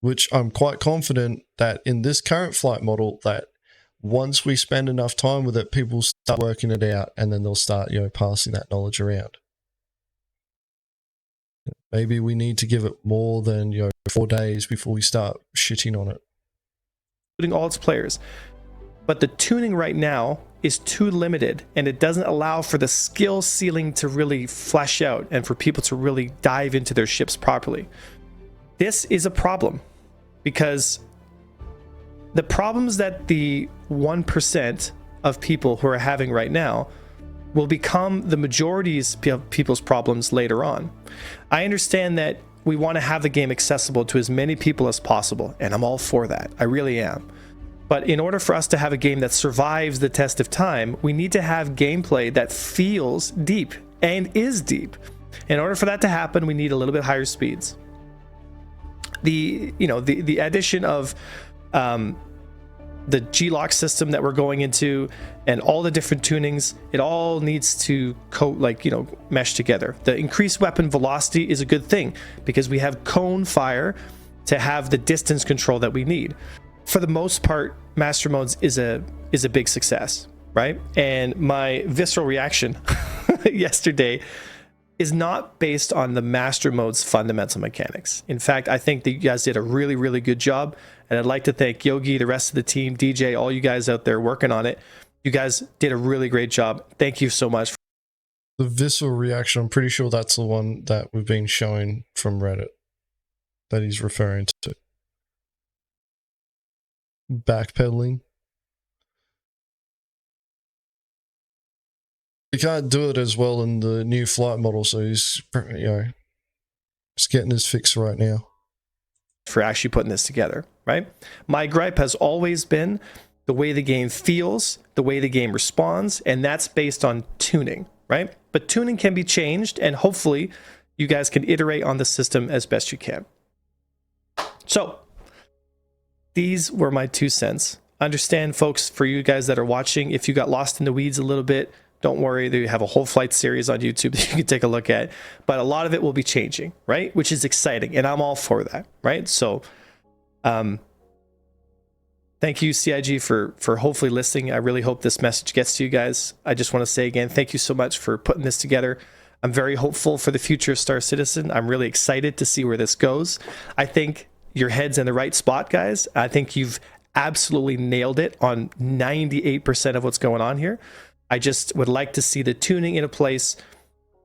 Which I'm quite confident that in this current flight model, that once we spend enough time with it, people start working it out, and then they'll start, passing that knowledge around. Maybe we need to give it more than 4 days before we start shitting on it. Including all its players. But the tuning right now is too limited, and it doesn't allow for the skill ceiling to really flesh out and for people to really dive into their ships properly. This is a problem, because the problems that the 1% of people who are having right now will become the majority's people's problems later on. I understand that we want to have the game accessible to as many people as possible, and I'm all for that. I really am. But in order for us to have a game that survives the test of time, we need to have gameplay that feels deep and is deep. In order for that to happen, we need a little bit higher speeds. The addition of the G-lock system that we're going into and all the different tunings, it all needs to mesh together. The increased weapon velocity is a good thing because we have cone fire to have the distance control that we need. For the most part, Master Modes is a big success, right? And my visceral reaction yesterday is not based on the Master Mode's fundamental mechanics. In fact, I think that you guys did a really, really good job. And I'd like to thank Yogi, the rest of the team, DJ, all you guys out there working on it. You guys did a really great job. Thank you so much. The visceral reaction, I'm pretty sure that's the one that we've been showing from Reddit that he's referring to. Backpedaling. He can't do it as well in the new flight model, so he's, just getting his fix right now. For actually putting this together, right? My gripe has always been the way the game feels, the way the game responds, and that's based on tuning, right? But tuning can be changed, and hopefully you guys can iterate on the system as best you can. So these were my 2 cents. Understand, folks, for you guys that are watching, if you got lost in the weeds a little bit, don't worry, they have a whole flight series on YouTube that you can take a look at. But a lot of it will be changing, right? Which is exciting, and I'm all for that, right? So thank you, CIG, for hopefully listening. I really hope this message gets to you guys. I just want to say again, thank you so much for putting this together. I'm very hopeful for the future of Star Citizen. I'm really excited to see where this goes. I think your head's in the right spot, guys. I think you've absolutely nailed it on 98% of what's going on here. I just would like to see the tuning in a place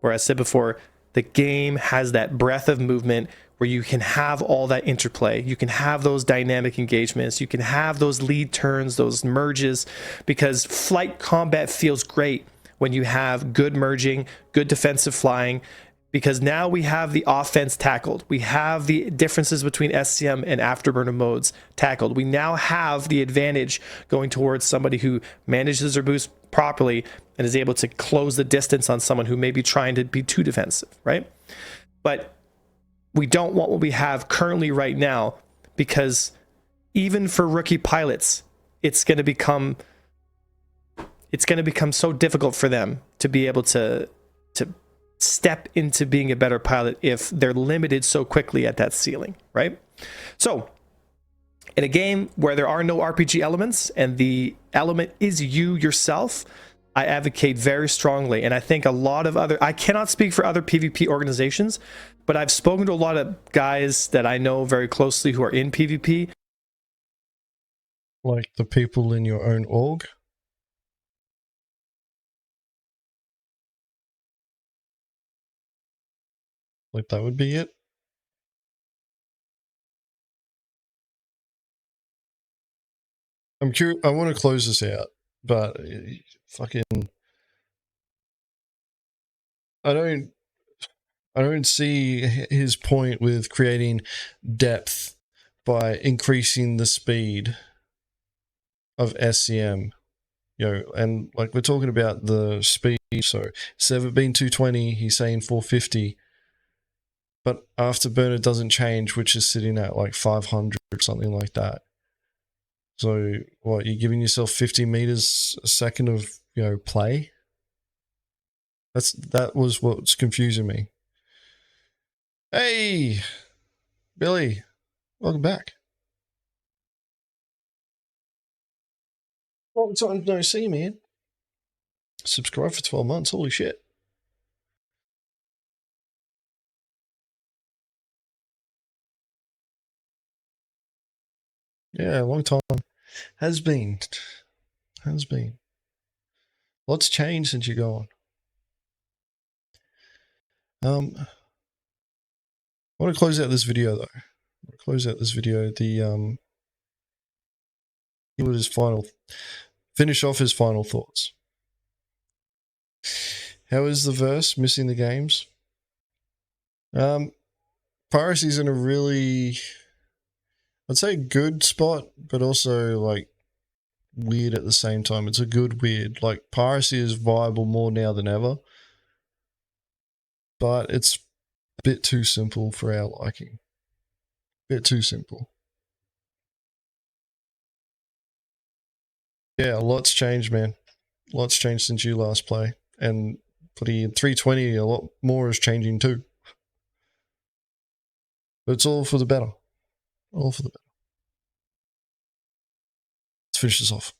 where, I said before, the game has that breadth of movement where you can have all that interplay. You can have those dynamic engagements. You can have those lead turns, those merges, because flight combat feels great when you have good merging, good defensive flying, because now we have the offense tackled. We have the differences between SCM and afterburner modes tackled. We now have the advantage going towards somebody who manages their boost properly and is able to close the distance on someone who may be trying to be too defensive, right? But we don't want what we have currently right now, because even for rookie pilots, it's going to become so difficult for them to be able to step into being a better pilot if they're limited so quickly at that ceiling, right? So in a game where there are no RPG elements and the element is you yourself, I advocate very strongly. And I think a lot of I cannot speak for other PvP organizations, but I've spoken to a lot of guys that I know very closely who are in PvP. Like the people in your own org? Like that would be it? I'm curious. I want to close this out. but fucking, I don't see his point with creating depth by increasing the speed of SCM. You know, and like we're talking about the speed, so instead of it being 220, he's saying 450. But afterburner doesn't change, which is sitting at like 500 or something like that. So what, you're giving yourself 50 meters a second of, you know, play? That was what's confusing me. Hey, Billy, welcome back. Long time no see, man. Subscribe for 12 months, holy shit. Yeah, long time. Has been. Lots changed since you're gone. I want to close out this video though. He would finish off his final thoughts. How is the verse missing the games? Piracy's in a really, I'd say, good spot, but also like weird at the same time. It's a good weird. Like piracy is viable more now than ever, but it's a bit too simple for our liking. Bit too simple. Yeah, a lot's changed, man. Lots changed since you last play, and bloody 320, a lot more is changing too. But it's all for the better. All for the better. Let's finish this off.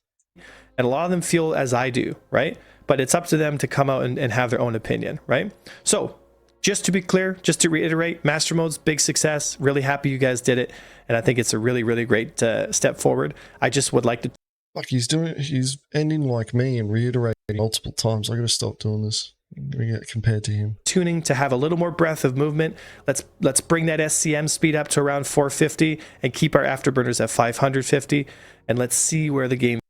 And a lot of them feel as I do, right? But it's up to them to come out and have their own opinion, right? So just to be clear, just to reiterate, Master Mode's big success. Really happy you guys did it. And I think it's a really, really great step forward. I just would like to... Fuck, he's ending like me and reiterating multiple times. I gotta stop doing this. I'm gonna get compared to him. Tuning to have a little more breadth of movement. Let's bring that SCM speed up to around 450 and keep our afterburners at 550. And let's see where the game...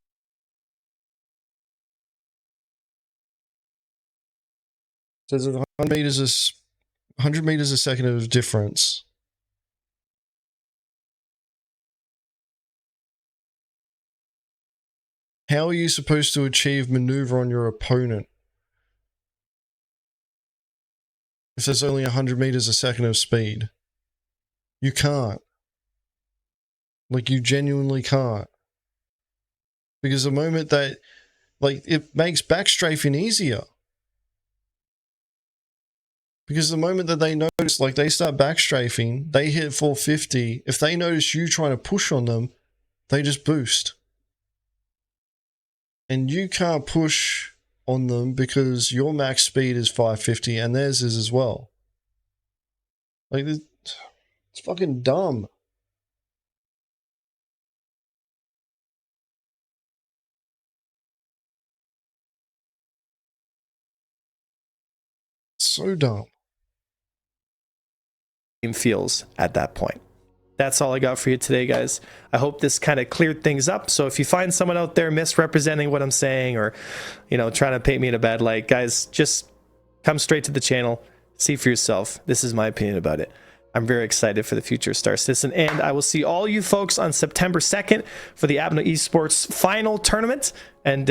So there's 100 meters a second of difference. How are you supposed to achieve maneuver on your opponent if there's only 100 meters a second of speed? You can't. Like, you genuinely can't. Because the moment that, like, it makes backstrafing easier. Because the moment that they notice, like, they start backstrafing, they hit 450. If they notice you trying to push on them, they just boost. And you can't push on them because your max speed is 550 and theirs is as well. Like, it's fucking dumb. So dumb. game feels at that point. That's all I got for you today, guys. I hope this kind of cleared things up. So if you find someone out there misrepresenting what I'm saying or, you know, trying to paint me in a bad light, guys, just come straight to the channel, see for yourself. This is my opinion about it. I'm very excited for the future of Star Citizen, and I will see all you folks on September 2nd for the Abno Esports final tournament, and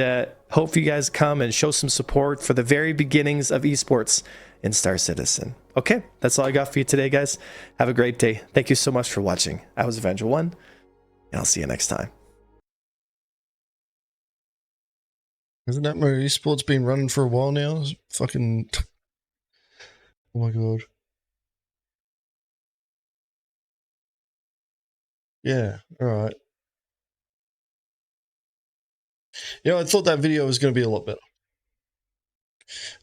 hope you guys come and show some support for the very beginnings of esports in Star Citizen. Okay, that's all I got for you today, guys. Have a great day. Thank you so much for watching. I was Avenger 1, and I'll see you next time. Hasn't that Mongrel Esports been running for a while now? It's fucking... Oh my god. Yeah, alright. You know, I thought that video was going to be a lot better.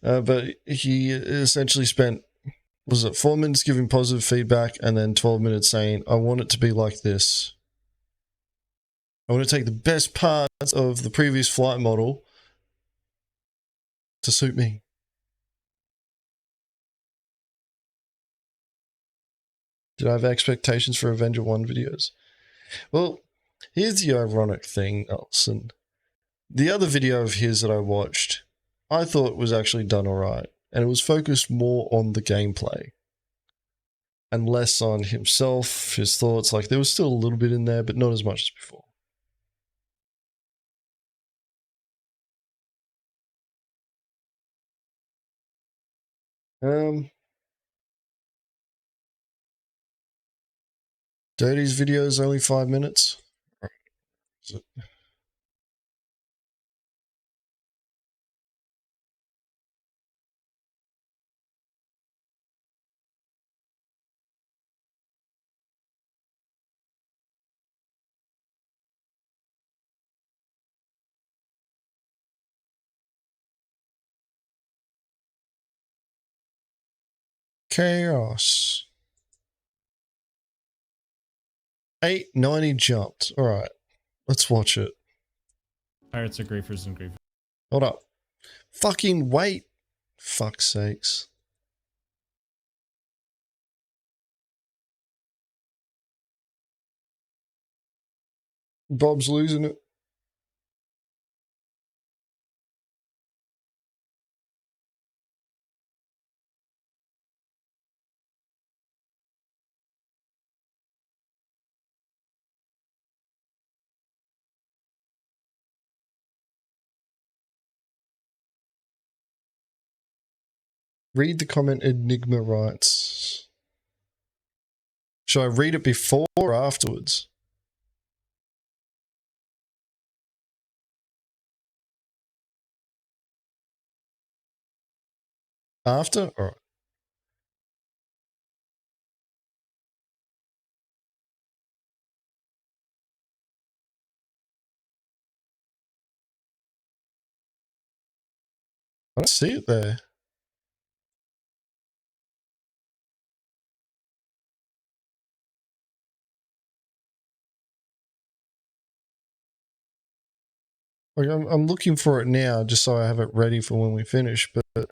But he essentially spent, was it 4 minutes giving positive feedback and then 12 minutes saying, I want it to be like this. I want to take the best parts of the previous flight model to suit me. Did I have expectations for Avenger 1 videos? Well, here's the ironic thing, Nelson. The other video of his that I watched, I thought was actually done alright. And it was focused more on the gameplay. And less on himself, his thoughts. Like, there was still a little bit in there, but not as much as before. Dirty's video is only 5 minutes. Is it? Chaos. 890 jumped. Alright. Let's watch it. Pirates are griefers and griefers. Hold up. Fucking wait. Fuck's sakes. Bob's losing it. Read the comment Enigma writes. Should I read it before or afterwards? After? Alright. I don't see it there. Like I'm looking for it now just so I have it ready for when we finish, but it's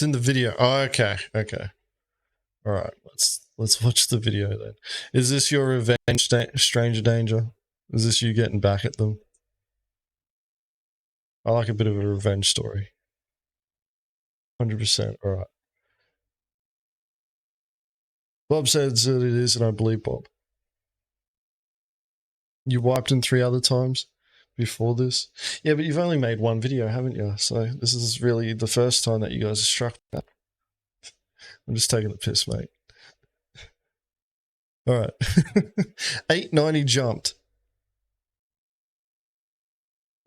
in the video. Oh, okay. Okay. All right. Let's watch the video then. Is this your revenge, Stranger Danger? Is this you getting back at them? I like a bit of a revenge story. 100%. All right. Bob says that it is, and I believe Bob. You wiped in 3 other times before this? Yeah, but you've only made one video, haven't you? So this is really the first time that you guys are struck that. I'm just taking the piss, mate. All right. 890 jumped.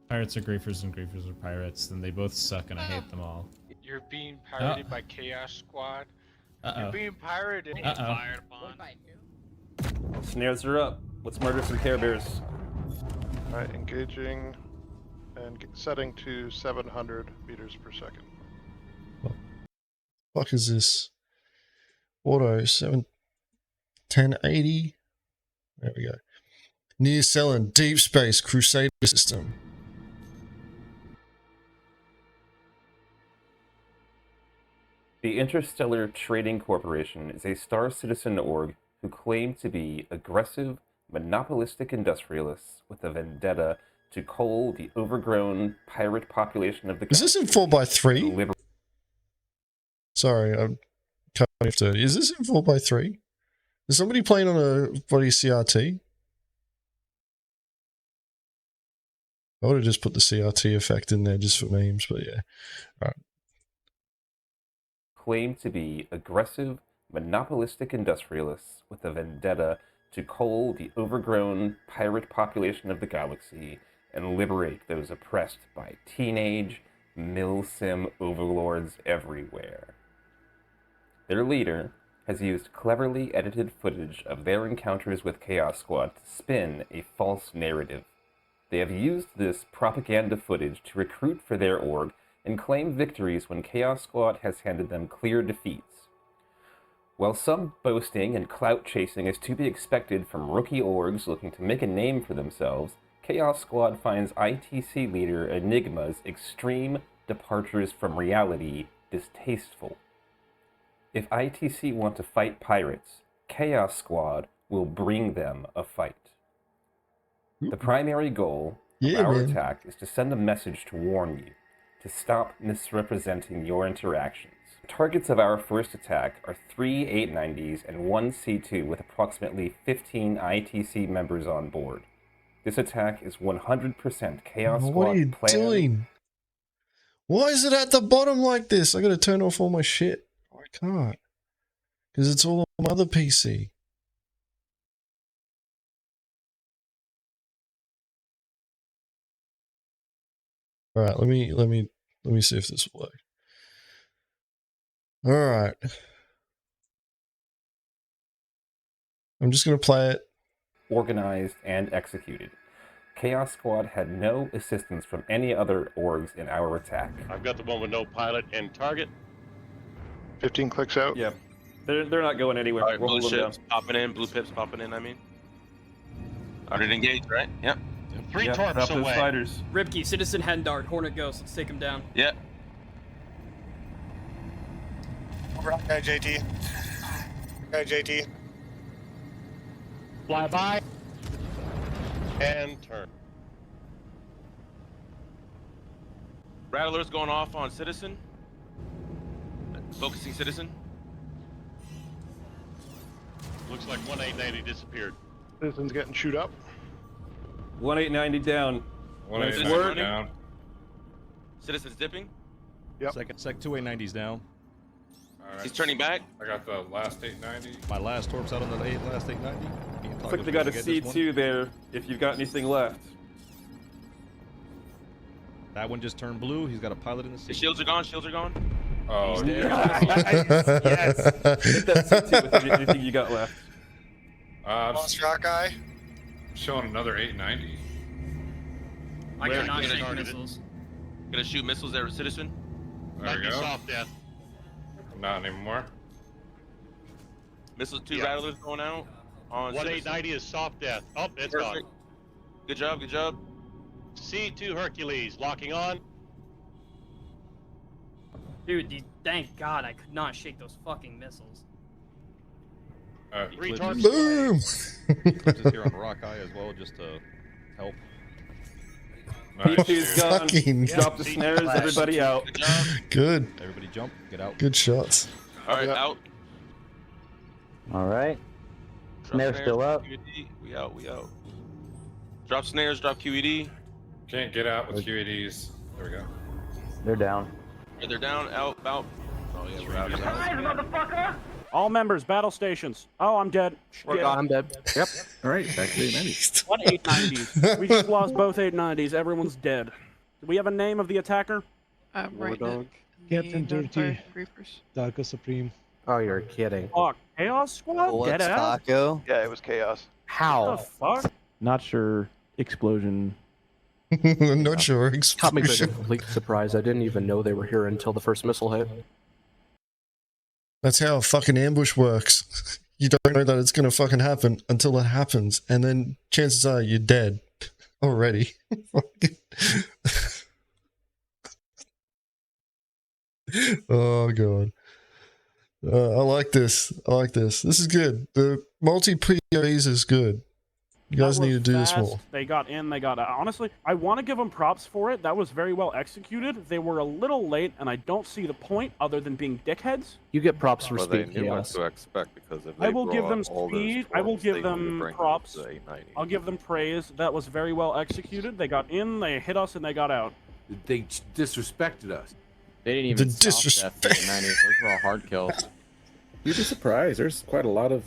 Pirates are griefers and griefers are pirates, then they both suck and I hate them all. You're being pirated by Chaos Squad. You're being pirated. Uh-oh. Snares are up. Let's murder some Care Bears. Alright, engaging and setting to 700 meters per second. Fuck is this? Auto 1080. There we go. Near selling deep space crusader system. The Interstellar Trading Corporation is a Star Citizen org who claim to be aggressive, monopolistic industrialists with a vendetta to cull the overgrown pirate population of the Is this in 4x3? Sorry, I'm cutting off 30. Is this in 4x3? Is somebody playing on a bloody CRT? I would have just put the CRT effect in there just for memes, but yeah. All right. Claim to be aggressive, monopolistic industrialists with a vendetta to cull the overgrown pirate population of the galaxy and liberate those oppressed by teenage milsim overlords everywhere. Their leader has used cleverly edited footage of their encounters with Chaos Squad to spin a false narrative. They have used this propaganda footage to recruit for their org and claim victories when Chaos Squad has handed them clear defeats. While some boasting and clout chasing is to be expected from rookie orgs looking to make a name for themselves, Chaos Squad finds ITC leader Enigma's extreme departures from reality distasteful. If ITC want to fight pirates, Chaos Squad will bring them a fight. The primary goal of our attack is to send a message to warn you, to stop misrepresenting your interactions. The targets of our first attack are 3 890s and 1 C2 with approximately 15 ITC members on board. This attack is 100% Chaos Squad What are you doing? Why is it at the bottom like this? I gotta turn off all my shit. I can't. Because it's all on my other PC. Alright, let me see if this will work. Alright. I'm just gonna play it. Organized and executed. Chaos Squad had no assistance from any other orgs in our attack. I've got the one with no pilot and target. 15 clicks out. Yep. They're not going anywhere. All right, We'll blue hold them ships popping in, blue pips popping in, I mean. Already engaged, right? Yep. 3 torps drop those away. fighters. Ribkey, Citizen Hendart, Hornet Ghost, let's take him down. Yeah. Okay, JT. Okay, JT. Fly by. And turn. Rattler's going off on Citizen. Focusing Citizen. Looks like 1890 disappeared. Citizen's getting shoot up. 1890 down. 189 down. Citizen's dipping. Yep. Sec 2 890s down. All right. He's turning back. I got the last 890. My last torp's out on the last 890. Looks like they got a C2 there, if you've got anything left. That one just turned blue. He's got a pilot in the The seat. shields are gone, shields are gone. Oh, Yes! Hit that C2 with anything you got left. Lost rock eye. Showing another 890. I Where? cannot Gonna- shoot missiles. Gonna shoot missiles there, Citizen. There Might we be go. soft death. Not anymore. Missiles, 2 Yeah. Rattlers going out on 1890 is soft death. Oh, it's Perfect. gone. Good job, good job. C2 Hercules locking on. Dude, thank God I could not shake those fucking missiles. 3 torps. Boom! Eclipse is here on Rock Eye as well, just to help. Nice. C2's gone. Fucking Drop the snares, everybody out. Good job. good. Everybody jump, get out. Good shots. All right, Yep. out. All right. Drop Snare's still up. QED. We out, we out. Drop snares, drop QED. Can't get out with QEDs. There we go. They're down. All right, they're down, out, out. Oh yeah, we're out. Motherfucker! All members, battle stations. Oh, I'm dead. We're gone. I'm dead. Yep. All right, back to the 890s. What 890s? We just lost both 890s. Everyone's dead. Do we have a name of the attacker? Right now. Captain Dirty. Darko Supreme. Oh, you're kidding. Fuck. Chaos Squad? Dead ass? Yeah, it was chaos. How? What the fuck? Not sure. Explosion. I'm not sure. Caught me by a Explosion. complete surprise. I didn't even know they were here until the first missile hit. That's how a fucking ambush works. You don't know that it's gonna fucking happen until it happens, and then chances are you're dead already. Oh god. I like this. I like this. This is good. The multi-POEs is good. You guys need to do this more. They got in, they got out. Honestly, I want to give them props for it. That was very well executed. They were a little late, and I don't see the point other than being dickheads. You get props for Well, they speed knew what chaos. to expect because if I they will give them brought all those speed. I will drones, they give knew to them bring props. the 890. I'll give them praise. That was very well executed. They got in, they hit us, and they got out. They disrespected us. They didn't even The disrespect. Those were all hard kills. You'd be surprised. There's quite a lot of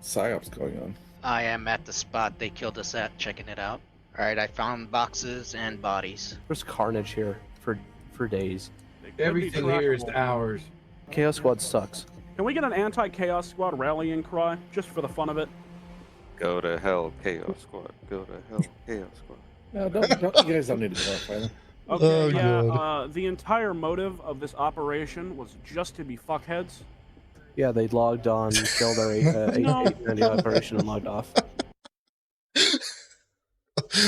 psyops going on. I am at the spot they killed us at, checking it out. Alright, I found boxes and bodies. There's carnage here for days. Everything here is ours. Chaos Squad sucks. Can we get an anti-Chaos Squad rallying cry, just for the fun of it? Go to hell, Chaos Squad. Go to hell, Chaos Squad. No, don't, you guys don't need to glorify them. Okay, Oh, yeah, God. the entire motive of this operation was just to be fuckheads. Yeah, they logged on, killed our 890 operation, and logged off.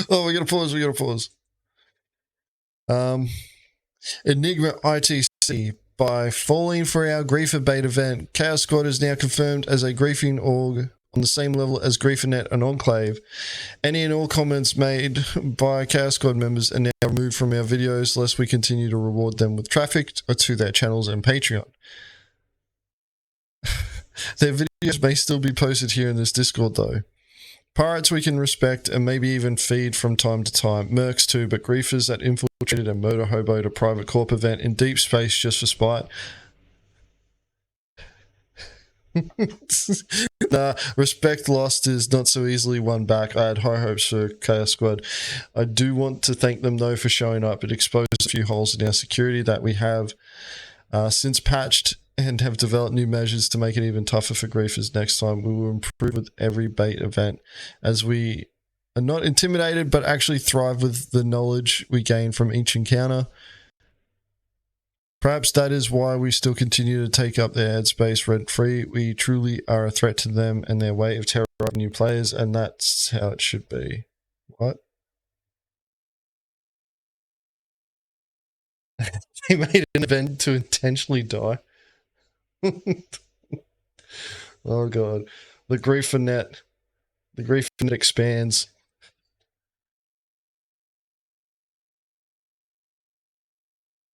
Oh, we gotta pause. We gotta pause. Enigma ITC by falling for our Griefer bait event. Chaos Squad is now confirmed as a griefing org on the same level as GrieferNet and Enclave. Any and all comments made by Chaos Squad members are now removed from our videos, lest we continue to reward them with traffic to their channels and Patreon. Their videos may still be posted here in this Discord though. Pirates we can respect and maybe even feed from time to time. Mercs too, but griefers that infiltrated and motor hoboed a private corp event in deep space just for spite. Nah, respect lost is not so easily won back. I had high hopes for Chaos Squad. I do want to thank them though for showing up. It exposed a few holes in our security that we have since patched and have developed new measures to make it even tougher for griefers next time. We will improve with every bait event as we are not intimidated but actually thrive with the knowledge we gain from each encounter. Perhaps that is why we still continue to take up their ad space rent-free. We truly are a threat to them and their way of terrorizing new players, and that's how it should be. What? They made an event to intentionally die. Oh god. The GrieferNet. The GrieferNet expands.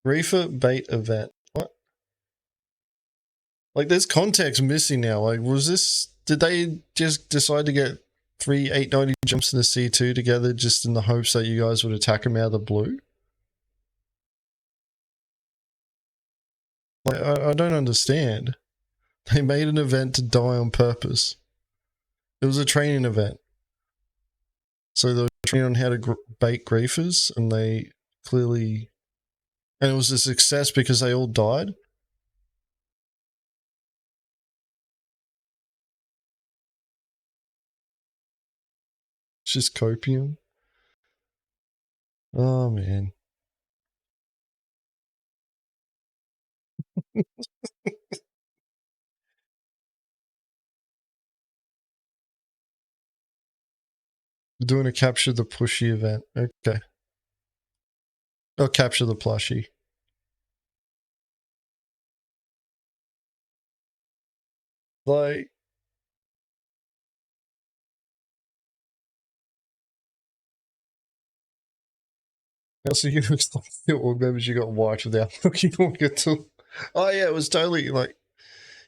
Griefer bait event. What? Like, there's context missing now. Like, was this... Did they just decide to get 3 890 jumps in the C2 together just in the hopes that you guys would attack them out of the blue? Like, I don't understand. They made an event to die on purpose. It was a training event. So they were training on how to bait griefers, and they clearly... And it was a success because they all died? It's just copium. Oh, man. We're doing a capture the pushy event. Okay. I'll capture the plushie. Like... Also, you look like the org members you got wiped without looking at all. Oh yeah, it was totally like...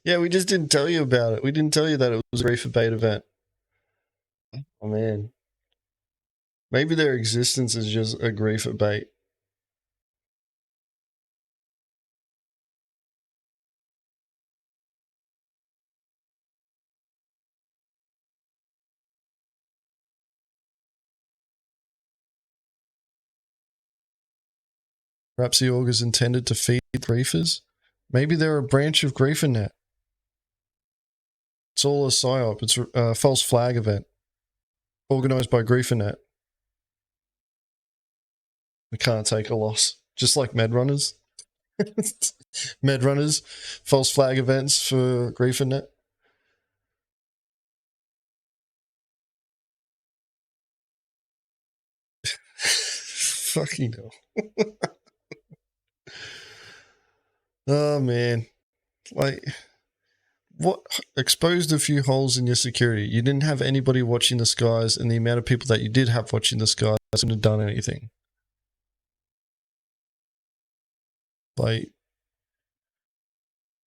Yeah, we just didn't tell you about it. We didn't tell you that it was a Griefer bait event. Oh man. Maybe their existence is just a Griefer bait. Perhaps the org is intended to feed griefers? Maybe they're a branch of GrieferNet. It's all a psyop. It's a false flag event. Organized by GrieferNet. We can't take a loss. Just like Medrunners. Medrunners. False flag events for GrieferNet. Fucking hell. Oh man. Like, what exposed a few holes in your security. You didn't have anybody watching the skies, and the amount of people that you did have watching the skies couldn't have done anything. Like,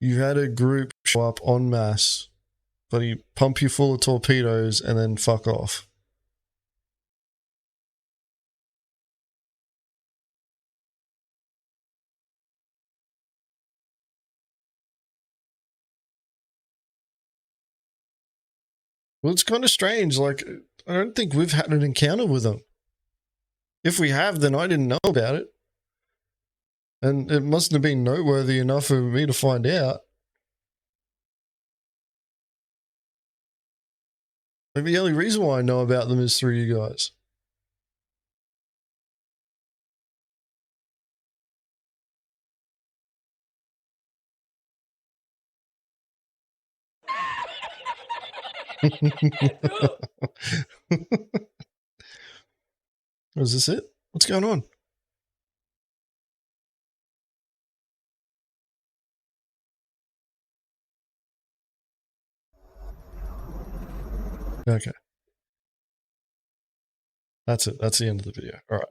you had a group show up en masse, but he pump you full of torpedoes and then fuck off. Well, it's kind of strange. Like, I don't think we've had an encounter with them. If we have, then I didn't know about it. And it mustn't have been noteworthy enough for me to find out. Like, the only reason why I know about them is through you guys. Is this it? What's going on? Okay. That's it. That's the end of the video. All right.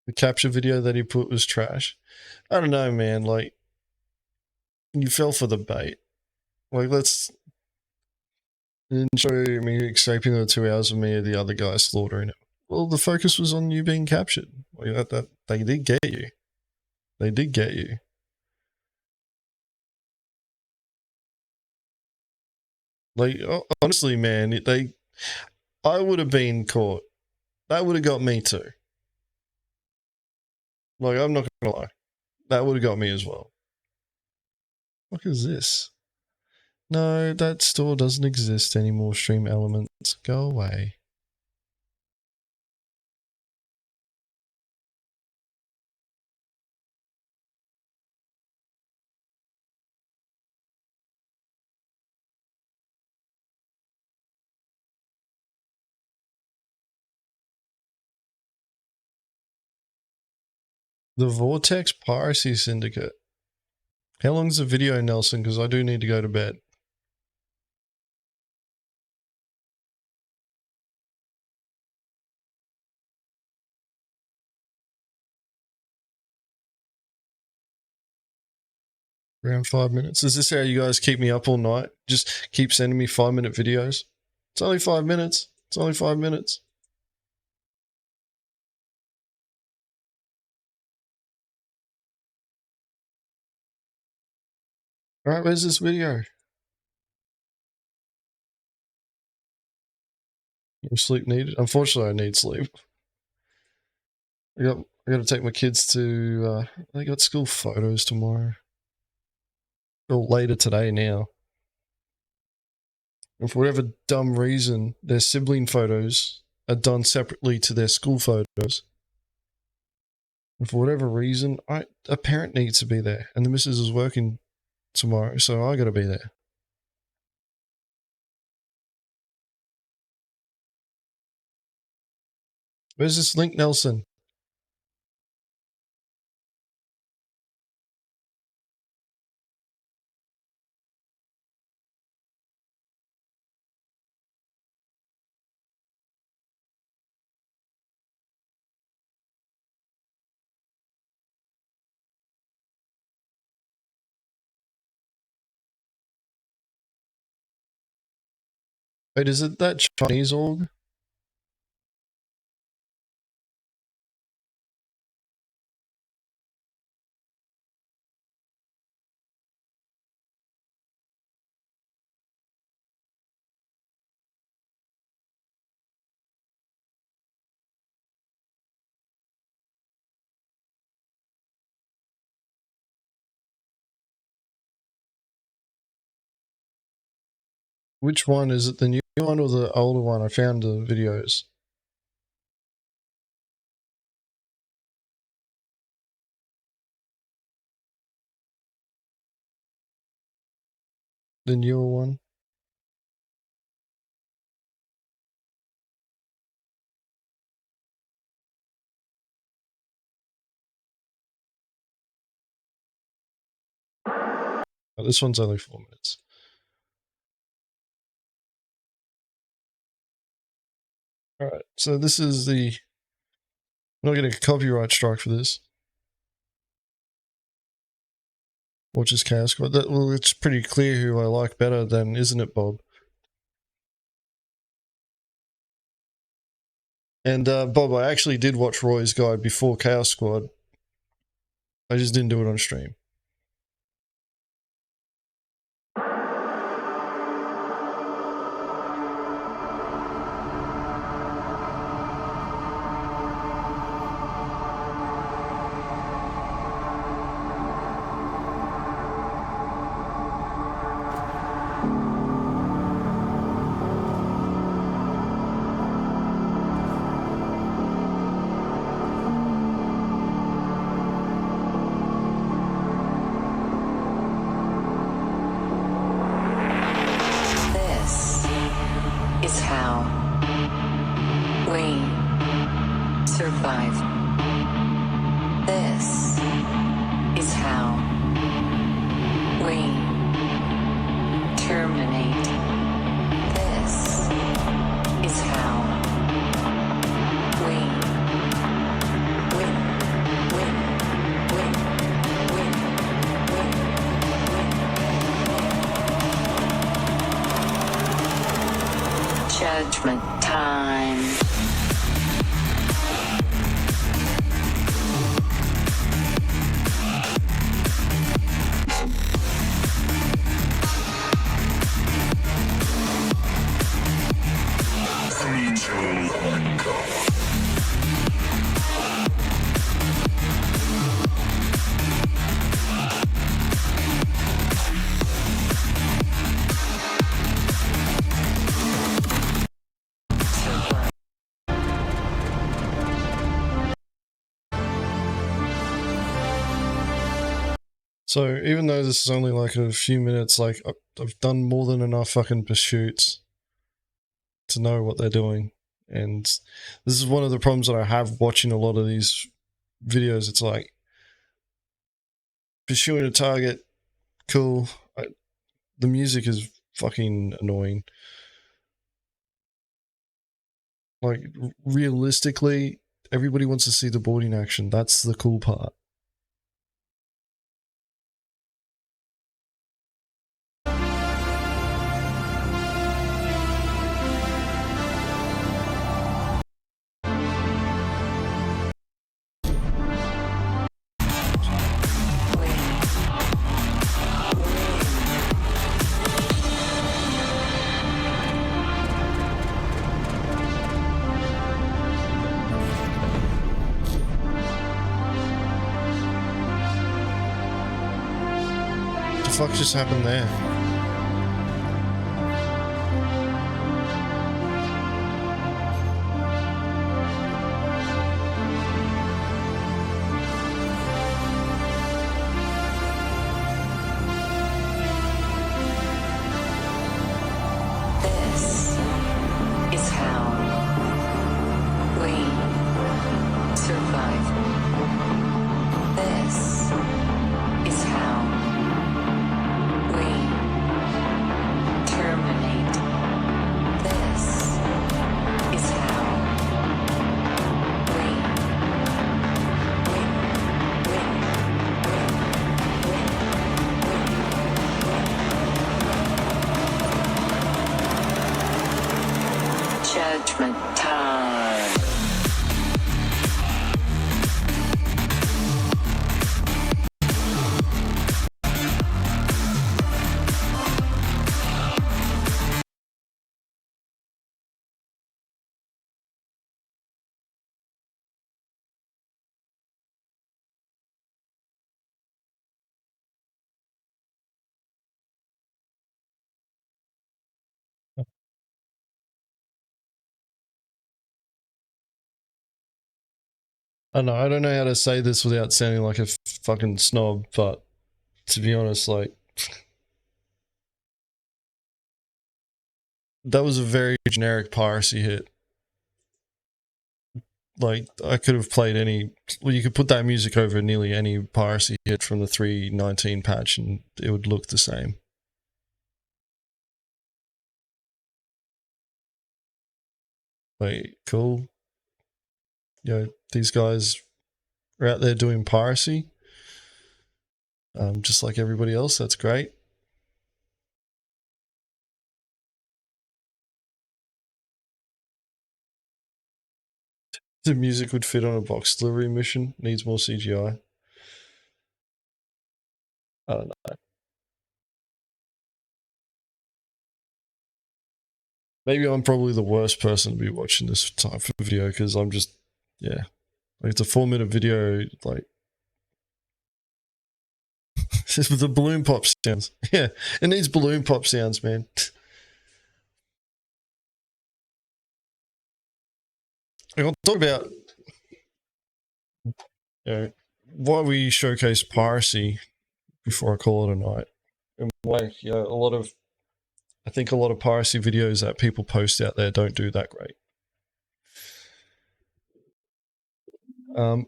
The capture video that he put was trash. I don't know, man. Like, you fell for the bait. Like, let's show me escaping the 2 hours of me or the other guy slaughtering him. Well, the focus was on you being captured. Like, that they did get you. They did get you. Like, honestly, man, I would have been caught. That would have got me too. Like, I'm not gonna lie. That would have got me as well. What is this? No, that store doesn't exist anymore, Stream Elements. Go away. The Vortex Piracy Syndicate. How long's the video, Nelson? Because I do need to go to bed. Around 5 minutes. Is this how you guys keep me up all night? Just keep sending me 5-minute videos? It's only 5 minutes. It's only 5 minutes. Alright, where's this video? No sleep needed? Unfortunately, I need sleep. I got to take my kids to, they got school photos tomorrow. Or later today now. And for whatever dumb reason, their sibling photos are done separately to their school photos. And for whatever reason, a parent needs to be there. And the missus is working tomorrow, so I gotta be there. Where's this link, Nelson? Wait, is it that Chinese org? Which one? Is it the new one or the older one? I found the videos. The newer one? Oh, this one's only 4 minutes. Alright, so this is the... I'm not getting a copyright strike for this. Watch this Chaos Squad. Well, it's pretty clear who I like better than, isn't it, Bob? And, Bob, I actually did watch Roy's guide before Chaos Squad. I just didn't do it on stream. is how we survive. This Judgment time. So even though this is only like a few minutes, like I've done more than enough fucking pursuits to know what they're doing. And this is one of the problems that I have watching a lot of these videos. It's like pursuing a target, cool. The music is fucking annoying. Like realistically, everybody wants to see the boarding action. That's the cool part. What the fuck just happened there? This is how we survive. This is how we terminate. This is how we Judgment time. I don't know how to say this without sounding like a fucking snob, but to be honest, like that was a very generic piracy hit. Like I could have played any, well, you could put that music over nearly any piracy hit from the 3.19 patch and it would look the same. Like, cool. You know, these guys are out there doing piracy. Just like everybody else, that's great. The music would fit on a box delivery mission. Needs more CGI. I don't know. Maybe I'm probably the worst person to be watching this type of video because I'm just, yeah. Like it's a 4-minute video, like with the balloon pop sounds. Yeah, it needs balloon pop sounds, man. I'll talk about why we showcase piracy before I call it a night. And why, I think a lot of piracy videos that people post out there don't do that great. The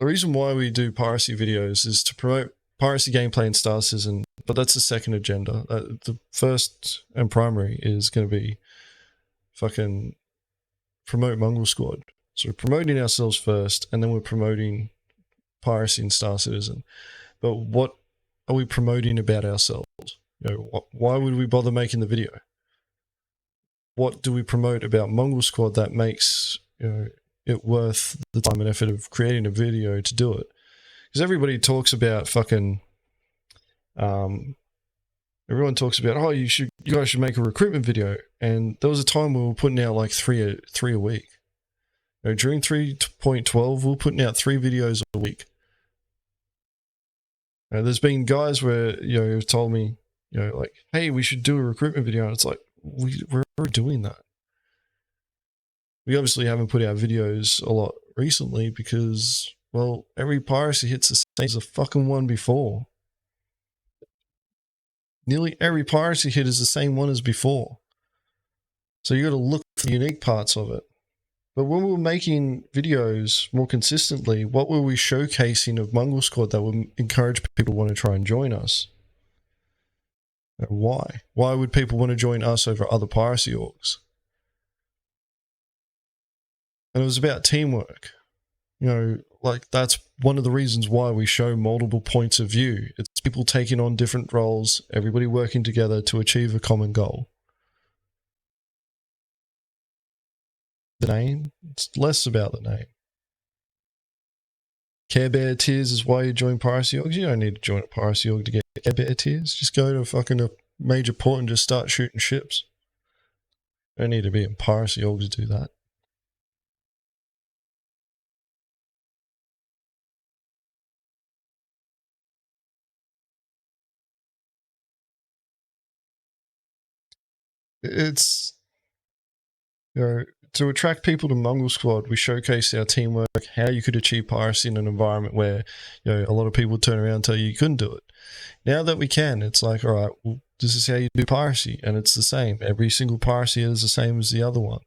reason why we do piracy videos is to promote piracy gameplay in Star Citizen, but that's the second agenda. The first and primary is going to be fucking promote Mongrel Squad. So we're promoting ourselves first, and then we're promoting piracy in Star Citizen. But what are we promoting about ourselves? You know, why would we bother making the video? what do we promote about Mongrel Squad that makes, you know, it worth the time and effort of creating a video to do it? Because everybody talks about fucking, everyone talks about, oh, you guys should make a recruitment video. And there was a time when we were putting out like three a week. You know, during 3.12, we were putting out 3 videos a week. You know, there's been guys where, you know, have told me, you know, like, hey, we should do a recruitment video. And it's like, we're already doing that. We obviously haven't put out videos a lot recently because, well, every piracy hits the same as the fucking one before. Nearly every piracy hit is the same one as before. So you got to look for the unique parts of it. But when we were making videos more consistently, what were we showcasing of Mongrel Squad that would encourage people to want to try and join us? And why? Why would people want to join us over other piracy orgs? And it was about teamwork. You know, like that's one of the reasons why we show multiple points of view. It's people taking on different roles, everybody working together to achieve a common goal. The name, it's less about the name. Care Bear tiers is why you join piracy orgs. You don't need to join a piracy org to get Care Bear tiers. Just go to fucking a major port and just start shooting ships. You don't need to be in piracy org to do that. It's, you know, to attract people to Mongrel Squad, we showcase our teamwork, how you could achieve piracy in an environment where, you know, a lot of people turn around and tell you couldn't do it. Now that we can, it's like, all right, well, this is how you do piracy, and it's the same. Every single piracy is the same as the other one.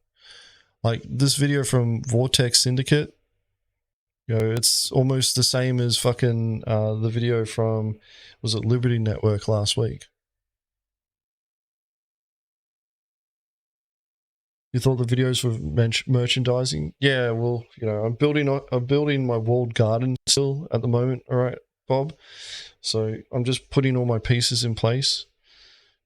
Like this video from Vortex Syndicate, you know, it's almost the same as fucking the video from, was it Liberty Network last week? You thought the videos were merchandising? Yeah, well, you know, I'm building my walled garden still at the moment, all right, Bob? So I'm just putting all my pieces in place.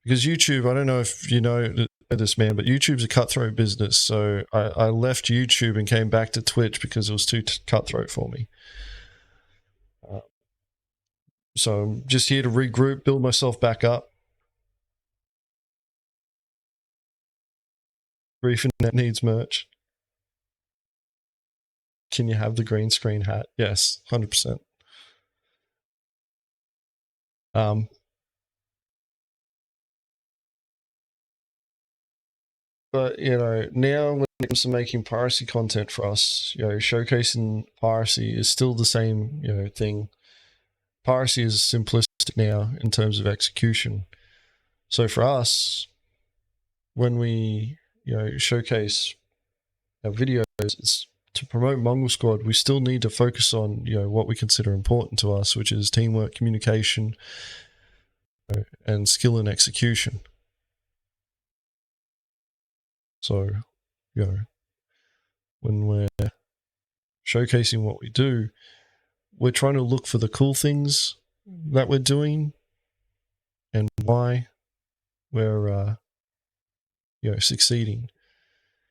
Because YouTube, I don't know if you know this, man, but YouTube's a cutthroat business. So I left YouTube and came back to Twitch because it was too cutthroat for me. So I'm just here to regroup, build myself back up. Reefernet needs merch. Can you have the green screen hat? Yes, 100%. But, you know, now when it comes to making piracy content for us, you know, showcasing piracy is still the same, you know, thing. Piracy is simplistic now in terms of execution. So for us, when we, you know, showcase our videos, it's to promote Mongrel Squad, we still need to focus on, you know, what we consider important to us, which is teamwork, communication, you know, and skill and execution. So, you know, when we're showcasing what we do, we're trying to look for the cool things that we're doing and why we're, you know, succeeding.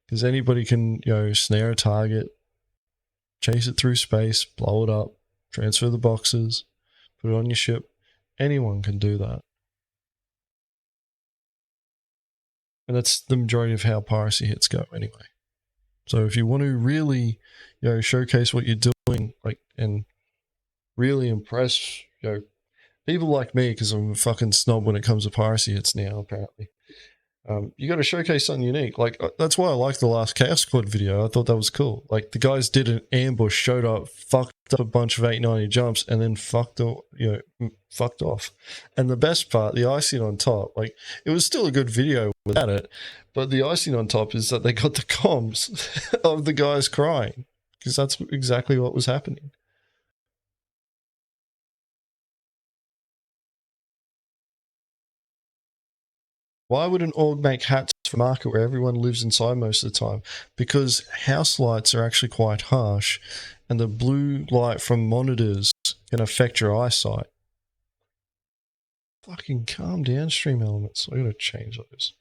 Because anybody can, you know, snare a target, chase it through space, blow it up, transfer the boxes, put it on your ship. Anyone can do that. And that's the majority of how piracy hits go anyway. So if you want to really, you know, showcase what you're doing, like, and really impress, you know, people like me, because I'm a fucking snob when it comes to piracy hits now, apparently. You got to showcase something unique. Like, that's why I liked the last Chaos Squad video. I thought that was cool. Like, the guys did an ambush, showed up, fucked up a bunch of 890 jumps, and then fucked off. And the best part, the icing on top, like, it was still a good video without it, but the icing on top is that they got the comms of the guys crying, because that's exactly what was happening. Why would an org make hats for a market where everyone lives inside most of the time? Because house lights are actually quite harsh, and the blue light from monitors can affect your eyesight. Fucking calm down, stream elements. I gotta change those.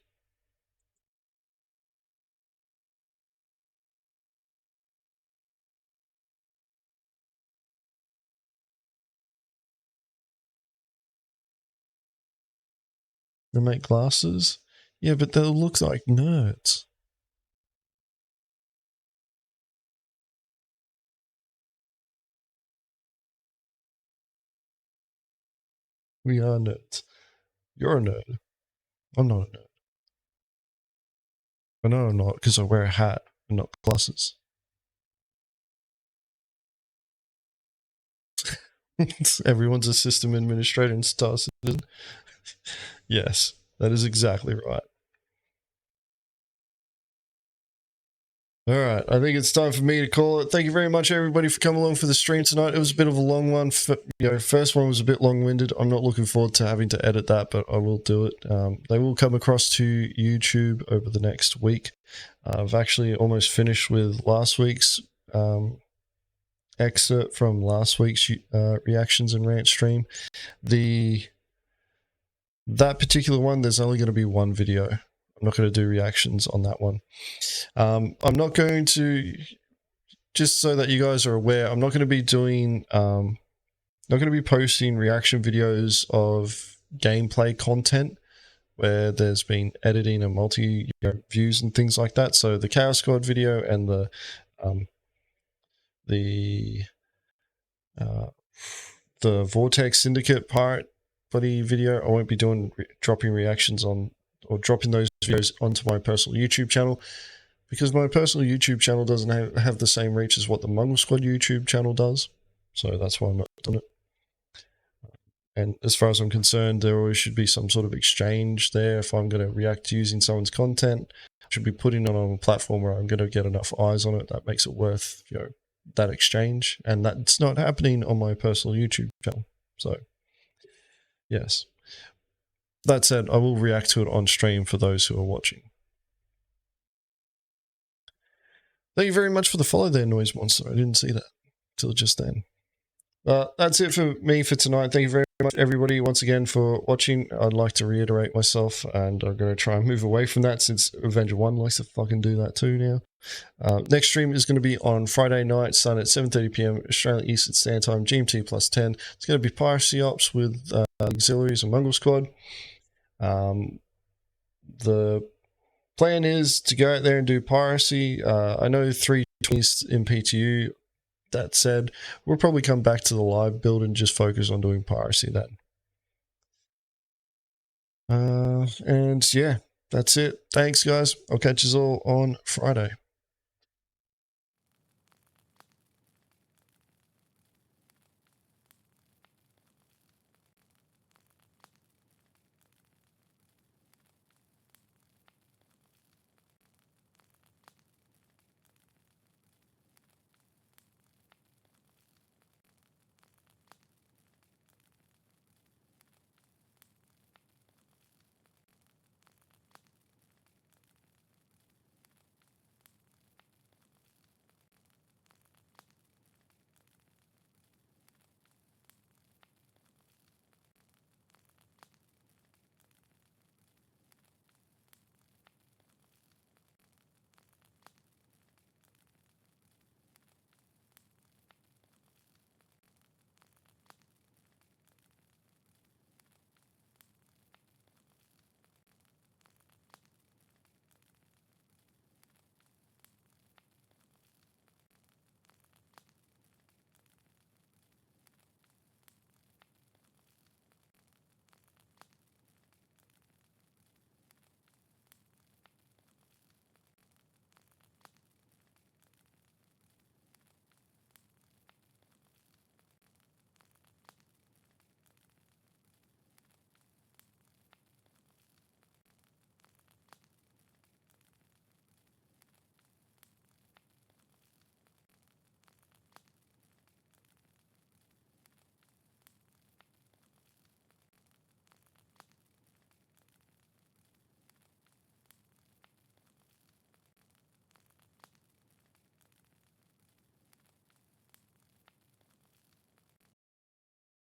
They make glasses? Yeah, but they'll look like nerds. We are nerds. You're a nerd. I'm not a nerd. I know I'm not, because I wear a hat and not glasses. Everyone's a system administrator in Star Citizen. Yes, that is exactly right. All right, I think it's time for me to call it. Thank you very much, everybody, for coming along for the stream tonight. It was a bit of a long one. First one was a bit long-winded. I'm not looking forward to having to edit that, but I will do it. They will come across to YouTube over the next week. I've actually almost finished with last week's excerpt from last week's Reactions and Rants stream. That particular one, there's only going to be one video. I'm not going to do reactions on that one. I'm not going to, just so that you guys are aware, I'm not going to be doing, not going to be posting reaction videos of gameplay content where there's been editing and multi views and things like that. So the Chaos Squad video and the Vortex Syndicate pirate buddy video, I won't be doing dropping reactions on, or dropping those videos onto my personal YouTube channel, because my personal YouTube channel doesn't have the same reach as what the Mongrel Squad YouTube channel does. So that's why I'm not doing it. And as far as I'm concerned, there always should be some sort of exchange there. If I'm going to react to using someone's content, I should be putting it on a platform where I'm going to get enough eyes on it that makes it worth, that exchange. And that's not happening on my personal YouTube channel. So, yes. That said, I will react to it on stream for those who are watching. Thank you very much for the follow there, Noise Monster. I didn't see that till just then. That's it for me for tonight. Thank you very much, everybody, once again for watching. I'd like to reiterate myself, and I'm going to try and move away from that since Avenger 1 likes to fucking do that too now. Next stream is going to be on Friday night, starting at 7:30 p.m. Australian Eastern Standard Time, GMT plus 10. It's going to be piracy ops with auxiliaries and Mongrel Squad. The plan is to go out there and do piracy. I know 320s in PTU. That said, we'll probably come back to the live build and just focus on doing piracy then. And yeah, that's it. Thanks, guys. I'll catch you all on Friday.